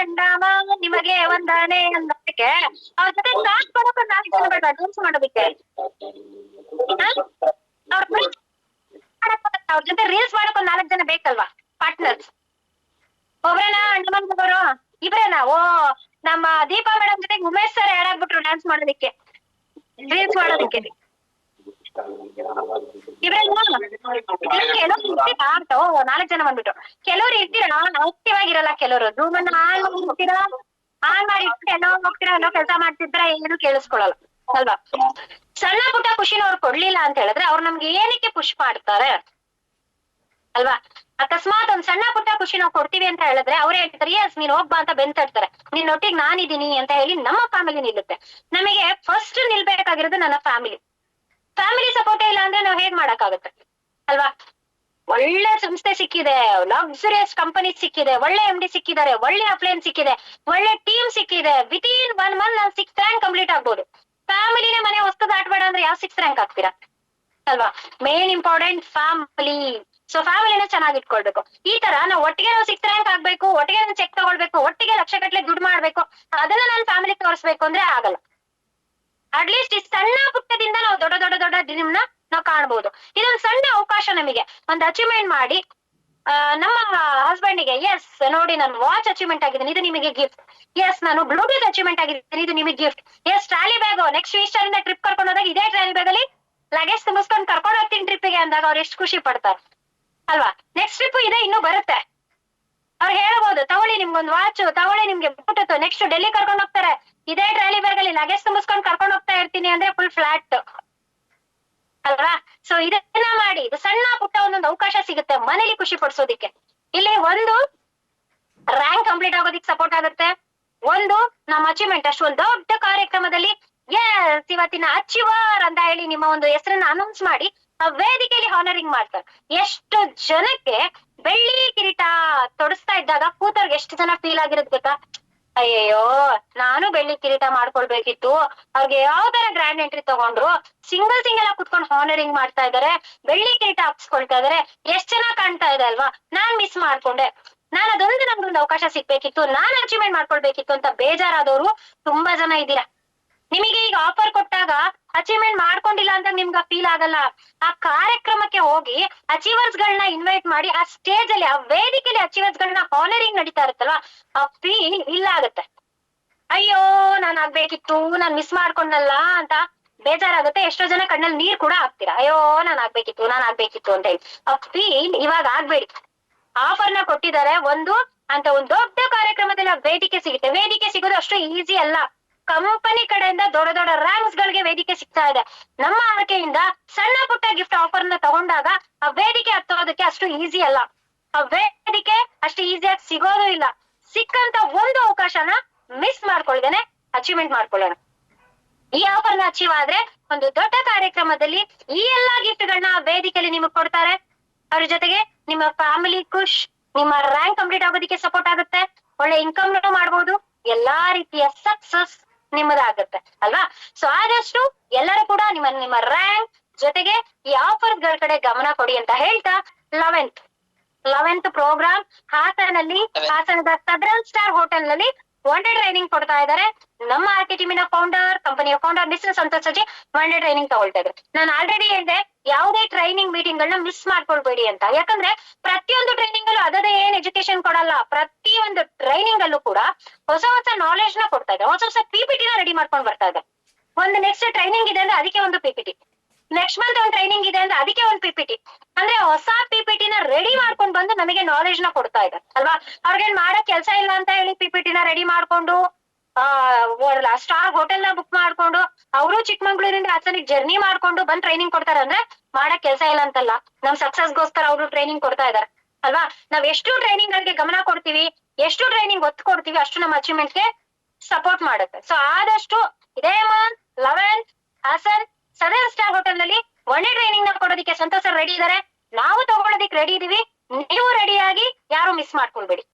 ನಿಮಗೆ ಒಂದಾನೆ ಅನ್ನೋದಕ್ಕೆ ಅವ್ರ ಜೊತೆ ಚಾಟ್ ಕೊಡೋಕೆ 4 ಜನ ಬೇಡ, ಡೂಮ್ಸ್ ಮಾಡೋದಕ್ಕೆ ಅವ್ರ ಜೊತೆ ರೀಲ್ಸ್ ಮಾಡಕ್ 4 ಜನ ಬೇಕಲ್ವಾ ಪಾರ್ಟ್ನರ್ಸ್. ಒಬ್ರೇನಾ ಅಂಡಮಾನ್ ಹೋಗೋರು? ಇಬ್ರೇನಾ? ಓ, ನಮ್ಮ ದೀಪಾ ಮೇಡಮ್ ಜೊತೆಗೆ ಉಮೇಶ್ ಸರ್ ಆಡ್ ಆಗ್ಬಿಟ್ರು ಡ್ಯಾನ್ಸ್ ಮಾಡೋದಕ್ಕೆ, ರೀಲ್ಸ್ ಮಾಡೋದಕ್ಕೆ. ಇಬ್ರೇನಾ? 4 ಜನ ಬಂದ್ಬಿಟ್ಟು. ಕೆಲವ್ರು ಇರ್ತೀರಾ ಆಕ್ಟಿವ್ ಆಗಿರಲ್ಲ, ಕೆಲವರು ರೂಮ್ ಅನ್ನ ಆನ್ ಮಾಡಿ ಎಲ್ಲೋ ಹೋಗ್ತೀರಾ, ಎಲ್ಲೋ ಕೆಲಸ ಮಾಡ್ತಿದ್ರ, ಏನು ಕೇಳಿಸ್ಕೊಳಲ್ಲ ಅಲ್ವಾ. ಸಣ್ಣ ಪುಟ್ಟ ಖುಷಿನ ಅವ್ರು ಕೊಡ್ಲಿಲ್ಲ ಅಂತ ಹೇಳಿದ್ರೆ ಅವ್ರು ನಮ್ಗೆ ಏನಕ್ಕೆ ಪುಷ್ ಮಾಡ್ತಾರೆ ಅಲ್ವಾ. ಅಕಸ್ಮಾತ್ ಒಂದ್ ಸಣ್ಣ ಪುಟ್ಟ ಖುಷಿ ನಾವು ಕೊಡ್ತೀವಿ ಅಂತ ಹೇಳಿದ್ರೆ ಅವ್ರು ಹೇಳ್ತಾರೆ, ಎಸ್ ನೀನ್ ಹೋಗ್ಬಾ ಅಂತ ಬೆಂತಾಡ್ತಾರೆ. ನಿನ್ನೊಟ್ಟಿಗೆ ನಾನಿದ್ದೀನಿ ಅಂತ ಹೇಳಿ ನಮ್ಮ ಫ್ಯಾಮಿಲಿ ನಿಲ್ಲುತ್ತೆ. ನಮಗೆ ಫಸ್ಟ್ ನಿಲ್ಬೇಕಾಗಿರೋದು ನನ್ನ ಫ್ಯಾಮಿಲಿ ಸಪೋರ್ಟ್ ಇಲ್ಲ ಅಂದ್ರೆ ನಾವ್ ಹೇಗ್ ಮಾಡಕ್ಕಾಗುತ್ತೆ ಅಲ್ವಾ. ಒಳ್ಳೆ ಸಂಸ್ಥೆ ಸಿಕ್ಕಿದೆ, ಲಕ್ಸುರಿಯಸ್ ಕಂಪನಿ ಸಿಕ್ಕಿದೆ, ಒಳ್ಳೆ MD ಸಿಕ್ಕಿದ್ದಾರೆ, ಒಳ್ಳೆ ಅಪ್ಲೈನ್ ಸಿಕ್ಕಿದೆ, ಒಳ್ಳೆ ಟೀಮ್ ಸಿಕ್ಕಿದೆ. ವಿತಿನ್ 1 month ನಾನು 6th ರ್ಯಾಂಕ್ ಕಂಪ್ಲೀಟ್ ಆಗ್ಬೋದು. ಫ್ಯಾಮಿಲಿನೇ ಮನೆ ಹೊಸ್ತು ದಾಟ್ಬೇಡ ಅಂದ್ರೆ ಯಾವ 6th ರ್ಯಾಂಕ್ ಆಗ್ತೀರಾ ಅಲ್ವಾ. Main important family. ಸೊ ಫ್ಯಾಮಿಲಿನ ಚೆನ್ನಾಗಿ ಇಟ್ಕೊಳ್ಬೇಕು. ಈ ತರ ನಾವು ಒಟ್ಟಿಗೆ 6th ರ್ಯಾಂಕ್ ಆಗ್ಬೇಕು, ಒಟ್ಟಿಗೆ ನಾನು ಚೆಕ್ ತಗೊಳ್ಬೇಕು, ಒಟ್ಟಿಗೆ ಲಕ್ಷಗಟ್ಟಲೆ ದುಡ್ಡು ಮಾಡ್ಬೇಕು, ಅದನ್ನ ನಾನು ಫ್ಯಾಮಿಲಿ ತೋರಿಸ್ಬೇಕು ಅಂದ್ರೆ ಆಗಲ್ಲ. ಅಟ್ಲೀಸ್ಟ್ ಈ ಸಣ್ಣ ಪುಟ್ಟದಿಂದ ನಾವು ದೊಡ್ಡ ಡ್ರೀಮ್ ನ ನಾವು ಕಾಣ್ಬೋದು. ಇದೊಂದು ಸಣ್ಣ ಅವಕಾಶ ನಮಗೆ ಒಂದು ಅಚೀವ್ಮೆಂಟ್ ಮಾಡಿ ನಮ್ಮ ಹಸ್ಬೆಂಡಿಗೆ, ಎಸ್ ನೋಡಿ ನಾನು ವಾಚ್ ಅಚೀವ್ಮೆಂಟ್ ಆಗಿದ್ದೀನಿ, ಇದು ನಿಮಗೆ ಗಿಫ್ಟ್. ಎಸ್ ನಾನು ಬ್ಲೂಟೂತ್ ಅಚೀವ್ಮೆಂಟ್ ಆಗಿದ್ದೀನಿ, ಇದು ನಿಮಗೆ gift. Yes trolley bag next Easter trip ಕರ್ಕೊಂಡು ಹೋದಾಗ ಇದೇ ಟ್ರಾಲಿ ಬ್ಯಾಗ್ ಅಲ್ಲಿ ಲಗೇಜ್ ತುಂಬಿಸ್ಕೊಂಡು ಕರ್ಕೊಂಡು ಹೋಗ್ತೀನಿ ಟ್ರಿಪ್ಗೆ ಅಂದಾಗ ಅವ್ರು ಎಷ್ಟು ಖುಷಿ ಪಡ್ತಾರೆ ಅಲ್ವಾ? ನೆಕ್ಸ್ಟ್ ಟ್ರಿಪ್ ಇದೆ, ಇನ್ನು ಬರುತ್ತೆ. ಅವ್ರು ಹೇಳ್ಬೋದು ತಗೊಳ್ಳಿ ನಿಮ್ಗೊಂದು ವಾಚ್, ತಗೊಳ್ಳಿ ನಿಮ್ಗೆ ಬುಟ್ಟು, ನೆಕ್ಸ್ಟ್ ಡೆಲ್ಲಿ ಕರ್ಕೊಂಡು ಹೋಗ್ತಾರೆ, ಇದೇ ಟ್ರಾಲಿ ಬ್ಯಾಗ್ ಅಲ್ಲಿ ಲಗೇಜ್ ತುಂಬಿಸ್ಕೊಂಡು ಕರ್ಕೊಂಡು ಹೋಗ್ತಾ ಇರ್ತೀನಿ ಅಂದ್ರೆ ಫುಲ್ ಫ್ಲಾಟ್ ಅಲ್ವಾ? ಸೊ ಇದನ್ನ ಮಾಡಿ, ಇದು ಸಣ್ಣ ಪುಟ್ಟ ಒಂದೊಂದು ಅವಕಾಶ ಸಿಗುತ್ತೆ ಮನೇಲಿ ಖುಷಿ ಪಡಿಸೋದಿಕ್ಕೆ. ಇಲ್ಲಿ ಒಂದು ರ್ಯಾಂಕ್ ಕಂಪ್ಲೀಟ್ ಆಗೋದಿಕ್ ಸಪೋರ್ಟ್ ಆಗುತ್ತೆ, ಒಂದು ನಮ್ಮ ಅಚೀವ್ಮೆಂಟ್ ಅಷ್ಟು ಒಂದು ದೊಡ್ಡ ಕಾರ್ಯಕ್ರಮದಲ್ಲಿ ಎಸ್ ಇವತ್ತಿನ ಅಚೀವರ್ ಅಂತ ಹೇಳಿ ನಿಮ್ಮ ಒಂದು ಹೆಸರನ್ನ ಅನೌನ್ಸ್ ಮಾಡಿ ಆ ವೇದಿಕೆಯಲ್ಲಿ ಹಾನರಿಂಗ್ ಮಾಡ್ತಾರೆ. ಎಷ್ಟು ಜನಕ್ಕೆ ಬೆಳ್ಳಿ ಕಿರೀಟ ತೊಡಸ್ತಾ ಇದ್ದಾಗ ಕೂತವ್ರಿಗೆ ಎಷ್ಟು ಜನ ಫೀಲ್ ಆಗಿರೋದು ಗೊತ್ತಾ? ಅಯ್ಯಯ್ಯೋ ನಾನು ಬೆಳ್ಳಿ ಕಿರೀಟ ಮಾಡ್ಕೊಳ್ಬೇಕಿತ್ತು, ಅವ್ರಿಗೆ ಯಾವ ತರ ಗ್ರ್ಯಾಂಡ್ ಎಂಟ್ರಿ ತಗೊಂಡ್ರು, ಸಿಂಗಲ್ ಆಗಿ ಕುತ್ಕೊಂಡು ಹಾನರಿಂಗ್ ಮಾಡ್ತಾ ಇದಾರೆ, ಬೆಳ್ಳಿ ಕಿರೀಟ ಹಾಕ್ಸ್ಕೊಳ್ತಾ ಇದಾರೆ, ಎಷ್ಟ್ ಚೆನ್ನಾಗ್ ಕಾಣ್ತಾ ಇದೆ ಅಲ್ವಾ, ನಾನ್ ಮಿಸ್ ಮಾಡ್ಕೊಂಡೆ, ನಾನು ಅದೊಂದು ನಮ್ಗೊಂದು ಅವಕಾಶ ಸಿಗ್ಬೇಕಿತ್ತು, ನಾನ್ ಅಚೀವ್ಮೆಂಟ್ ಮಾಡ್ಕೊಳ್ಬೇಕಿತ್ತು ಅಂತ ಬೇಜಾರಾದವರು ತುಂಬಾ ಜನ ಇದ್ದೀರಾ. ನಿಮಗೆ ಈಗ ಆಫರ್ ಕೊಟ್ಟಾಗ ಅಚೀವ್ಮೆಂಟ್ ಮಾಡ್ಕೊಂಡಿಲ್ಲ ಅಂತ ನಿಮ್ಗ ಫೀಲ್ ಆಗಲ್ಲ. ಆ ಕಾರ್ಯಕ್ರಮಕ್ಕೆ ಹೋಗಿ ಅಚೀವರ್ಸ್ ಗಳನ್ನ ಇನ್ವೈಟ್ ಮಾಡಿ ಆ ಸ್ಟೇಜ್ ಅಲ್ಲಿ, ಆ ವೇದಿಕೆಯಲ್ಲಿ ಅಚೀವರ್ಸ್ ಗಳನ್ನ ಹಾನರಿಂಗ್ ನಡೀತಾ ಇರುತ್ತಲ್ವಾ, ಆ ಫೀಲ್ ಇಲ್ಲ ಆಗುತ್ತೆ. ಅಯ್ಯೋ ನಾನ್ ಆಗ್ಬೇಕಿತ್ತು, ನಾನ್ ಮಿಸ್ ಮಾಡ್ಕೊಂಡಲ್ಲ ಅಂತ ಬೇಜಾರಾಗುತ್ತೆ. ಎಷ್ಟೋ ಜನ ಕಣ್ಣಲ್ಲಿ ನೀರ್ ಕೂಡ ಹಾಕ್ತೀರಾ, ಅಯ್ಯೋ ನಾನ್ ಆಗ್ಬೇಕಿತ್ತು ಅಂತ ಹೇಳಿ. ಆ ಫೀಲ್ ಇವಾಗ ಆಗ್ಬೇಡಿ. ಆಫರ್ ನ ಕೊಟ್ಟಿದ್ದಾರೆ ಒಂದು ಅಂತ ಒಂದು ದೊಡ್ಡ ಕಾರ್ಯಕ್ರಮದಲ್ಲಿ ವೇದಿಕೆ ಸಿಗುತ್ತೆ. ವೇದಿಕೆ ಸಿಗೋದು ಅಷ್ಟು ಈಸಿ ಅಲ್ಲ. ಕಂಪನಿ ಕಡೆಯಿಂದ ದೊಡ್ಡ ದೊಡ್ಡ ರ್ಯಾಂಕ್ಸ್ ಗಳಿಗೆ ವೇದಿಕೆ ಸಿಗ್ತಾ ಇದೆ. ನಮ್ಮ ಆಯ್ಕೆಯಿಂದ ಸಣ್ಣ ಪುಟ್ಟ ಗಿಫ್ಟ್ ಆಫರ್ ನ ತಗೊಂಡಾಗ ಆ ವೇದಿಕೆ ಹತ್ತೋದಕ್ಕೆ ಅಷ್ಟು ಈಸಿ ಅಲ್ಲ. ಆ ವೇದಿಕೆ ಅಷ್ಟು ಈಸಿಯಾಗಿ ಸಿಗೋದು ಇಲ್ಲ. ಸಿಕ್ಕಂತ ಒಂದು ಅವಕಾಶನ ಮಿಸ್ ಮಾಡ್ಕೊಳ್ದೇನೆ ಅಚೀವ್ಮೆಂಟ್ ಮಾಡ್ಕೊಳ್ಳೋಣ. ಈ ಆಫರ್ ನ ಅಚೀವ್ ಆದ್ರೆ ಒಂದು ದೊಡ್ಡ ಕಾರ್ಯಕ್ರಮದಲ್ಲಿ ಈ ಎಲ್ಲಾ ಗಿಫ್ಟ್ ಗಳನ್ನ ವೇದಿಕೆಯಲ್ಲಿ ನಿಮಗ್ ಕೊಡ್ತಾರೆ. ಅದ್ರ ಜೊತೆಗೆ ನಿಮ್ಮ ಫ್ಯಾಮಿಲಿ ಖುಷ್, ನಿಮ್ಮ ರ್ಯಾಂಕ್ ಕಂಪ್ಲೀಟ್ ಆಗೋದಕ್ಕೆ ಸಪೋರ್ಟ್ ಆಗುತ್ತೆ, ಒಳ್ಳೆ ಇನ್ಕಮ್ ಮಾಡಬಹುದು, ಎಲ್ಲಾ ರೀತಿಯ ಸಕ್ಸಸ್ ನಿಮ್ಮದಾಗುತ್ತೆ ಅಲ್ವಾ? ಸೊ ಆದಷ್ಟು ಎಲ್ಲರೂ ಕೂಡ ನಿಮ್ಮ ರ್ಯಾಂಕ್ ಜೊತೆಗೆ ಈ ಆಫರ್ ಗಳ ಕಡೆ ಗಮನ ಕೊಡಿ ಅಂತ ಹೇಳ್ತಾ, 11th ಪ್ರೋಗ್ರಾಮ್ ಹಾಸನದ ಸದರನ್ ಸ್ಟಾರ್ ಹೋಟೆಲ್ ನಲ್ಲಿ ಒನ್ ಡೇ ಟ್ರೈನಿಂಗ್ ಕೊಡ್ತಾ ಇದ್ದಾರೆ. ನಮ್ಮ ಆರ್ಕೆ ಟೀಮಿನ ಕಂಪನಿಯ ಫೌಂಡರ್ ಮಿಸ್ಟರ್ ಸಂತೋಷ್ ಅಜ್ಜಿ ಒನ್ ಡೇ ಟ್ರೈನಿಂಗ್ ತಗೊಳ್ತಾ ಇದ್ರು. ನಾನು ಆಲ್ರೆಡಿ ಹೇಳಿದೆ ಯಾವುದೇ ಟ್ರೈನಿಂಗ್ ಮೀಟಿಂಗ್ ಗಳನ್ನ ಮಿಸ್ ಮಾಡ್ಕೊಳ್ಬೇಡಿ ಅಂತ. ಯಾಕಂದ್ರೆ ಪ್ರತಿಯೊಂದು ಟ್ರೈನಿಂಗ್ ಅಲ್ಲೂ ಅದೇ ಏನ್ ಎಜುಕೇಶನ್ ಕೊಡಲ್ಲ, ಪ್ರತಿಯೊಂದು ಟ್ರೈನಿಂಗ್ ಅಲ್ಲೂ ಕೂಡ ಹೊಸ ನಾಲೆಜ್ ನ ಕೊಡ್ತಾ ಇದೆ, ಹೊಸ PPT ನ ರೆಡಿ ಮಾಡ್ಕೊಂಡು ಬರ್ತಾ ಇದೆ. ಒಂದು ನೆಕ್ಸ್ಟ್ ಟ್ರೈನಿಂಗ್ ಇದೆ ಅಂದ್ರೆ ಅದಕ್ಕೆ ಒಂದು PPT, ನೆಕ್ಸ್ಟ್ ಮಂತ್ ಒಂದು ಟ್ರೈನಿಂಗ್ ಇದೆ ಅಂದ್ರೆ ಅದಕ್ಕೆ ಒಂದು PPT, ಅಂದ್ರೆ ಹೊಸ PPT ನ ರೆಡಿ ಮಾಡ್ಕೊಂಡು ಬಂದು ನಮಗೆ ನಾಲೆಜ್ ನ ಕೊಡ್ತಾ ಇದೆ ಅಲ್ವಾ? ಅವ್ರಿಗೇನ್ ಮಾಡಕ್ ಕೆಲಸ ಇಲ್ಲ ಅಂತ ಹೇಳಿ PPT ನ ರೆಡಿ ಮಾಡ್ಕೊಂಡು ಸ್ಟಾರ್ ಹೋಟೆಲ್ ನ ಬುಕ್ ಮಾಡ್ಕೊಂಡು ಅವರು ಚಿಕ್ಕಮಂಗ್ಳೂರಿಂದ ಹಾಸನಿಗೆ ಜರ್ನಿ ಮಾಡ್ಕೊಂಡು ಬಂದ್ ಟ್ರೈನಿಂಗ್ ಕೊಡ್ತಾರೆ ಅಂದ್ರೆ ಮಾಡಕ್ ಕೆಲಸ ಇಲ್ಲ ಅಂತಲ್ಲ, ನಮ್ ಸಕ್ಸಸ್ಗೋಸ್ಕರ ಅವರು ಟ್ರೈನಿಂಗ್ ಕೊಡ್ತಾ ಇದಾರೆ ಅಲ್ವಾ? ನಾವ್ ಎಷ್ಟು ಟ್ರೈನಿಂಗ್ ಗಳಿಗೆ ಗಮನ ಕೊಡ್ತೀವಿ, ಎಷ್ಟು ಟ್ರೈನಿಂಗ್ ಒತ್ತು ಕೊಡ್ತೀವಿ, ಅಷ್ಟು ನಮ್ಮ ಅಚೀವ್ಮೆಂಟ್ ಗೆ ಸಪೋರ್ಟ್ ಮಾಡುತ್ತೆ. ಸೊ ಆದಷ್ಟು ಇದೇ month 11th Hassan southern star hotel ನಲ್ಲಿ ಒನ್ ಡೇ ಟ್ರೈನಿಂಗ್ ನ ಕೊಡೋದಕ್ಕೆ ಸಂತೋಷ್ ರೆಡಿ ಇದಾರೆ, ನಾವು ತಗೊಳ್ಳೋದಿಕ್ ರೆಡಿ ಇದೀವಿ. ನೀವು ರೆಡಿಯಾಗಿ ಯಾರು ಮಿಸ್ ಮಾಡ್ಕೊಳ್ಬೇಡಿ.